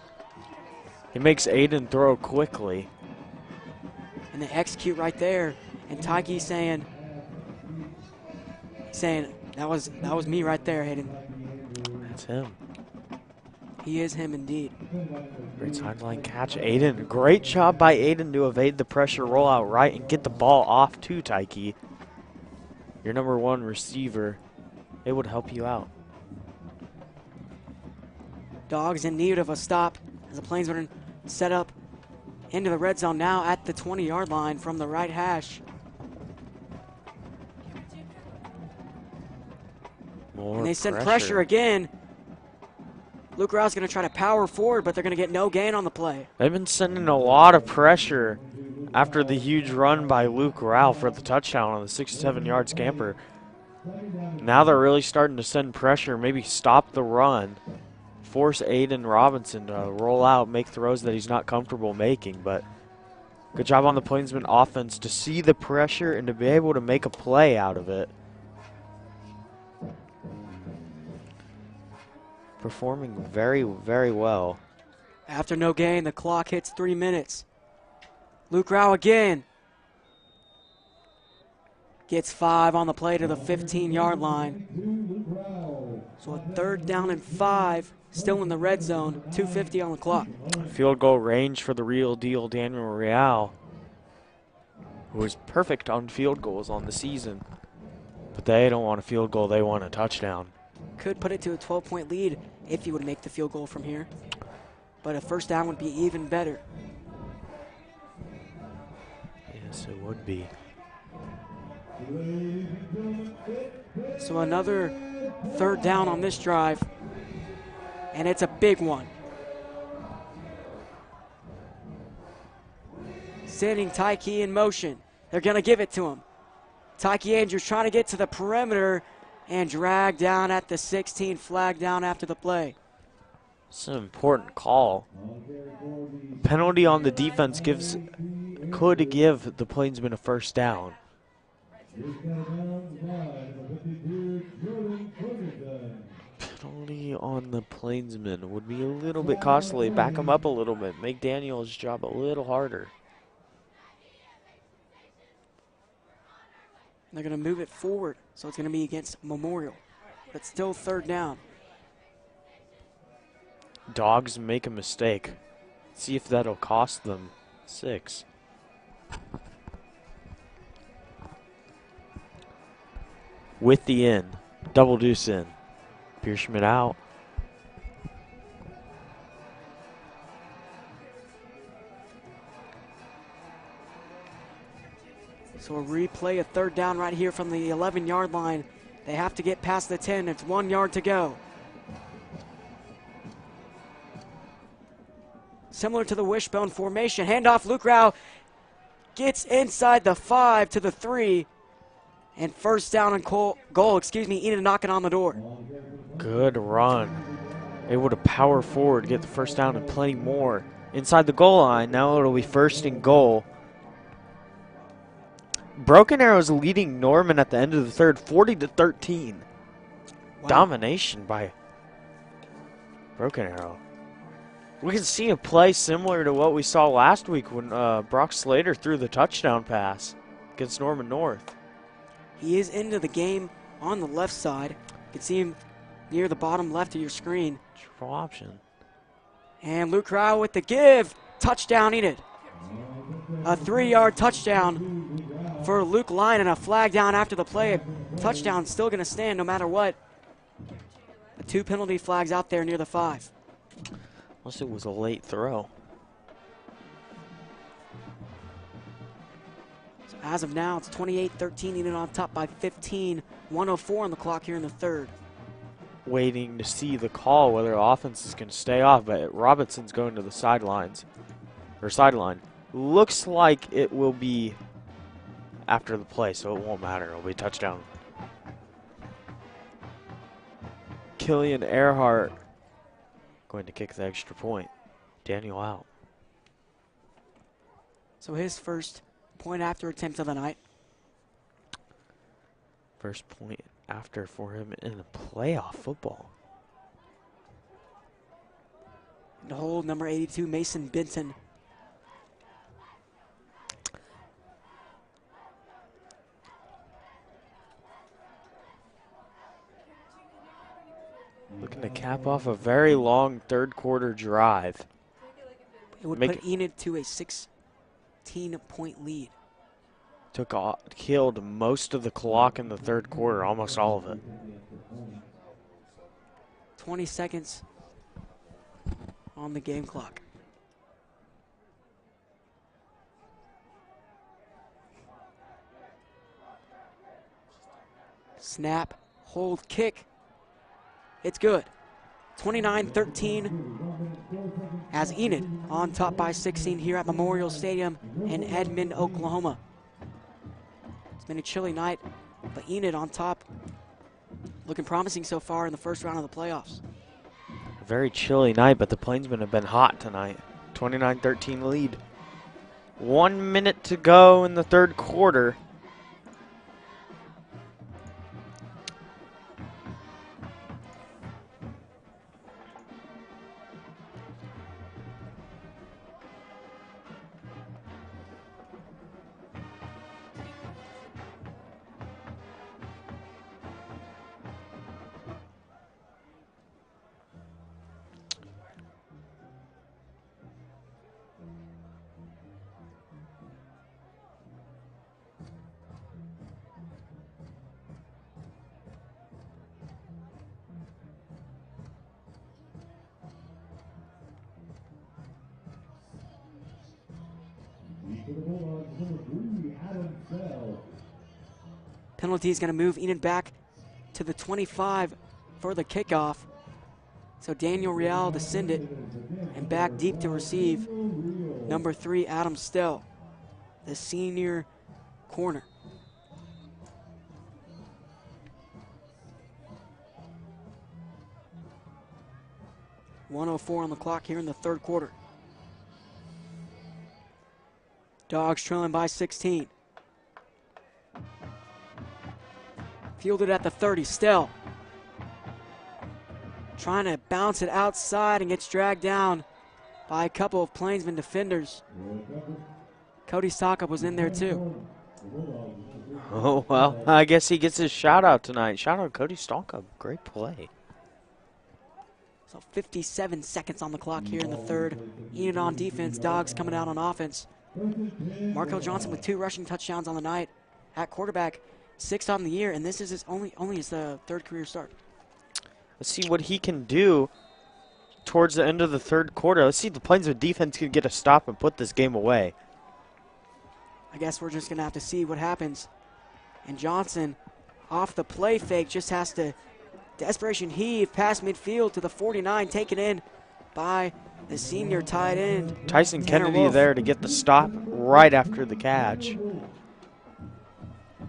He makes Aiden throw quickly. And they execute right there. And Tyke saying that was me right there, Hayden. That's him. He is him indeed. Great sideline catch, Aiden. Great job by Aiden to evade the pressure, roll out right, and get the ball off to Tyke. Your number 1 receiver. It would help you out. Dogs in need of a stop as the Plainsmen set up into the red zone now at the 20-yard line from the right hash. More and they send pressure again. Luke Rouse going to try to power forward, but they're going to get no gain on the play. They've been sending a lot of pressure after the huge run by Luke Rao for the touchdown on the 67-yard scamper. Now they're really starting to send pressure, maybe stop the run, force Aiden Robinson to roll out, make throws that he's not comfortable making. But good job on the Plainsmen offense to see the pressure and to be able to make a play out of it. Performing very, very well. After no gain, the clock hits 3 minutes. Luke Rao again. Gets 5 on the play to the 15-yard line. So a 3rd down and 5, still in the red zone, 2:50 on the clock. Field goal range for the real deal, Daniel Real, who was perfect on field goals on the season. But they don't want a field goal, they want a touchdown. Could put it to a 12-point lead if he would make the field goal from here. But a 1st down would be even better. Yes, it would be. So another 3rd down on this drive, and it's a big one. Sending Tyke in motion. They're going to give it to him. Tyke Andrews trying to get to the perimeter and dragged down at the 16, flag down after the play. It's an important call. Penalty on the defense could give the Plainsmen a 1st down. from the Plainsmen would be a little bit costly. Back them up a little bit. Make Daniel's job a little harder. They're going to move it forward, so it's going to be against Memorial. But still third down. Dogs make a mistake. See if that'll cost them 6. With the in. Double deuce in. Pierschmidt out. So a replay, a third down right here from the 11-yard line. They have to get past the 10. It's 1 yard to go. Similar to the wishbone formation. Handoff, Luke Rao gets inside the 5 to the 3. And first down and goal, Enid knocking on the door. Good run. Able to power forward, get the first down and plenty more. Inside the goal line, now it'll be first and goal. Broken Arrow's leading Norman at the end of the third, 40-13. Wow. Domination by Broken Arrow. We can see a play similar to what we saw last week when Brock Slater threw the touchdown pass against Norman North. He is into the game on the left side. You can see him near the bottom left of your screen. Triple option. And Luke Rao with the give. Touchdown, Enid. A 3-yard touchdown for Luke Lyon and a flag down after the play. Touchdown still going to stand no matter what. The 2 penalty flags out there near the 5. Unless it was a late throw. So as of now, it's 28-13, Enid on top by 15. 1:04 on the clock here in the third. Waiting to see the call, whether the offense is going to stay off, but Robinson's going to the sidelines. Or sideline. Looks like it will be after the play, so it won't matter. It'll be a touchdown. Killian Earhart going to kick the extra point. Daniel out. So his first point after attempt of the night. First point after for him in the playoff football. The hold, number 82, Mason Benson. Looking to cap off a very long third quarter drive. It would put Enid to a 16-point lead. Killed most of the clock in the third quarter, almost all of it. 20 seconds on the game clock. Snap, hold, kick. It's good. 29-13 as Enid on top by 16 here at Memorial Stadium in Edmond, Oklahoma. It's been a chilly night, but Enid on top, looking promising so far in the first round of the playoffs. A very chilly night, but the Plainsmen have been hot tonight. 29-13 lead. 1 minute to go in the third quarter. Penalty is going to move Enid back to the 25 for the kickoff. So Daniel Real to send it, and back deep to receive number 3, Adam Stell, the senior corner. .104 on the clock here in the third quarter. Dogs trailing by 16. Fielded at the 30, Stell. trying to bounce it outside and gets dragged down by a couple of Plainsmen defenders. Cody Saka was in there too. Oh, well, I guess he gets his shout out tonight. Shout out Cody Stonka. Great play. So 57 seconds on the clock here in the third. Enid on defense, Dogs coming out on offense. Markel Johnson with 2 rushing touchdowns on the night at quarterback, 6th on the year, and this is his only his third career start. Let's see what he can do towards the end of the third quarter. Let's see if the Plainsman defense can get a stop and put this game away. I guess we're just going to have to see what happens. And Johnson, off the play fake, just has to desperation heave past midfield to the 49, taken in by the senior tight end. Tyson Tanner Kennedy Wolf. there to get the stop right after the catch.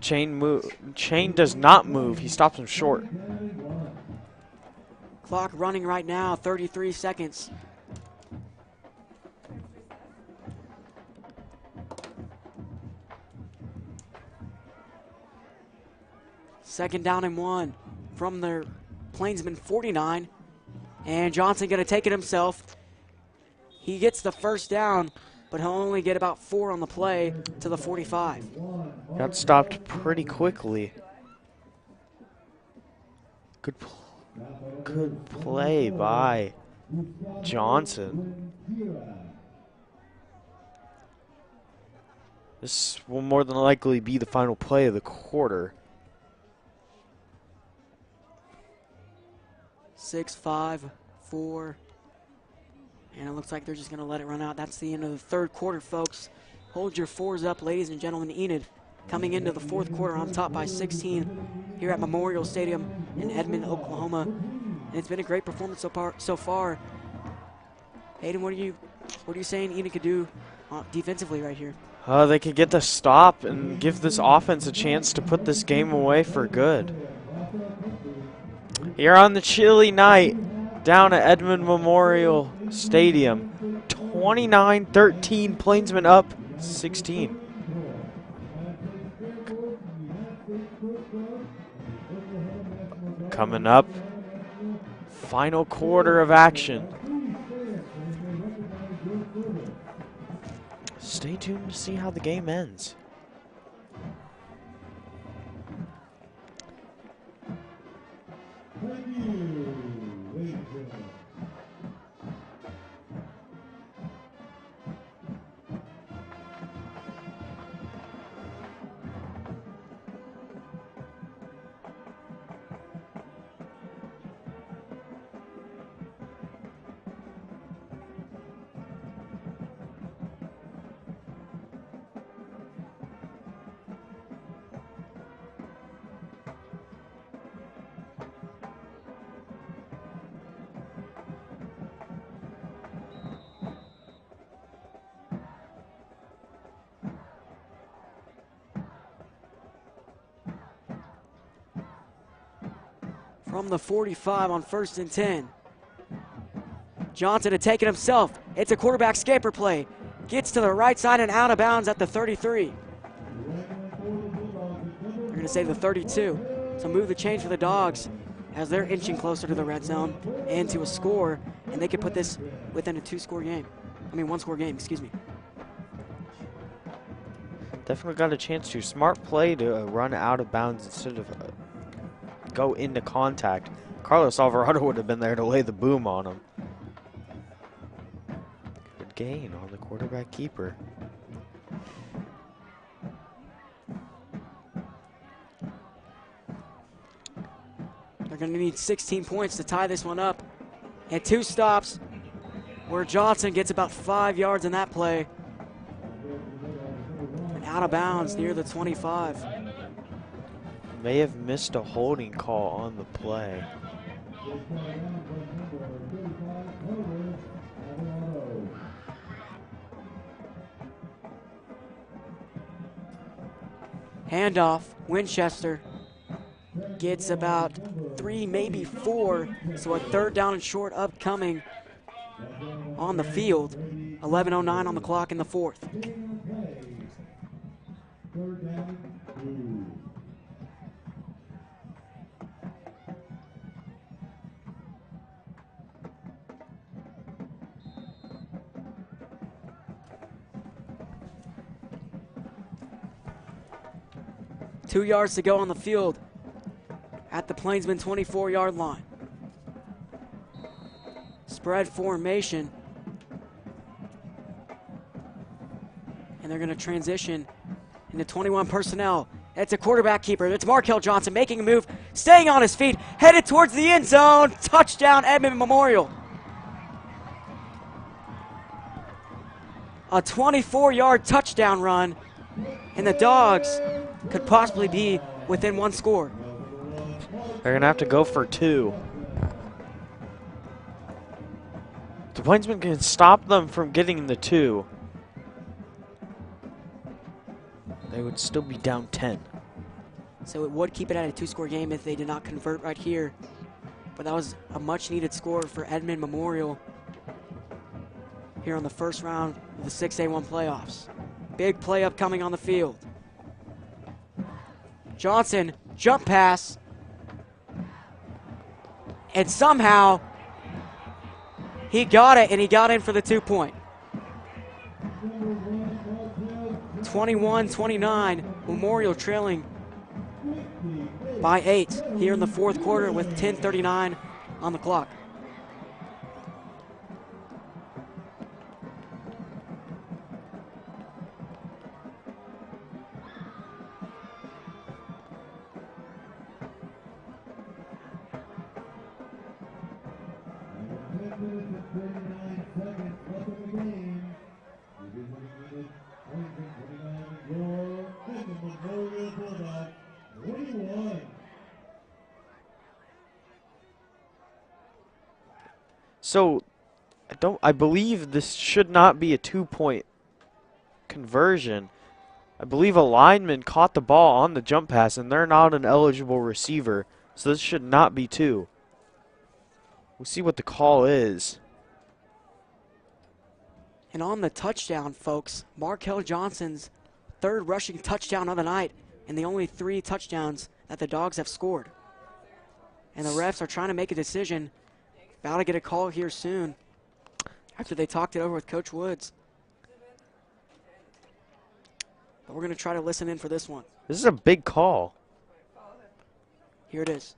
Chain does not move. He stops him short. Clock running right now, 33 seconds. Second down and 1 from their Plainsman 49. And Johnson going to take it himself. He gets the first down, but he'll only get about 4 on the play to the 45. Got stopped pretty quickly. Good play by Johnson. This will more than likely be the final play of the quarter. 6, 5, 4. And it looks like they're just going to let it run out. That's the end of the third quarter, folks. Hold your 4s up, ladies and gentlemen. Enid coming into the fourth quarter on top by 16 here at Memorial Stadium in Edmond, Oklahoma. And it's been a great performance so far. Aiden, what are you saying Enid could do defensively right here? They could get the stop and give this offense a chance to put this game away for good. Here on the chilly night down at Edmond Memorial Stadium, 29-13, Plainsmen up 16. Coming up, final quarter of action. Stay tuned to see how the game ends. Thank you, ladies and gentlemen. From the 45 on 1st and 10. Johnson to take it himself. It's a quarterback scaper play. Gets to the right side and out of bounds at the 33. They're going to say the 32. So move the change for the Dogs as they're inching closer to the red zone and to a score, and they could put this within a one-score game, excuse me. Definitely got a chance to. Smart play to run out of bounds instead of go into contact. Carlos Alvarado would have been there to lay the boom on him. Good gain on the quarterback keeper. They're going to need 16 points to tie this one up. And 2 stops where Johnson gets about 5 yards in that play. And out of bounds near the 25. May have missed a holding call on the play. Handoff, Winchester gets about 3, maybe 4, so a 3rd down and short upcoming on the field. 11:09 on the clock in the 4th. 2 yards to go on the field at the Plainsmen 24-yard line. Spread formation. And they're going to transition into 21 personnel. It's a quarterback keeper. It's Markel Johnson making a move, staying on his feet, headed towards the end zone. Touchdown, Edmond Memorial. A 24-yard touchdown run, and the Dogs could possibly be within one score. They're going to have to go for 2. The Plainsmen can stop them from getting the 2. They would still be down 10. So it would keep it at a 2-score game if they did not convert right here. But that was a much-needed score for Edmond Memorial here on the first round of the 6A1 playoffs. Big play upcoming on the field. Johnson, jump pass. And somehow, he got it, and he got in for the 2-point. 21-29, Memorial trailing by 8 here in the fourth quarter with 10:39 on the clock. So, I believe this should not be a 2-point conversion. I believe a lineman caught the ball on the jump pass, and they're not an eligible receiver, so this should not be 2. We'll see what the call is. And on the touchdown, folks, Markel Johnson's 3rd rushing touchdown of the night, and the only 3 touchdowns that the Dogs have scored. And the refs are trying to make a decision. About to get a call here soon after they talked it over with Coach Woods. But we're going to try to listen in for this one. This is a big call. Here it is.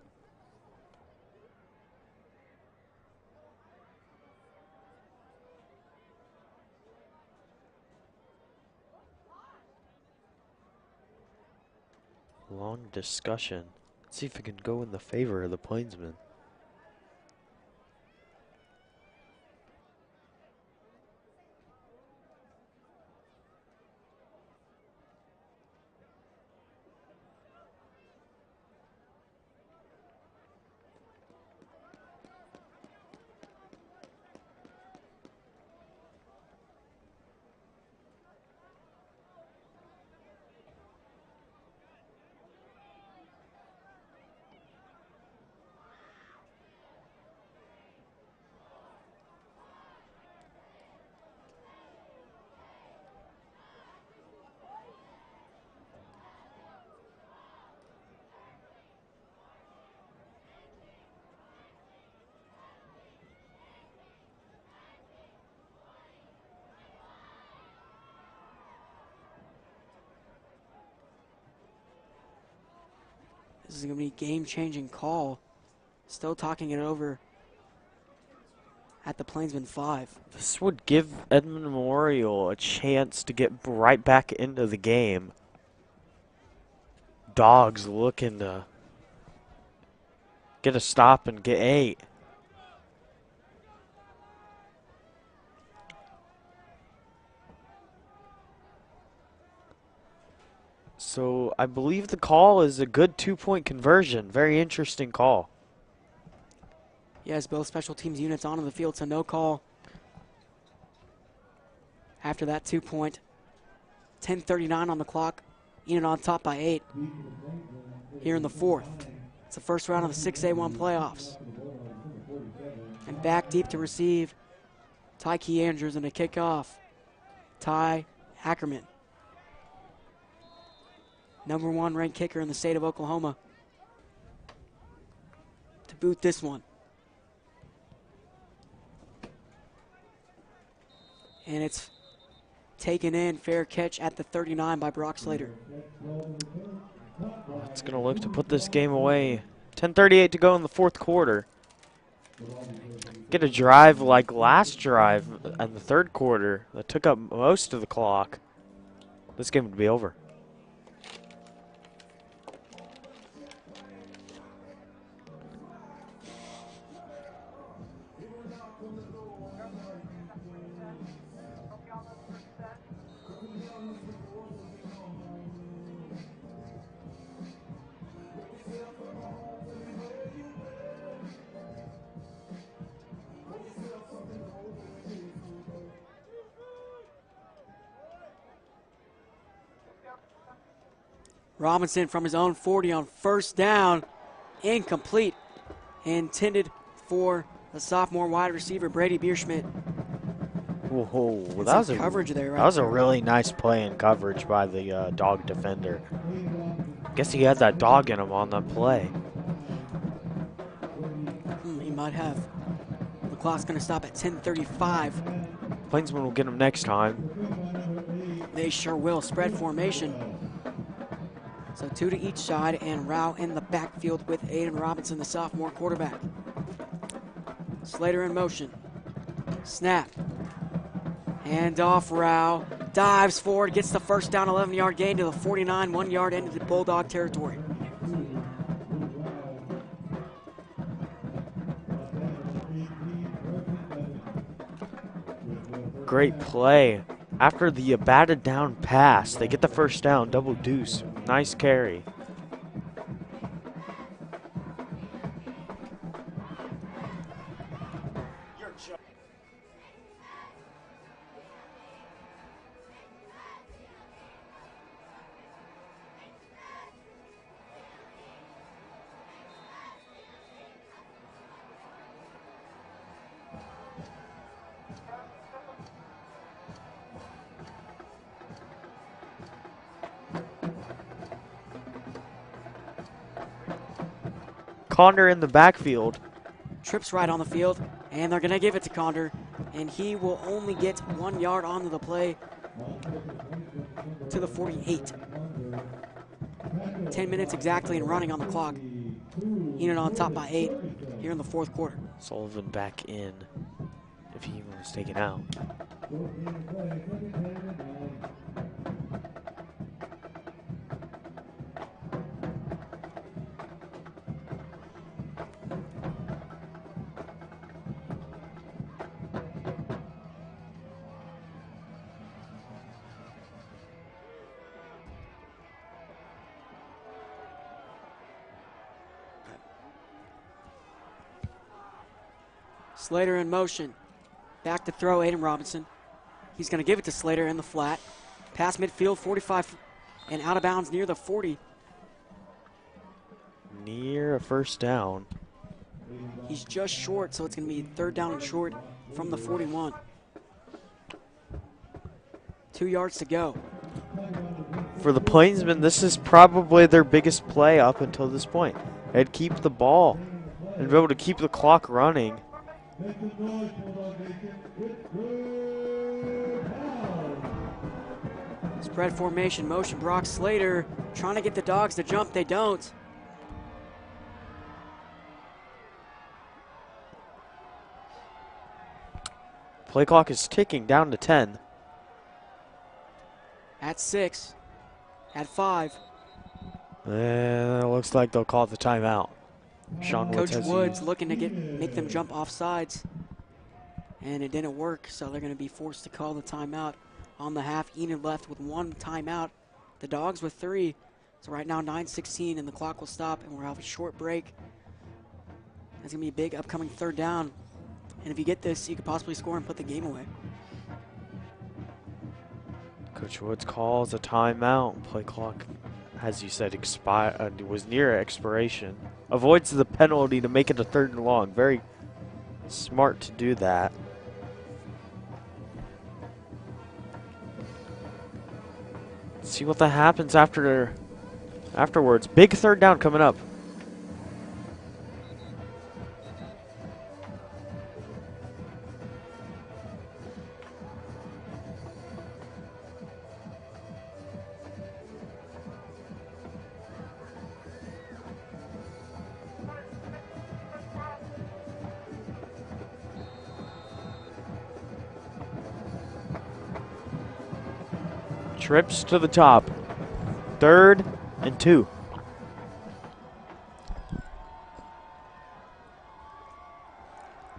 Long discussion. Let's see if it can go in the favor of the Plainsmen. This is going to be a game-changing call. Still talking it over at the Plainsmen 5. This would give Edmond Memorial a chance to get right back into the game. Dogs looking to get a stop and get 8. So I believe the call is a good 2-point conversion. Very interesting call. Yes, both special teams units on the field, so no call after that 2-point. 10:39 on the clock. Enid on top by 8 here in the fourth. It's the first round of the 6A1 playoffs. And back deep to receive, Ty Andrews, and a kickoff, Ty Ackerman. #1 ranked kicker in the state of Oklahoma. To boot this one. And it's taken in, fair catch at the 39 by Brock Slater. It's going to look to put this game away. 10:38 to go in the fourth quarter. Get a drive like last drive in the third quarter that took up most of the clock. This game would be over. Robinson from his own 40 on first down. Incomplete. Intended for the sophomore wide receiver, Brady Bierschmidt. Whoa, And that was some a coverage there, right? That was a really nice play in coverage by the dog defender. Guess he had that dog in him on that play. He might have. The clock's going to stop at 10:35. Plainsmen will get him next time. They sure will. Spread formation. So 2 to each side, and Rao in the backfield with Aiden Robinson, the sophomore quarterback. Slater in motion. Snap. Hand off, Rao. Dives forward, gets the first down, 11-yard gain to the 49, 1 yard into the Bulldog territory. Great play. After the batted down pass, they get the first down, double deuce. Nice carry. Conder in the backfield. Trips right on the field, and they're going to give it to Conder, and he will only get 1 yard onto the play to the 48. 10 minutes exactly and running on the clock. Enid on top by 8 here in the fourth quarter. Sullivan back in if he was taken out. Slater in motion. Back to throw, Aiden Robinson. He's going to give it to Slater in the flat. Pass midfield, 45 and out of bounds near the 40. Near a first down. He's just short, so it's going to be third down and short from the 41. 2 yards to go. For the Plainsmen, this is probably their biggest play up until this point. They'd keep the ball and be able to keep the clock running. Spread formation, motion, Brock Slater trying to get the Dogs to jump. They don't. Play clock is ticking down to 10. At 6. At 5. And it looks like they'll call the timeout. Sean Coach has Woods looking to make them jump off sides. And it didn't work, so they're going to be forced to call the timeout on the half. Enid left with 1 timeout. The Dogs with 3. So right now 9:16 and the clock will stop and we'll have a short break. It's going to be a big upcoming third down. And if you get this, you could possibly score and put the game away. Coach Woods calls a timeout. Play clock, as you said, was near expiration. Avoids the penalty to make it a third and long. Very smart to do that. Let's see what that happens afterwards. Big third down coming up. trips to the top. 3rd and 2.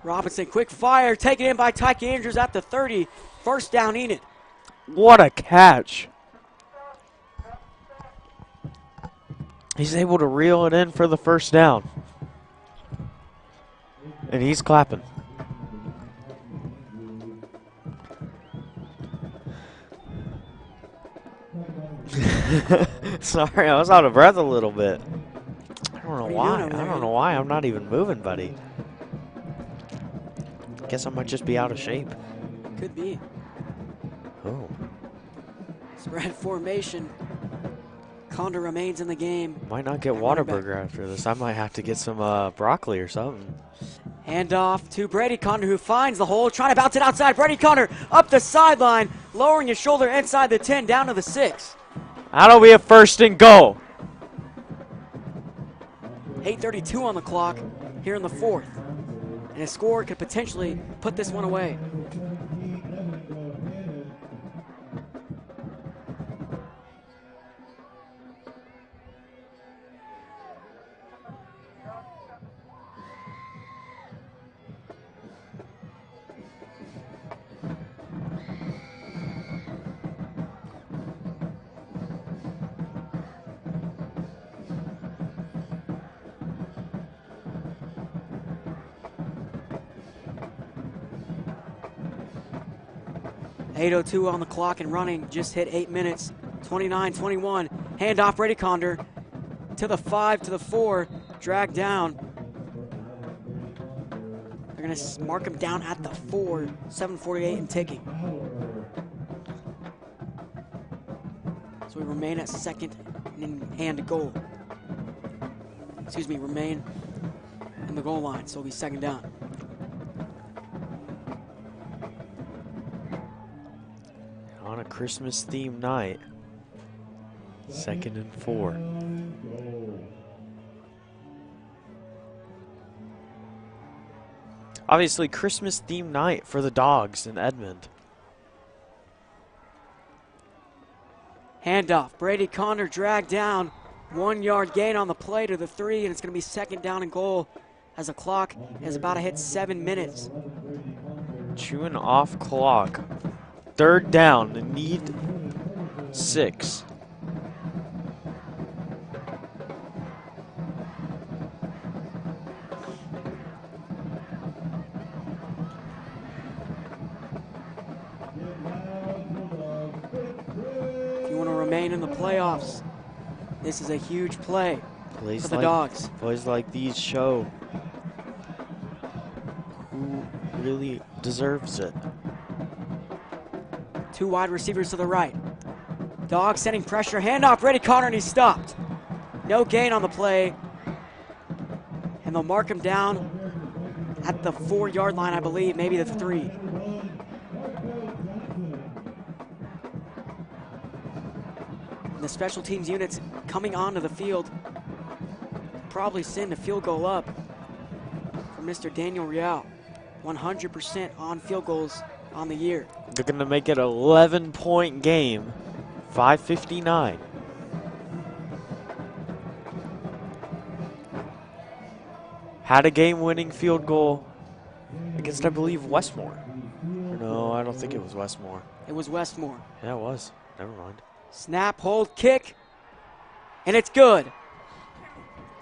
Robinson, quick fire, taken in by Tyke Andrews at the 30. First down, Enid. What a catch. He's able to reel it in for the first down. And he's clapping. Sorry, I was out of breath a little bit. I don't know why. I don't know why I'm not even moving, buddy. Guess I might just be out of shape. Could be. Oh. Spread formation. Condor remains in the game. Might not get Whataburger after this. I might have to get some broccoli or something. Hand off to Brady Condor, who finds the hole, trying to bounce it outside. Brady Condor up the sideline, lowering his shoulder inside the 10, down to the 6. That'll be a 1st and goal. 8:32 on the clock here in the 4th. And a score could potentially put this one away. .802 on the clock and running, just hit 8 minutes. 29-21, handoff Brady Condor to the 5, to the 4, dragged down. They're gonna mark him down at the 4, 7:48 and ticking. So we remain at 2nd and goal. Excuse me, remain in the goal line, so it'll be 2nd down. On a Christmas themed night. 2nd and 4. Obviously, Christmas themed night for the Dogs in Edmond. Handoff, Brady Condor dragged down. 1 yard gain on the play to the 3, and it's going to be 2nd down and goal as the clock is about to hit 7 minutes. Chewing off clock. 3rd down, they need 6. If you want to remain in the playoffs, this is a huge play for the Dogs. Plays like these show who really deserves it. 2 wide receivers to the right. Dogs sending pressure, handoff, Brady Condor, and he's stopped. No gain on the play. And they'll mark him down at the 4 yard line, I believe, maybe the 3. And the special teams units coming onto the field probably send a field goal up for Mr. Daniel Real. 100% on field goals on the year. They're going to make it an 11-point game. 5:59. Had a game-winning field goal against, I believe, Westmore. No, I don't think it was Westmore. It was Westmore. Yeah, it was. Never mind. Snap, hold, kick, and it's good.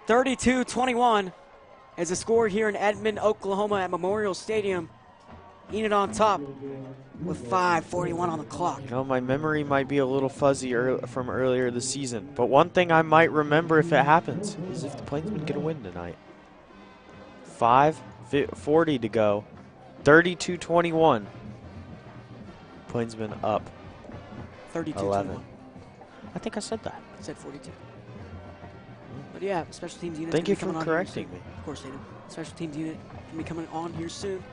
32-21 is the score here in Edmond, Oklahoma at Memorial Stadium. Enid on top with 5:41 on the clock. You know, my memory might be a little fuzzy from earlier this season, but one thing I might remember if it happens is if the Plainsmen get a win tonight. 5:40 to go. 32-21. Plainsmen up 32-21. I think I said that. I said 42. But yeah, special teams unit. Thank you for correcting me. Of course, David. Special teams unit can be coming on here soon.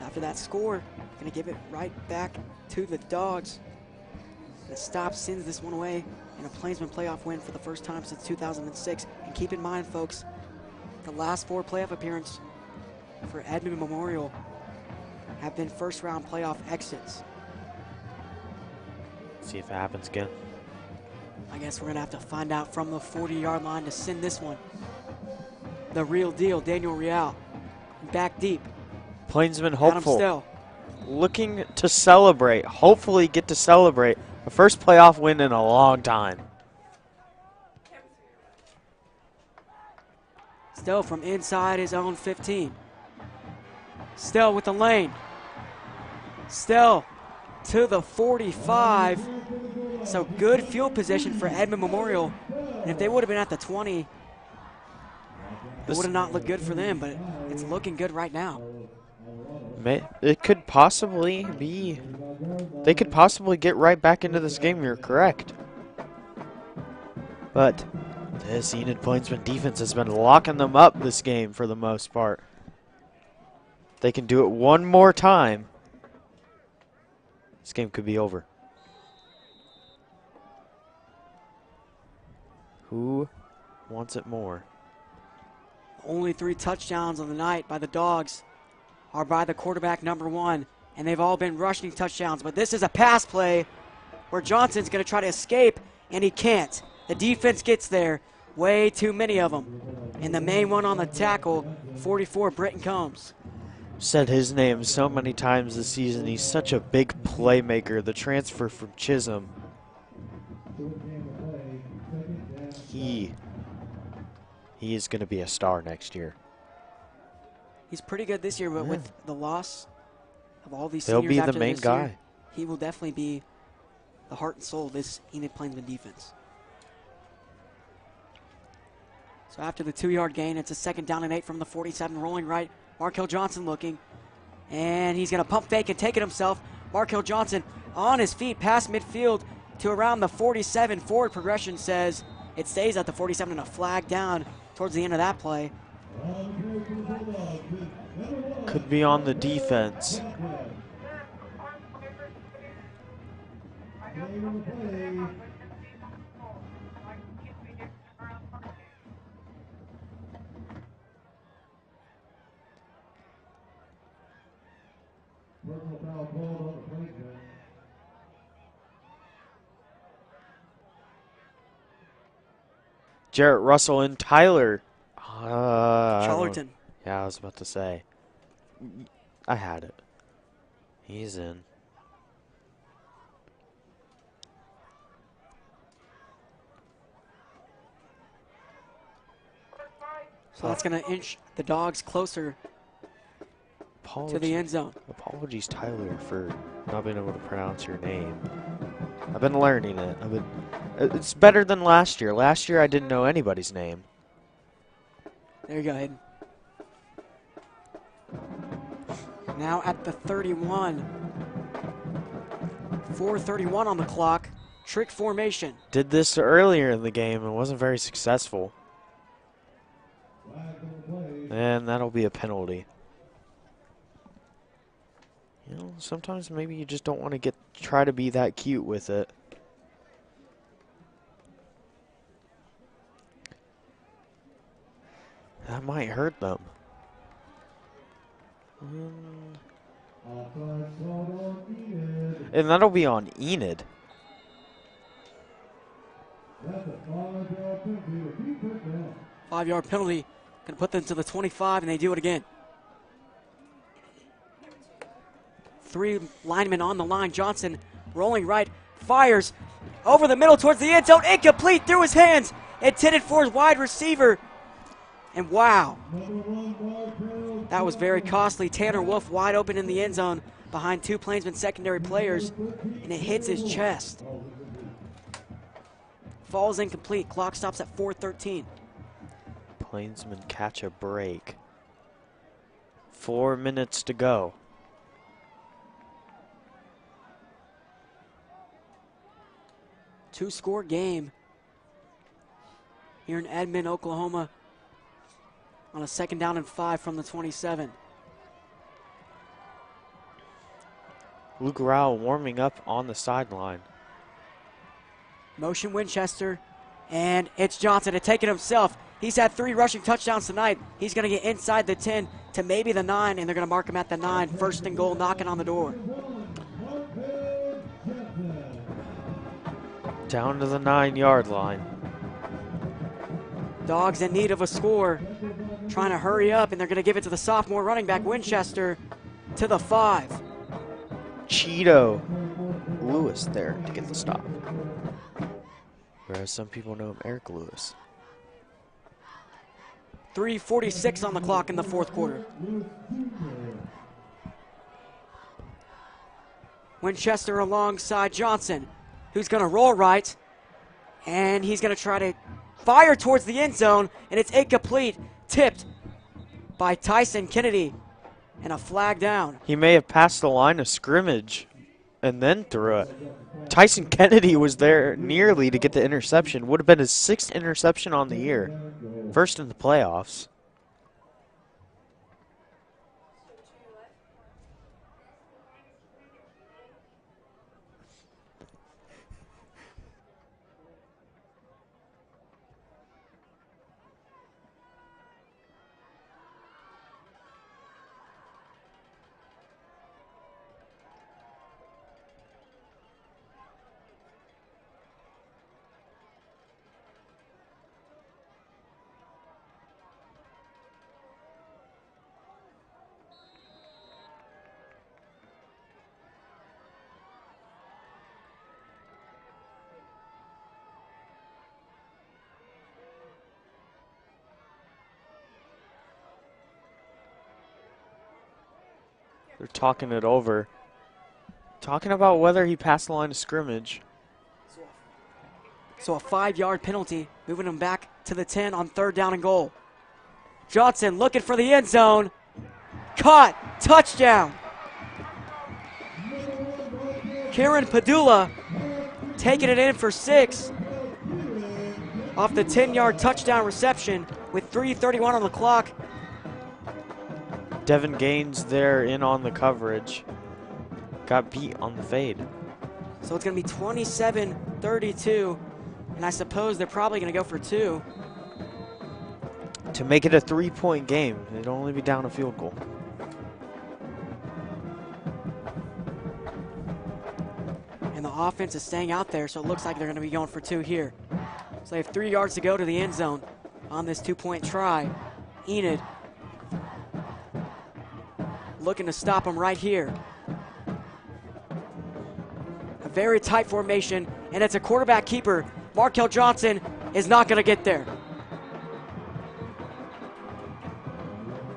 After that score, going to give it right back to the Dogs. The stop sends this one away in a Plainsman playoff win for the first time since 2006. And keep in mind, folks, the last 4 playoff appearances for Edmond Memorial have been first-round playoff exits. See if it happens again. I guess we're going to have to find out from the 40-yard line to send this one. The real deal, Daniel Real. Back deep. Plainsmen Adam hopeful. Stell. Looking to celebrate. Hopefully get to celebrate. The first playoff win in a long time. Stell from inside his own 15. Stell with the lane. Stell to the 45. So good field position for Edmond Memorial. And if they would have been at the 20, it would have not looked good for them, but it's looking good right now. It could possibly be. They could possibly get right back into this game. You're correct. But this Enid Plainsman defense has been locking them up this game for the most part. They can do it one more time. This game could be over. Who wants it more? Only 3 touchdowns of the night by the Dogs are by the quarterback number 1, and they've all been rushing touchdowns. But this is a pass play where Johnson's going to try to escape, and he can't. The defense gets there. Way too many of them. And the main one on the tackle, 44, Britton Combs. Said his name so many times this season. He's such a big playmaker. The transfer from Chisholm. He is going to be a star next year. He's pretty good this year, but with the loss of all these He'll seniors be after the main this year, guy. he will definitely be the heart and soul of this Enid Plainsman defense. So after the 2-yard gain, it's a 2nd down and 8 from the 47, rolling right. Markel Johnson looking, and he's going to pump fake and take it himself. Markel Johnson on his feet past midfield to around the 47. Forward progression says it stays at the 47 and a flag down towards the end of that play. Could be on the defense. Jarrett Russell and Tyler. Charlerton. Yeah, I was about to say. I had it. He's in. So that's going to inch the Dogs closer to the end zone. Apologies, Tyler, for not being able to pronounce your name. I've been learning it. It's better than last year. Last year I didn't know anybody's name. There you go, Hayden. Now at the 31. 4:31 on the clock. Trick formation. Did this earlier in the game and wasn't very successful. And that'll be a penalty. You know, sometimes maybe you just don't want to try to be that cute with it. That might hurt them. And that'll be on Enid. That's a 5-yard penalty. 5-yard penalty. Going to put them to the 25, and they do it again. 3 linemen on the line. Johnson rolling right, fires over the middle towards the end zone. Incomplete through his hands. Intended for his wide receiver. And wow, that was very costly. Tanner Wolf wide open in the end zone behind 2 Plainsmen secondary players, and it hits his chest. Falls incomplete. Clock stops at 4:13. Plainsmen catch a break. 4 minutes to go. Two-score game here in Edmond, Oklahoma, on a 2nd down and 5 from the 27. Luke Rao warming up on the sideline. Motion Winchester, and it's Johnson to take it himself. He's had 3 rushing touchdowns tonight. He's going to get inside the 10 to maybe the 9, and they're going to mark him at the 9. 1st and goal knocking on the door. Down to the 9-yard line. Dogs in need of a score, trying to hurry up, and they're going to give it to the sophomore running back, Winchester, to the 5. Cheeto Lewis there to get the stop. Whereas some people know him, Eric Lewis. 3:46 on the clock in the fourth quarter. Winchester alongside Johnson, who's going to roll right, and he's going to try to fire towards the end zone, and it's incomplete, tipped by Tyson Kennedy, and a flag down. He may have passed the line of scrimmage and then threw it. Tyson Kennedy was there nearly to get the interception. Would have been his 6th interception on the year. First in the playoffs. They're talking it over. Talking about whether he passed the line of scrimmage. So a 5-yard penalty, moving him back to the 10 on 3rd down and goal. Johnson looking for the end zone. Caught. Touchdown. Kieran Padula taking it in for 6 off the 10-yard touchdown reception with 3:31 on the clock. Devin Gaines there in on the coverage. Got beat on the fade. So it's going to be 27-32, and I suppose they're probably going to go for 2. To make it a 3-point game, it'd only be down a field goal. And the offense is staying out there, so it looks like they're going to be going for 2 here. So they have 3 yards to go to the end zone on this 2-point try. Enid looking to stop him right here. A very tight formation, and it's a quarterback keeper. Markel Johnson is not going to get there.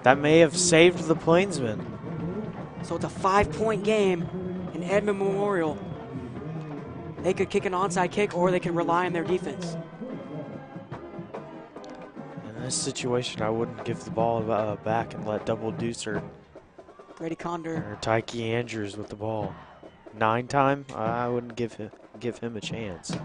That may have saved the Plainsmen. So it's a 5-point game in Edmond Memorial. They could kick an onside kick, or they can rely on their defense. In this situation, I wouldn't give the ball back and let Double Deuce or Grady Condor. Or Tyke Andrews with the ball. 9 time, I wouldn't give him a chance.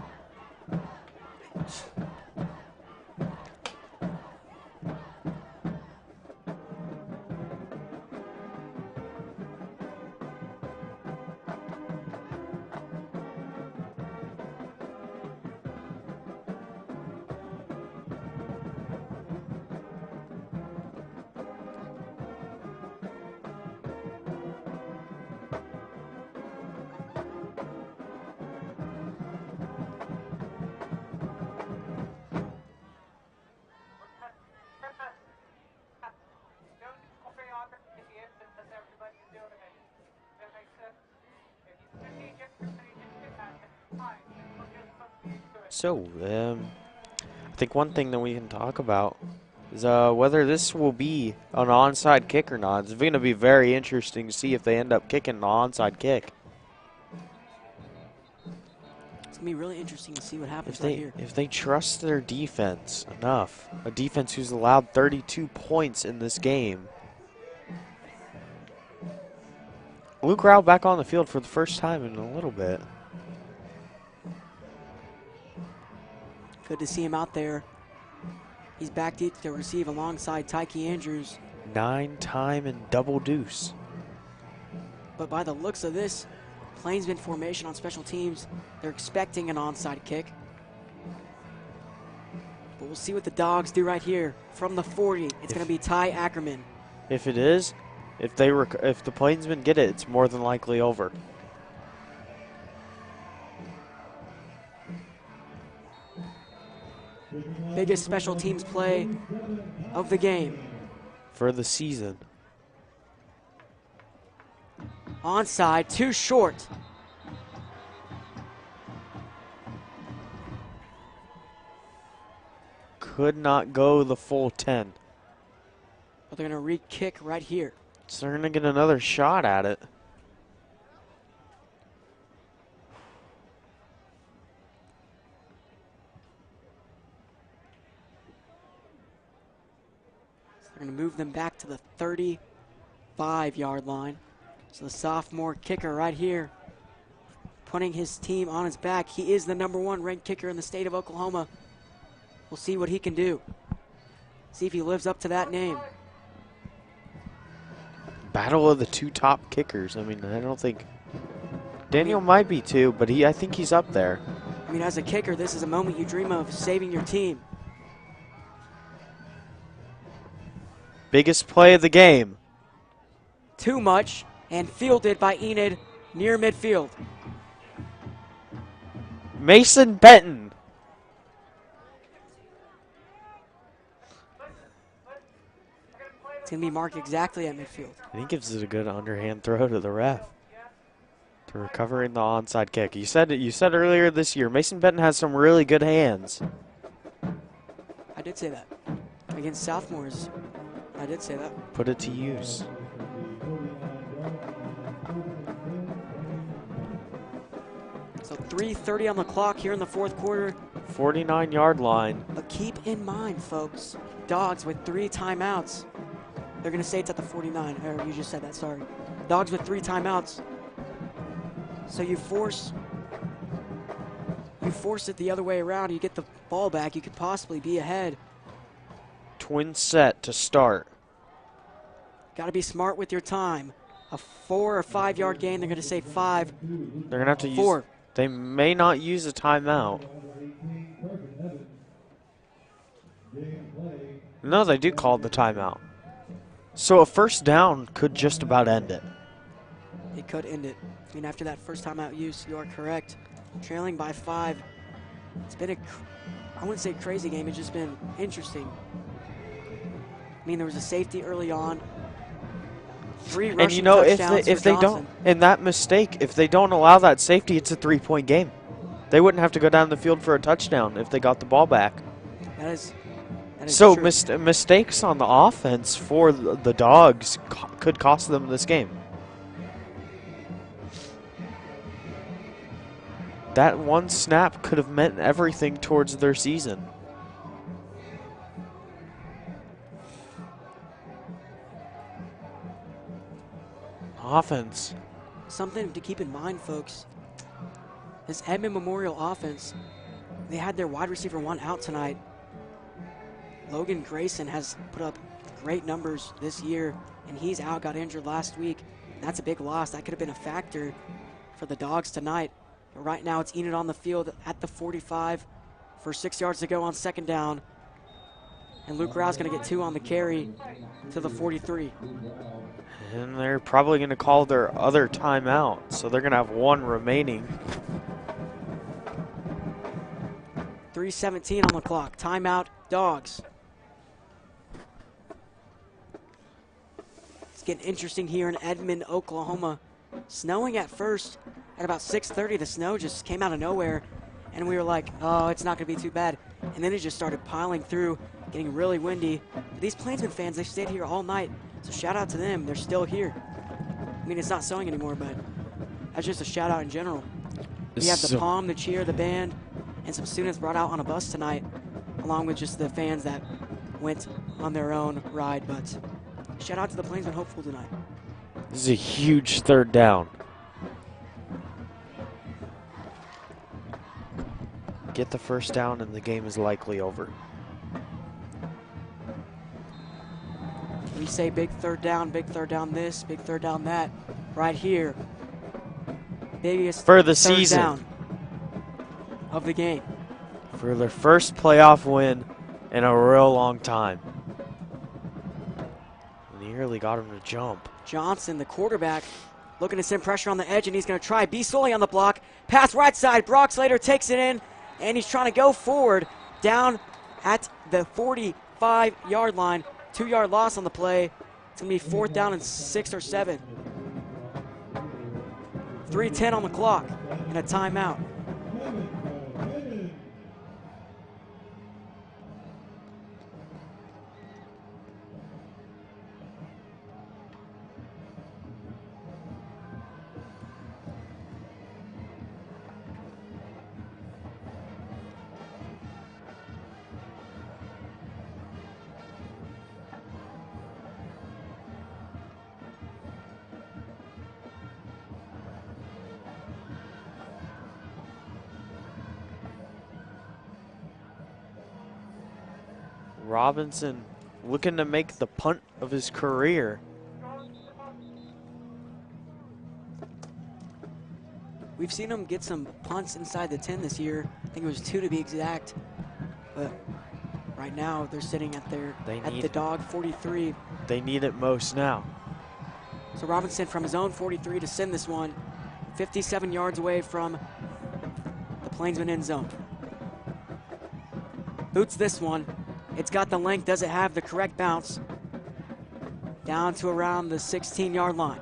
So, I think one thing that we can talk about is whether this will be an onside kick or not. It's going to be very interesting to see if they end up kicking an onside kick. It's going to be really interesting to see what happens right here. If they trust their defense enough, a defense who's allowed 32 points in this game. Luke Rao back on the field for the first time in a little bit. Good to see him out there. He's back deep to receive alongside Tyke Andrews. 9 time and Double Deuce. But by the looks of this Plainsmen formation on special teams, they're expecting an onside kick. But we'll see what the Dogs do right here. From the 40, it's going to be Ty Ackerman. If it is, if the Plainsmen get it, it's more than likely over. biggest special teams play of the game. For the season. Onside, too short. Could not go the full 10. But they're going to re-kick right here. So they're going to get another shot at it. So they're going to move them back to the 35-yard line. So the sophomore kicker right here, putting his team on his back. He is the #1 ranked kicker in the state of Oklahoma. We'll see what he can do. See if he lives up to that name. Battle of the two top kickers. I mean, I don't think Daniel might be too, but I think he's up there. I mean, as a kicker, this is a moment you dream of, saving your team. Biggest play of the game. Too much, and fielded by Enid near midfield. Mason Benton. It's going to be marked exactly at midfield. And he gives it a good underhand throw to the ref to recovering the onside kick. You said earlier this year, Mason Benton has some really good hands. I did say that. Against sophomores, I did say that. Put it to use. So 3:30 on the clock here in the fourth quarter. 49-yard line. But keep in mind, folks, Dogs with 3 timeouts. They're going to say it's at the 49. Or you just said that, sorry. Dogs with 3 timeouts. So you force it the other way around. You get the ball back. You could possibly be ahead. Twin set to start. Got to be smart with your time. A 4 or 5 yard gain. They're going to say 5. They're going to have to 4. use. They may not use a timeout. No, they do call the timeout. So a first down could just about end it. It could end it. I mean, after that first timeout use, you are correct. Trailing by 5. It's been I wouldn't say crazy game. It's just been interesting. I mean, there was a safety early on. 3 rushing And you know, touchdowns if for they Johnson. don't, in that mistake, if they don't allow that safety, it's a 3-point game. They wouldn't have to go down the field for a touchdown if they got the ball back. That is So true. mistakes on the offense for the Dogs could cost them this game. That one snap could have meant everything towards their season. Offense. Something to keep in mind, folks. This Edmond Memorial offense, they had their wide receiver 1 out tonight. Logan Grayson has put up great numbers this year, and he's out, got injured last week. That's a big loss. That could have been a factor for the Dogs tonight. But right now it's Enid on the field at the 45 for 6 yards to go on second down. And Luke Rouse going to get 2 on the carry to the 43. And they're probably going to call their other timeout, so they're going to have 1 remaining. 3:17 on the clock. Timeout, Dogs. It's getting interesting here in Edmond, Oklahoma. Snowing at first. At about 6:30, the snow just came out of nowhere, and we were like, oh, it's not going to be too bad. And then it just started piling through, getting really windy. But these Plainsmen fans, they stayed here all night, so shout out to them. They're still here. I mean, it's not snowing anymore, but that's just a shout out in general. We have the Palm, the cheer, the band, and some students brought out on a bus tonight, along with just the fans that went on their own ride. But shout out to the Plainsmen hopeful tonight. This is a huge third down. Get the first down and the game is likely over. We say big third down this, big third down that. Right here. Biggest For the third season. down of the game. For their first playoff win in a real long time. Nearly got him to jump. Johnson, the quarterback, looking to send pressure on the edge, and he's going to try. B. Sully on the block. Pass right side. Brock Slater takes it in, and he's trying to go forward down at the 45-yard line. 2-yard loss on the play. It's going to be 4th down and 6 or 7. 3:10 on the clock and a timeout. Robinson looking to make the punt of his career. We've seen him get some punts inside the 10 this year. I think it was 2 to be exact. But right now they're sitting at the dog 43. They need it most now. So Robinson from his own 43 to send this one 57 yards away from the Plainsmen end zone. Boots this one. It's got the length, does it have the correct bounce? Down to around the 16-yard line.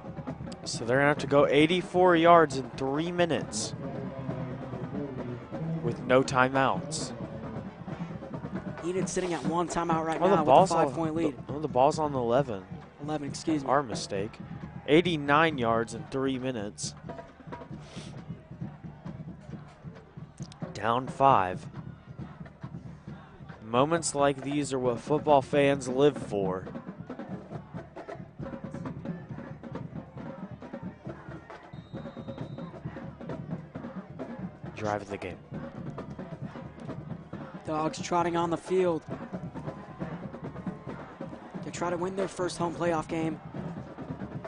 So they're going to have to go 84 yards in 3 minutes with no timeouts. Enid sitting at 1 timeout right now with a 5-point lead. The ball's on the 11. 11, excuse me. Our mistake. 89 yards in 3 minutes. Down 5. Moments like these are what football fans live for. Drive of the game. Dogs trotting on the field to try to win their first home playoff game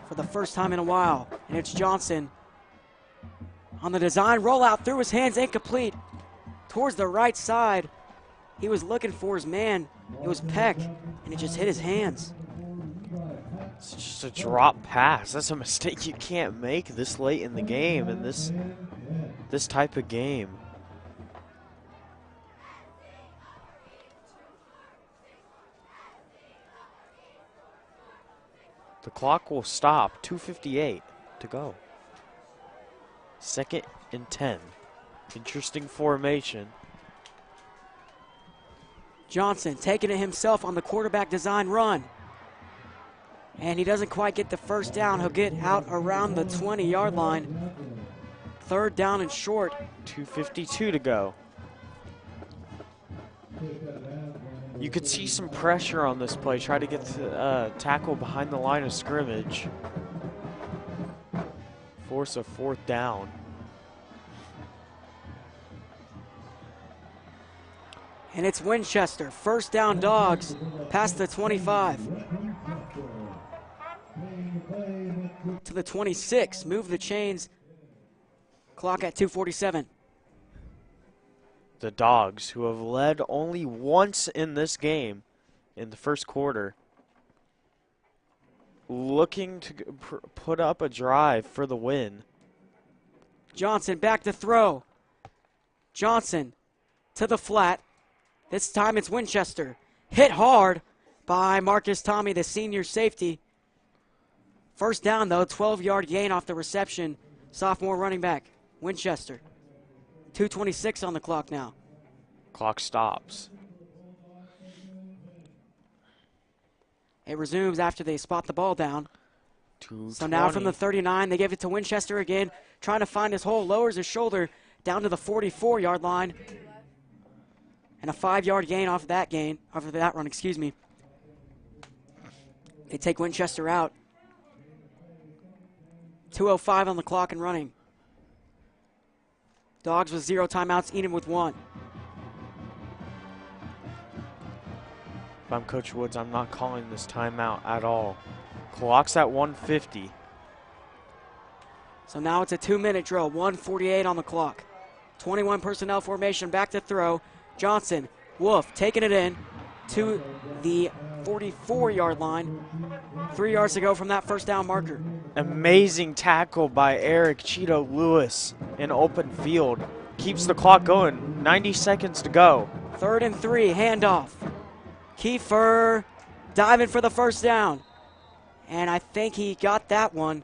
for the first time in a while. And it's Johnson on the design rollout, through his hands, incomplete. Towards the right side. He was looking for his man. It was Peck, and it just hit his hands. It's just a drop pass. That's a mistake you can't make this late in the game and this type of game. The clock will stop. 2:58 to go. 2nd and 10. Interesting formation. Johnson taking it himself on the quarterback design run. And he doesn't quite get the first down. He'll get out around the 20-yard line. 3rd down and short. 2:52 to go. You could see some pressure on this play. Try to get the tackle behind the line of scrimmage. Force a 4th down. And it's Winchester. 1st down Dogs past the 25. To the 26. Move the chains. Clock at 2:47. The Dogs, who have led only once in this game in the first quarter, looking to put up a drive for the win. Johnson back to throw. Johnson to the flat. This time it's Winchester. Hit hard by Marcus Tommy, the senior safety. 1st down, though, 12-yard gain off the reception. Sophomore running back, Winchester. 2:26 on the clock now. Clock stops. It resumes after they spot the ball down. 2:20. So now from the 39, they give it to Winchester again, trying to find his hole, lowers his shoulder down to the 44-yard line. And a 5-yard gain off of that run, excuse me. They take Winchester out. 2:05 on the clock and running. Dogs with 0 timeouts, Enid with 1. If I'm Coach Woods, I'm not calling this timeout at all. Clock's at 1:50. So now it's a 2-minute drill, 1:48 on the clock. 21 personnel formation, back to throw. Johnson, Wolf taking it in to the 44-yard line. 3 yards to go from that 1st down marker. Amazing tackle by Eric Cheeto Lewis in open field. Keeps the clock going. 90 seconds to go. 3rd and 3, handoff. Kiefer diving for the first down. And I think he got that one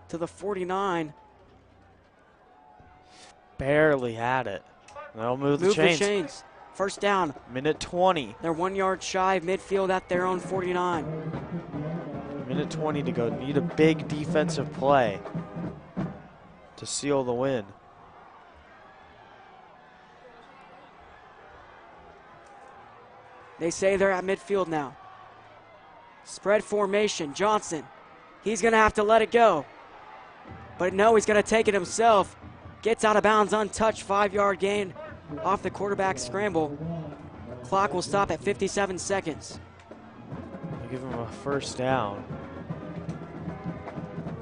to the 49. Barely had it. They'll move the Move the chains. chains. First down. Minute 20. They're 1 yard shy of midfield at their own 49. Minute 20 to go. Need a big defensive play to seal the win. They say they're at midfield now. Spread formation. Johnson. He's going to have to let it go. But no, he's going to take it himself. Gets out of bounds untouched. 5 yard gain off the quarterback scramble. Clock will stop at 57 seconds. They give him a first down.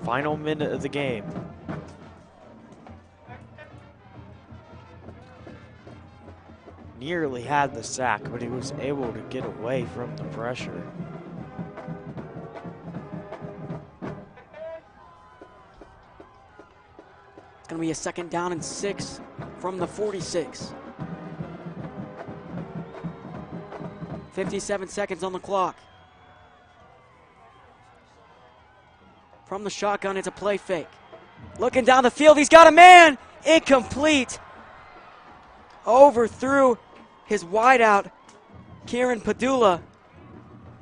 Final minute of the game. Nearly had the sack, but he was able to get away from the pressure. It's going to be a 2nd down and 6 from the 46. 57 seconds on the clock. From the shotgun, it's a play fake. Looking down the field, he's got a man! Incomplete! Overthrew his wideout, Kieran Padula,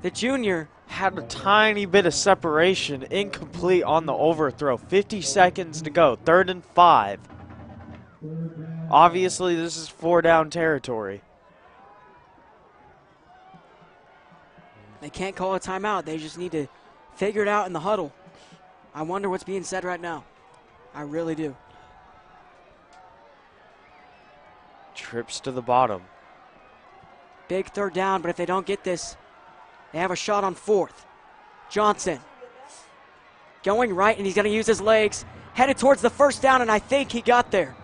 the junior. Had a tiny bit of separation, incomplete on the overthrow. 50 seconds to go, 3rd and 5. Obviously, this is 4 down territory. They can't call a timeout. They just need to figure it out in the huddle. I wonder what's being said right now. I really do. Trips to the bottom. Big 3rd down, but if they don't get this, they have a shot on 4th. Johnson going right, and he's going to use his legs. Headed towards the first down, and I think he got there.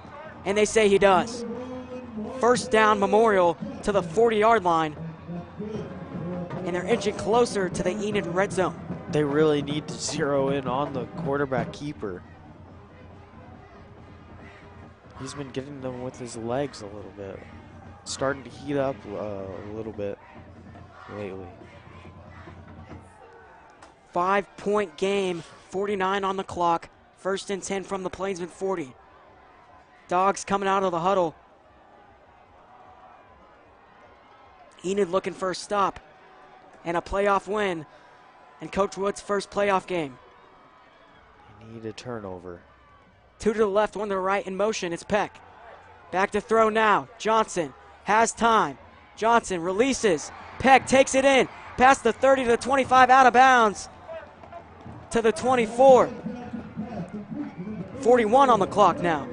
And they say he does. First down Memorial to the 40-yard line. And they're inching closer to the Enid red zone. They really need to zero in on the quarterback keeper. He's been getting them with his legs a little bit. Starting to heat up a little bit lately. 5-point game, 49 on the clock. 1st and 10 from the Plainsmen 40. Dogs coming out of the huddle. Enid looking for a stop and a playoff win. And Coach Wood's first playoff game. They need a turnover. 2 to the left, 1 to the right in motion. It's Peck. Back to throw now. Johnson has time. Johnson releases. Peck takes it in. Past the 30 to the 25, out of bounds. To the 24. 41 on the clock now.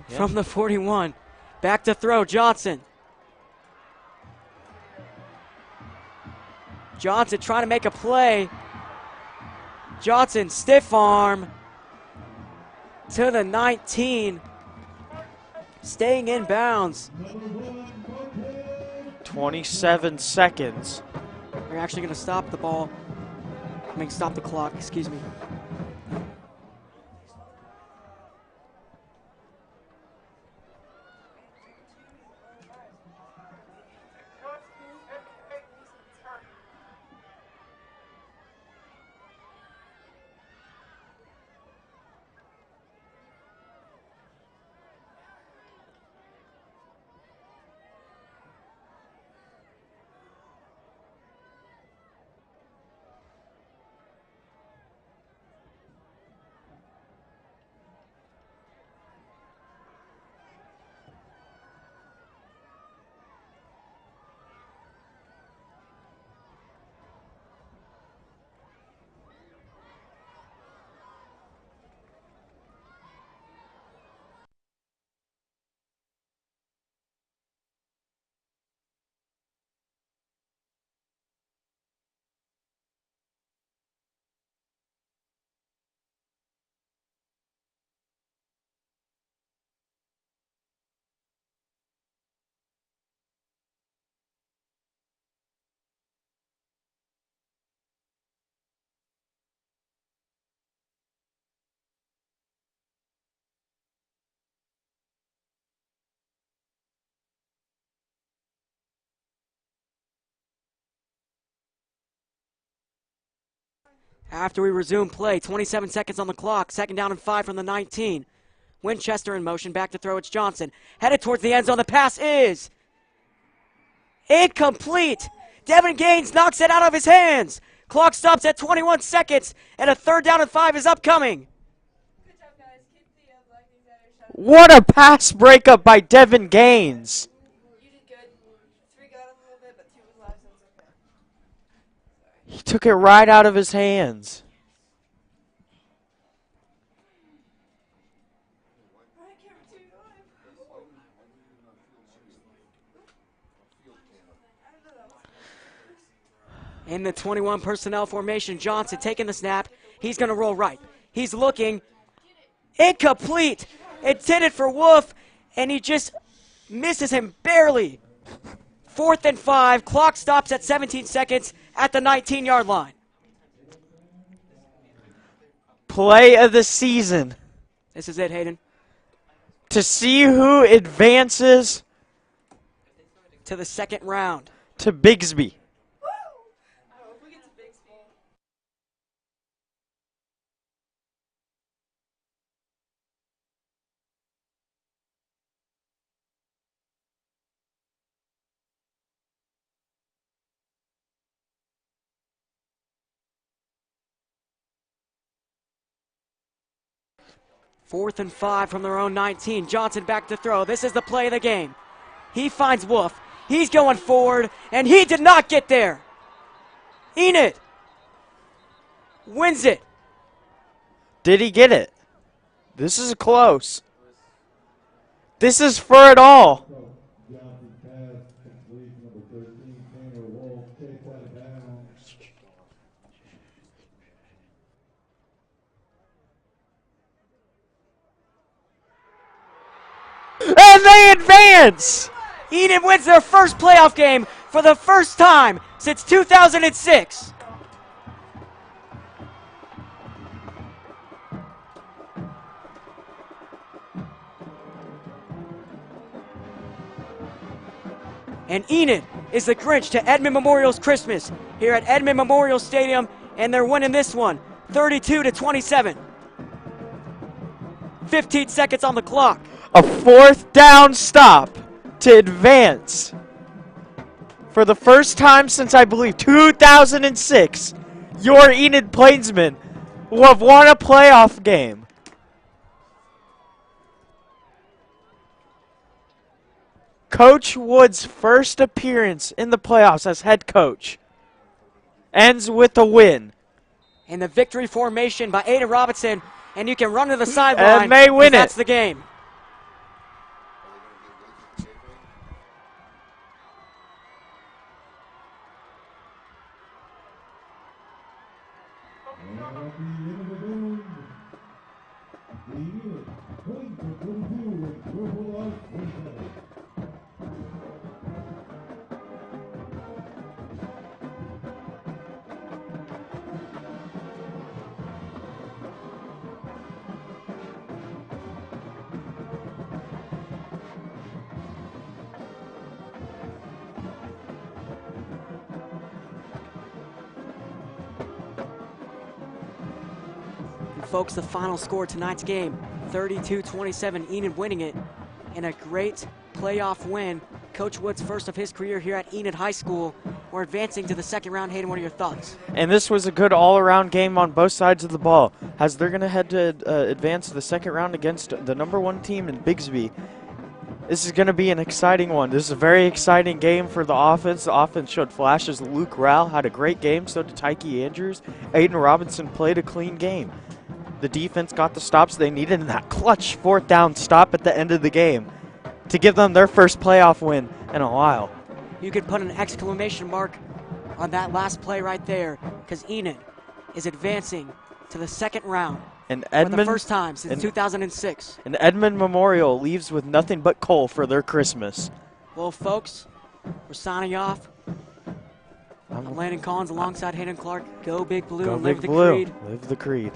From the 41. Back to throw, Johnson. Johnson trying to make a play. Johnson, stiff arm to the 19. Staying in bounds. 27 seconds. They're actually going to stop the ball. Stop the clock, excuse me. After we resume play, 27 seconds on the clock, 2nd down and 5 from the 19. Winchester in motion, back to throw, it's Johnson. Headed towards the end zone, the pass is incomplete. Devin Gaines knocks it out of his hands. Clock stops at 21 seconds, and a 3rd down and 5 is upcoming. Good job, guys. Keep the Vikings at your shot. What a pass breakup by Devin Gaines. You did good. 3 got him a little bit, but 2 was live, so it's okay. He took it right out of his hands. All right, camera 2, go ahead. In the 21 personnel formation, Johnson taking the snap. He's going to roll right. He's looking. Incomplete. Intended for Wolf, and he just misses him barely. 4th and 5. Clock stops at 17 seconds at the 19-yard line. Play of the season. This is it, Hayden. To see who advances To the 2nd round. to Bigsby. I hope we get to Bixby. Fourth and 5 from their own 19. Johnson back to throw. This is the play of the game. He finds Wolf. He's going forward, and he did not get there. Enid wins it. Did he get it? This is close. This is for it all. Johnson's pass complete, number 13, Tanner Wolf, takes out of bounds. And they advance. Enid wins their first playoff game for the first time since 2006. And Enid is the Grinch to Edmond Memorial's Christmas here at Edmond Memorial Stadium, and they're winning this one 32-27. 15 seconds on the clock. A 4th down stop to advance. For the first time since, I believe, 2006, your Enid Plainsmen will have won a playoff game. Coach Wood's first appearance in the playoffs as head coach ends with a win. And the victory formation by Aiden Robinson, and you can run to the sideline. And they win it. That's the game. And at the end of the game, the Enid Plainsmen 22 with Purple Light Winchester. And folks, the final score of tonight's game, 32-27, Enid winning it, and a great playoff win. Coach Wood's first of his career here at Enid High School. We're advancing to the 2nd round. Hayden, what are your thoughts? And this was a good all-around game on both sides of the ball, as they're going to head to advance to the 2nd round against the #1 team in Bigsby. This is going to be an exciting one. This is a very exciting game for the offense. The offense showed flashes. Luke Rowell had a great game, so did Tyke Andrews. Aiden Robinson played a clean game. The defense got the stops they needed in that clutch 4th down stop at the end of the game to give them their first playoff win in a while. You could put an exclamation mark on that last play right there, because Enid is advancing to the 2nd round And for the Edmond, first time since 2006. and Edmond Memorial leaves with nothing but coal for their Christmas. Well, folks, we're signing off. I'm Landon Collins alongside Hayden Clark. Go Big Blue Go and Big live the Blue. creed. Live the creed.